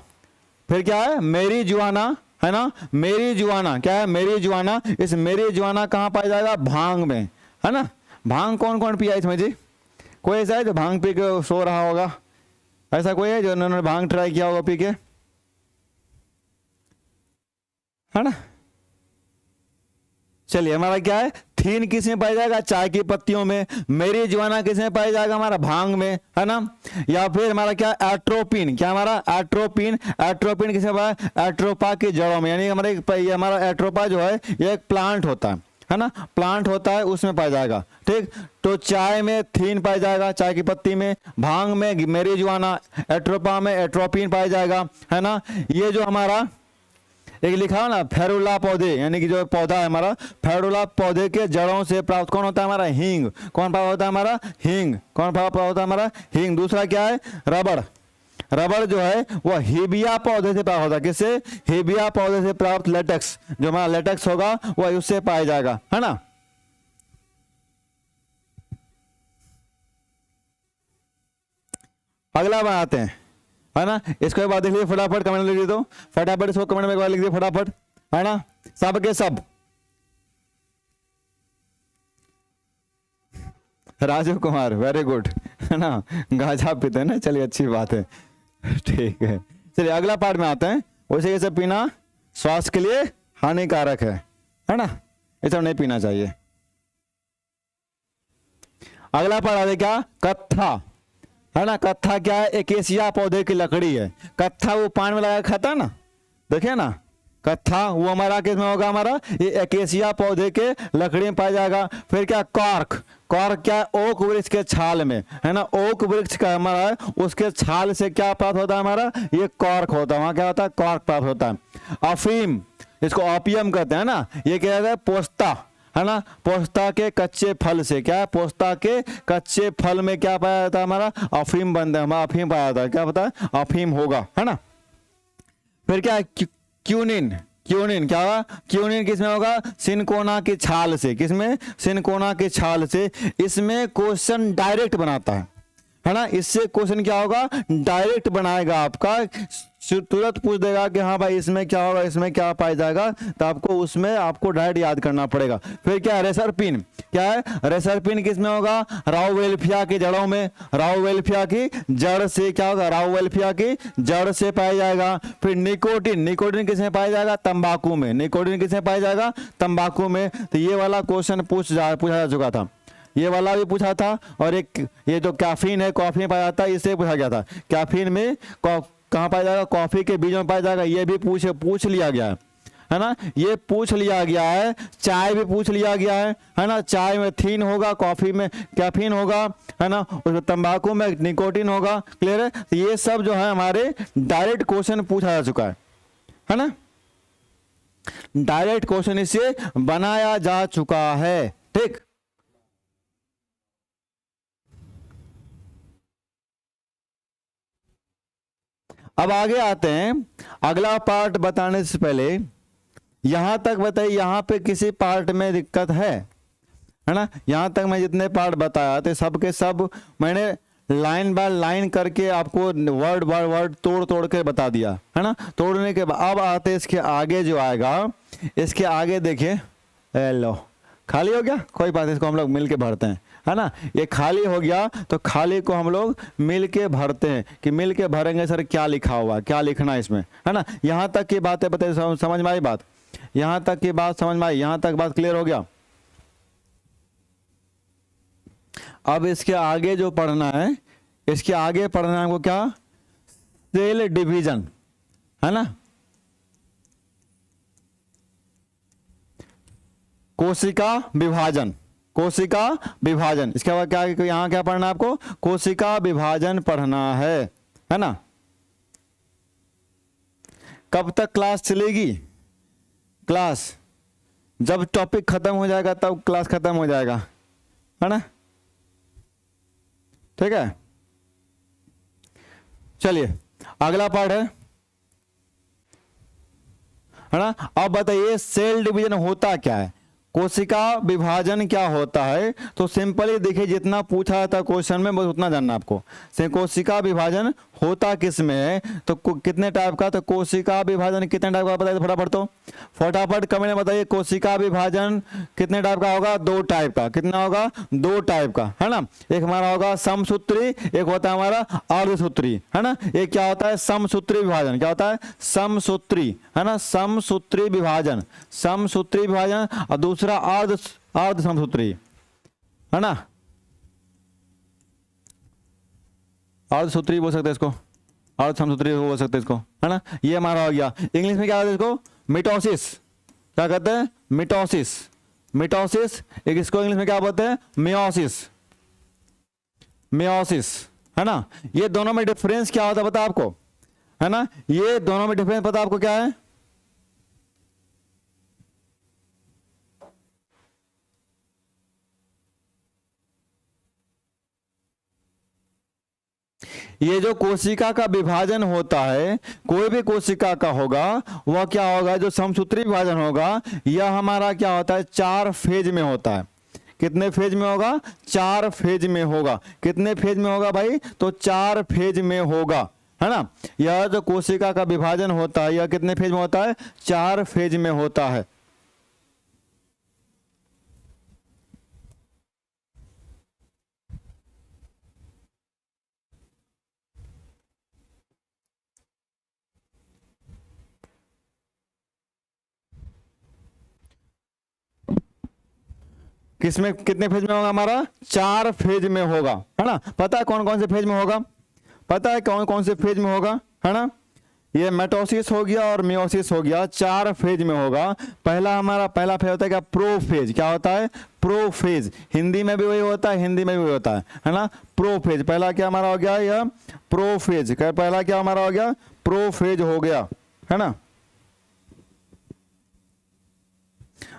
फिर क्या है, मेरीजुआना है ना, मेरीजुआना क्या है, मेरीजुआना। इस मेरीजुआना कहाँ पाया जाएगा, भांग में, है ना। भांग कौन कौन पिया इसमें जी, कोई ऐसा है जो भांग पी के सो रहा होगा, ऐसा कोई है जो उन्होंने भांग ट्राई किया होगा पी के, है ना। चलिए हमारा क्या है, थीन किसमें पाया जाएगा, चाय की पत्तियों में। मेरीजुआना किसमें पाया जाएगा, हमारा भांग में, है ना। या फिर हमारा क्या, एट्रोपिन, क्या हमारा एट्रोपिन, एट्रोपिन किसमें पाया, एट्रोपा की जड़ों में, यानी हमारा एट्रोपा जो है ये एक प्लांट होता है ना, प्लांट होता है, उसमें पाया जाएगा। ठीक, तो चाय में थीन पाया जाएगा, चाय की पत्ती में। भांग में मेरीजुआना, एट्रोपा में एट्रोपिन पाया जाएगा, है ना। ये जो हमारा एक लिखा है ना, फेरुला पौधे, यानी कि जो पौधा है हमारा, फेरुला पौधे के जड़ों से प्राप्त कौन होता है, हमारा हींग। कौन प्राप्त होता है, हमारा हींग। कौन प्राप्त होता है, हमारा हींग। दूसरा क्या है, रबड़। रबड़ जो है वह हिबिया पौधे से प्राप्त होता है, किससे, हिबिया पौधे से प्राप्त लेटेक्स, जो हमारा लेटेक्स होगा वह उससे पाया जाएगा, है ना। अगला बनाते हैं, है ना। इसके बाद देख लीजिए फटाफट, कमेंट लिख दीजिए, तो फटाफट इसको कमेंट में एक बार लिख दीजिए फटाफट, है ना। सब के सब, राजीव कुमार, वेरी गुड, है ना। गांजा पीते हैं ना, चलिए अच्छी बात है, ठीक है। चलिए अगला पार्ट में आते हैं। वैसे ये सब पीना स्वास्थ्य के लिए हानिकारक है ना, ये सब नहीं पीना चाहिए। अगला पार्ट आते क्या, कत्था, है ना। कत्था क्या है, एकेसिया पौधे की लकड़ी है। कत्था वो पान में लगा खाता है ना, देखिए ना, कत्था वो हमारा किस में होगा, हमारा ये एकेसिया पौधे के लकड़ी में पाया जाएगा। फिर क्या, कॉर्क, कॉर्क क्या है, ओक वृक्ष के छाल में, है ना। ओक वृक्ष का हमारा है, उसके छाल से क्या प्राप्त होता है, हमारा ये कॉर्क होता है, वहां क्या होता है, कॉर्क प्राप्त होता है। अफीम, इसको ओपियम कहते हैं ना, ये क्या है, पोस्ता, है ना। पोस्ता के कच्चे फल से, क्या है, पोस्ता के कच्चे फल में क्या पाया जाता है, हमारा अफीम बनता है, हमारा अफीम पाया जाता है, क्या पता है, अफीम होगा, है ना। फिर क्या है, क्यूनिन, क्यूनिन क्या होगा, क्यूनिन किसमें होगा, सिनकोना की छाल से, किसमें, सिनकोना की छाल से। इसमें क्वेश्चन डायरेक्ट बनाता है ना। इससे क्वेश्चन क्या होगा, डायरेक्ट बनाएगा आपका, तुरंत पूछ देगा कि हाँ भाई इसमें क्या होगा, इसमें क्या पाया जाएगा, तो आपको उसमें आपको डायरेक्ट याद करना पड़ेगा। फिर क्या है, रेसरपिन, क्या है, रेसरपिन किसमें होगा, राउवेल्फिया की जड़ों में, राउवेल्फिया की जड़ से क्या होगा, राउवेल्फिया की जड़ से पाया जाएगा। फिर निकोटिन, निकोटिन किसमें पाया जाएगा, तंबाकू में, निकोटिन किसमें पाया जाएगा, तंबाकू में। तो ये वाला क्वेश्चन पूछा जा चुका था, ये वाला भी पूछा था। और एक ये जो कैफीन है, कॉफी में पाया जाता है, इससे पूछा गया था, कैफीन में कहाँ पाया जाएगा, कॉफी के बीजों में पाया जाएगा, ये भी पूछ लिया गया है ना, ये पूछ लिया गया है। चाय भी पूछ लिया गया है ना, चाय में थीन होगा, कॉफी में कैफीन होगा, है ना, उसमें तंबाकू में निकोटिन होगा। क्लियर है, तो ये सब जो है हमारे डायरेक्ट क्वेश्चन पूछा जा चुका है ना, डायरेक्ट क्वेश्चन इससे बनाया जा चुका है। ठीक, अब आगे आते हैं। अगला पार्ट बताने से पहले यहां तक बताइए, यहां पे किसी पार्ट में दिक्कत है ना। यहां तक मैं जितने पार्ट बताया थे सब के सब मैंने लाइन बाय लाइन करके आपको वर्ड बाय वर्ड तोड़ तोड़ के बता दिया, है ना। तोड़ने के बाद अब आते इसके आगे जो आएगा, इसके आगे देखिए, लो खाली हो गया, कोई बात, इसको हम लोग मिल के भरते हैं, है ना। ये खाली हो गया तो खाली को हम लोग मिल के भरते हैं, कि मिल के भरेंगे सर क्या लिखा हुआ, क्या लिखना है इसमें, है ना। यहां तक की बातें बताइए, समझ में आई बात, यहां तक की बात समझ में आई, यहां तक बात क्लियर हो गया। अब इसके आगे जो पढ़ना है, इसके आगे पढ़ना है हमको क्या, सेल डिवीजन, है ना, कोशिका विभाजन, कोशिका विभाजन। इसके बाद क्या, यहां क्या पढ़ना है आपको, कोशिका विभाजन पढ़ना है ना। कब तक क्लास चलेगी, क्लास जब टॉपिक खत्म हो जाएगा तब क्लास खत्म हो जाएगा, है ना। ठीक है, चलिए अगला पार्ट है, है ना। अब बताइए सेल डिवीजन होता क्या है, कोशिका विभाजन क्या होता है। तो सिंपली देखिए, जितना पूछा था क्वेश्चन में बस उतना जानना आपको। कोशिका विभाजन होता किस में है, तो कितने टाइप का, तो कोशिका विभाजन कितने टाइप का बताइए फटाफट, तो फटाफट कमेंट में बताइए। कोशिका विभाजन कितने टाइप का होगा, 2 टाइप का। कितना होगा, 2 टाइप का, है ना। एक हमारा होगा समसूत्री, एक होता है हमारा अर्धसूत्री, है ना। एक क्या होता है, समसूत्री विभाजन, क्या होता है, समसूत्री, है ना, समसूत्री विभाजन, समसूत्री विभाजन। और दूसरा अर्ध समसूत्री, है ना, अर्धसूत्री बोल सकते हैं इसको, अर्ध समसूत्री बोल सकते हैं इसको, है ना। ये हमारा हो गया। इंग्लिश में क्या कहते हैं इसको, मिटोसिस, क्या कहते हैं, मिटोसिस, मिटोसिस। एक इसको इंग्लिश में क्या बोलते हैं, मियोसिस, मियोसिस, है ना। ये दोनों में डिफरेंस क्या होता है पता आपको, है ना। ये दोनों में डिफरेंस पता आपको क्या है, ये जो कोशिका का विभाजन होता है, कोई भी कोशिका का होगा, वह क्या होगा, जो समसूत्री विभाजन होगा, यह हमारा क्या होता है, 4 फेज में होता है। कितने फेज में होगा, 4 फेज में होगा। कितने फेज में होगा भाई, तो 4 फेज में होगा, है ना। यह जो कोशिका का विभाजन होता है, यह कितने फेज में होता है, 4 फेज में होता है। किसमें कितने फेज में होगा, हमारा 4 फेज में होगा, है ना। पता है कौन कौन से फेज में होगा, पता है कौन कौन से फेज में होगा, है ना। ये मेटोसिस हो गया और मियोसिस हो गया, 4 फेज में होगा। पहला हमारा पहला फेज होता है क्या, प्रोफेज। क्या होता है, प्रोफेज। हिंदी में भी वही होता है, हिंदी में भी वही होता है ना। प्रोफेज पहला क्या हमारा हो गया, यह प्रोफेज, पहला क्या हमारा हो गया, प्रोफेज हो गया, है ना।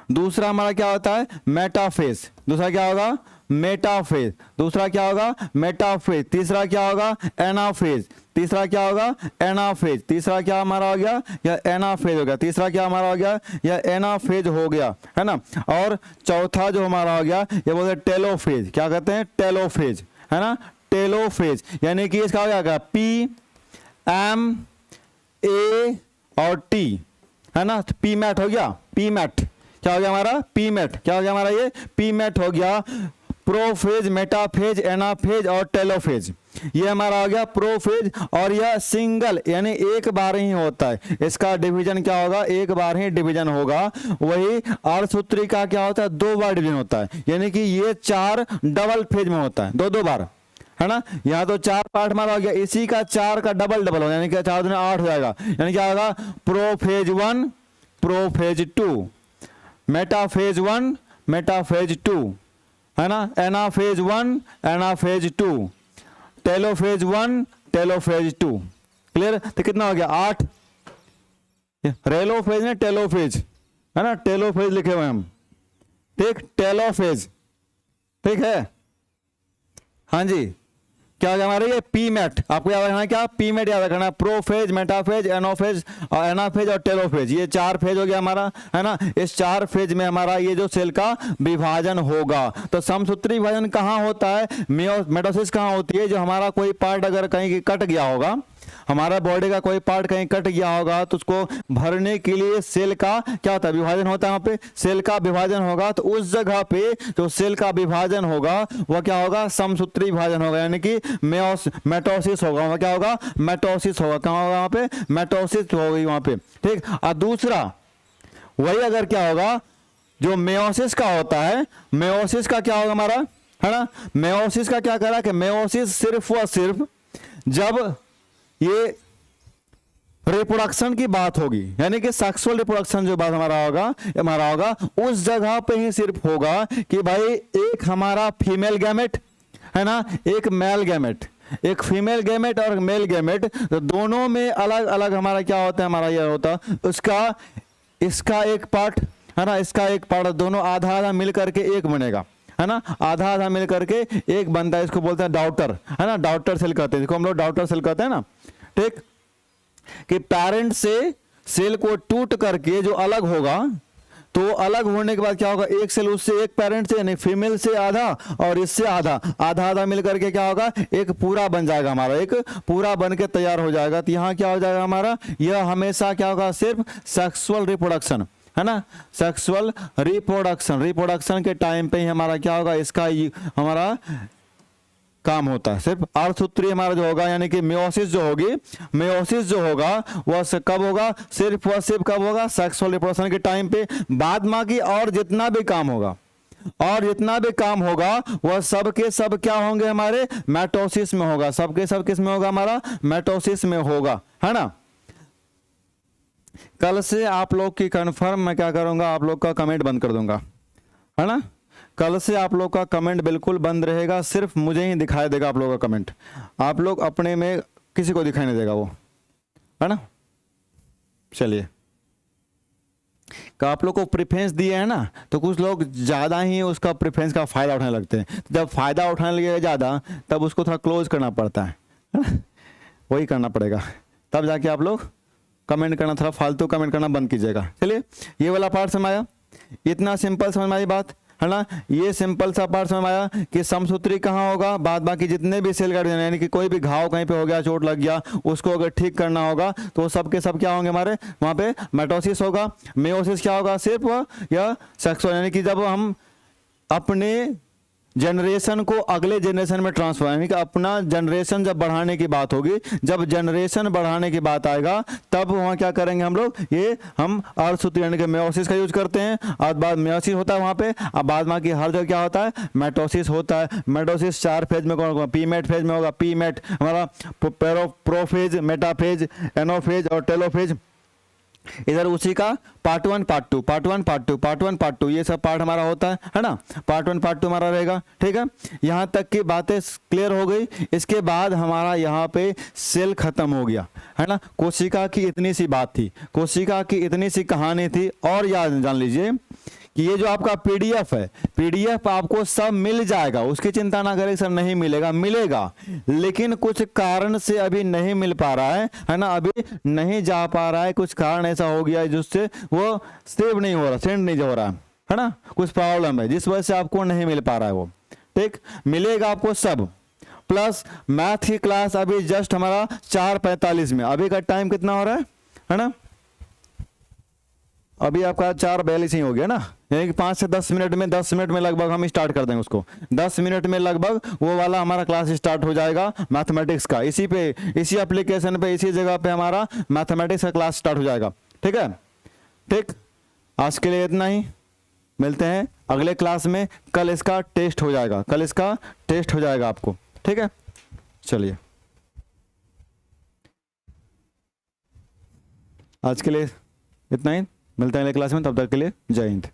दूसरा हमारा क्या होता है, मेटाफेज। दूसरा क्या होगा, मेटाफेज। दूसरा क्या होगा, मेटाफेज। तीसरा क्या होगा, एनाफेज। तीसरा क्या होगा, एनाफेज। तीसरा क्या हमारा हो गया, यह एनाफेज हो गया। तीसरा क्या हमारा हो गया, यह एनाफेज हो गया, है ना। और चौथा जो हमारा हो गया, ये बोलते हैं टेलोफेज। क्या कहते हैं, टेलोफेज, है ना, टेलोफेज। यानी कि इसका हो गया पी एम ए और टी, है ना। पी मैट हो गया, पी मैट क्या हो गया हमारा, पी मैट। क्या हो गया हमारा, ये पी मैट हो गया। प्रोफेज, मेटाफेज, एनाफेज और टेलोफेज, ये हमारा हो गया प्रोफेज। और यह सिंगल यानी एक बार ही होता है। इसका डिवीजन क्या होगा, एक बार ही डिवीजन होगा। वही अर्धसूत्री का क्या होता है, 2 बार डिवीजन होता है। यानी कि ये 4 डबल फेज में होता है, 2-2 बार, है ना। यहाँ तो 4 पार्ट हमारा हो गया, इसी का 4 का डबल हो, यानी कि 4 दूनी 8 हो जाएगा। यानी क्या होगा, प्रोफेज 1, प्रोफेज 2, मेटाफेज 1, मेटाफेज 2, है ना। Anaphase 1, anaphase 2, telophase 1, telophase 2। Clear. तो कितना हो गया, 8। रेलोफेज ने टेलोफेज, है ना, टेलोफेज लिखे हुए हम, ठीक, टेलोफेज, ठीक है। हाँ जी, क्या हो गया हमारे, ये पी मैट। आपको याद रखना है क्या, पी मैट याद रखना है। प्रोफेज, मेटाफेज, एनोफेज और एनाफेज और टेलोफेज, ये 4 फेज हो गया हमारा, है ना। इस 4 फेज में हमारा ये जो सेल का विभाजन होगा। तो समसूत्री विभाजन कहाँ होता है, मेटोसिस कहाँ होती है, जो हमारा कोई पार्ट अगर कहीं कट गया होगा, हमारा बॉडी का कोई पार्ट कहीं कट गया होगा, तो उसको भरने के लिए सेल का क्या होता है, विभाजन होता है। वहां पे सेल का विभाजन होगा, तो उस जगह पे जो सेल का विभाजन होगा वह क्या होगा, समसूत्री विभाजन होगा, यानी कि मेटोसिस होगा। वह क्या होगा, मेटोसिस होगा। कहाँ होगा, वहां पे मेटोसिस होगी वहां पे, ठीक। और दूसरा वही अगर क्या होगा, जो मेयोसिस का होता है, मेयोसिस का क्या होगा हमारा, है ना। मेयोसिस का क्या करा कि मेयोसिस सिर्फ व सिर्फ जब ये रिप्रोडक्शन की बात होगी, यानी कि सेक्सुअल रिप्रोडक्शन जो बात हमारा होगा उस जगह पे ही सिर्फ होगा कि भाई एक हमारा फीमेल गैमेट, है ना, एक मेल गैमेट, एक फीमेल गैमेट और मेल गैमेट, तो दोनों में अलग अलग हमारा क्या होता है, हमारा यह होता उसका इसका एक पार्ट, है ना, इसका एक पार्ट, दोनों आधा आधा मिल करके एक बनेगा, है ना, आधा आधा मिल करके एक बनता है। इसको बोलते हैं डॉटर, है ना, डॉटर सेल कहते हैं, इसको हम लोग डॉटर सेल कहते हैं ना, ठीक। कि पेरेंट से सेल को टूट करके जो अलग होगा, तो अलग होने के बाद क्या होगा, एक सेल उससे एक पेरेंट से यानी फीमेल से आधा और इससे आधा, आधा आधा मिलकर के क्या होगा, एक पूरा बन जाएगा हमारा, एक पूरा बन के तैयार हो जाएगा। तो यहाँ क्या हो जाएगा हमारा, यह हमेशा क्या होगा, सिर्फ सेक्सुअल रिप्रोडक्शन है ना, सेक्सुअल रिप्रोडक्शन के टाइम पे ही हमारा क्या होगा, इसका हमारा काम होता है। सिर्फ अर्धसूत्री हमारा जो होगा यानी कि मेयोसिस जो होगी, मेयोसिस जो होगा वह कब होगा, सिर्फ कब होगा, सेक्सुअल रिप्रोडक्शन के टाइम पे। बाद बाकी और जितना भी काम होगा, और जितना भी काम होगा वह सब के सब क्या होंगे हमारे, माइटोसिस में होगा, सबके सब किस में होगा, हमारा माइटोसिस में होगा, है ना। कल से आप लोग की कंफर्म मैं क्या करूंगा, आप लोग का कमेंट बंद कर दूंगा, है ना। कल से आप लोग का कमेंट बिल्कुल बंद रहेगा, सिर्फ मुझे ही दिखाई देगा आप लोग का कमेंट, आप लोग अपने में किसी को दिखाई नहीं देगा वो, है ना। चलिए, आप लोग को प्रेफरेंस दिए है ना, तो कुछ लोग ज़्यादा ही उसका प्रेफरेंस का फ़ायदा उठाने लगते हैं। जब फ़ायदा उठाने लगेगा ज़्यादा, तब उसको थोड़ा क्लोज करना पड़ता है ना? वही करना पड़ेगा, तब जाके आप लोग कमेंट करना, थोड़ा फालतू कमेंट करना बंद कीजिएगा। चलिए, ये वाला पार्ट समझ आया, इतना सिंपल समझ में आई बात, है ना। ये सिंपल सा पार्ट समझ आया कि समसूत्री कहाँ होगा, बाद बाकी जितने भी सेल गार्ड यानी कि कोई भी घाव कहीं पे हो गया, चोट लग गया, उसको अगर ठीक करना होगा तो सब के सब क्या होंगे हमारे, वहाँ पे माइटोसिस होगा। मेयोसिस क्या होगा, सिर्फ या सेक्सुअल यानी कि जब हम अपने जनरेशन को अगले जनरेशन में ट्रांसफर, यानी कि अपना जनरेशन जब बढ़ाने की बात होगी, जब जनरेशन बढ़ाने की बात आएगा, तब वहाँ क्या करेंगे हम लोग, ये हम अर्धसूत्री यानी कि मेयोसिस का यूज करते हैं। और बाद मेयोसिस होता है वहाँ पे, अब बाद में की हर जगह क्या होता है, माइटोसिस होता है। माइटोसिस 4 फेज में कौन होगा, पीमेट फेज में होगा, पीमेट हमारा प्रोफेज, मेटाफेज, एनोफेज और टेलोफेज। इधर उसी का part 1 part 2, part 1 part 2, part 1 part 2, ये सब पार्ट हमारा होता है ना। पार्ट 1 पार्ट 2 हमारा रहेगा, ठीक है। यहाँ तक की बातें क्लियर हो गई। इसके बाद हमारा यहाँ पे सेल खत्म हो गया, है ना। कोशिका की इतनी सी बात थी, कोशिका की इतनी सी कहानी थी। और याद जान लीजिए कि ये जो आपका पीडीएफ है, पीडीएफ आपको सब मिल जाएगा, उसकी चिंता ना करें सर नहीं मिलेगा, मिलेगा, लेकिन कुछ कारण से अभी नहीं मिल पा रहा है ना, अभी नहीं जा पा रहा है, कुछ कारण ऐसा हो गया है जिससे वो सेव नहीं हो रहा, सेंड नहीं हो रहा है ना, कुछ प्रॉब्लम है जिस वजह से आपको नहीं मिल पा रहा है वो, ठीक। मिलेगा आपको सब, प्लस मैथ की क्लास अभी जस्ट हमारा 4:45 में, अभी का टाइम कितना हो रहा है ना, अभी आपका 4:42 ही हो गया ना, यानी कि 5 से 10 मिनट में, 10 मिनट में लगभग हम स्टार्ट कर देंगे उसको, 10 मिनट में लगभग वो वाला हमारा क्लास स्टार्ट हो जाएगा मैथमेटिक्स का। इसी पे, इसी एप्लीकेशन पे, इसी जगह पे हमारा मैथमेटिक्स का क्लास स्टार्ट हो जाएगा, ठीक है। ठीक, आज के लिए इतना ही, मिलते हैं अगले क्लास में। कल इसका टेस्ट हो जाएगा, कल इसका टेस्ट हो जाएगा आपको, ठीक है। चलिए, आज के लिए इतना ही, मिलते हैं अगले क्लास में, तब तक के लिए जय हिंद।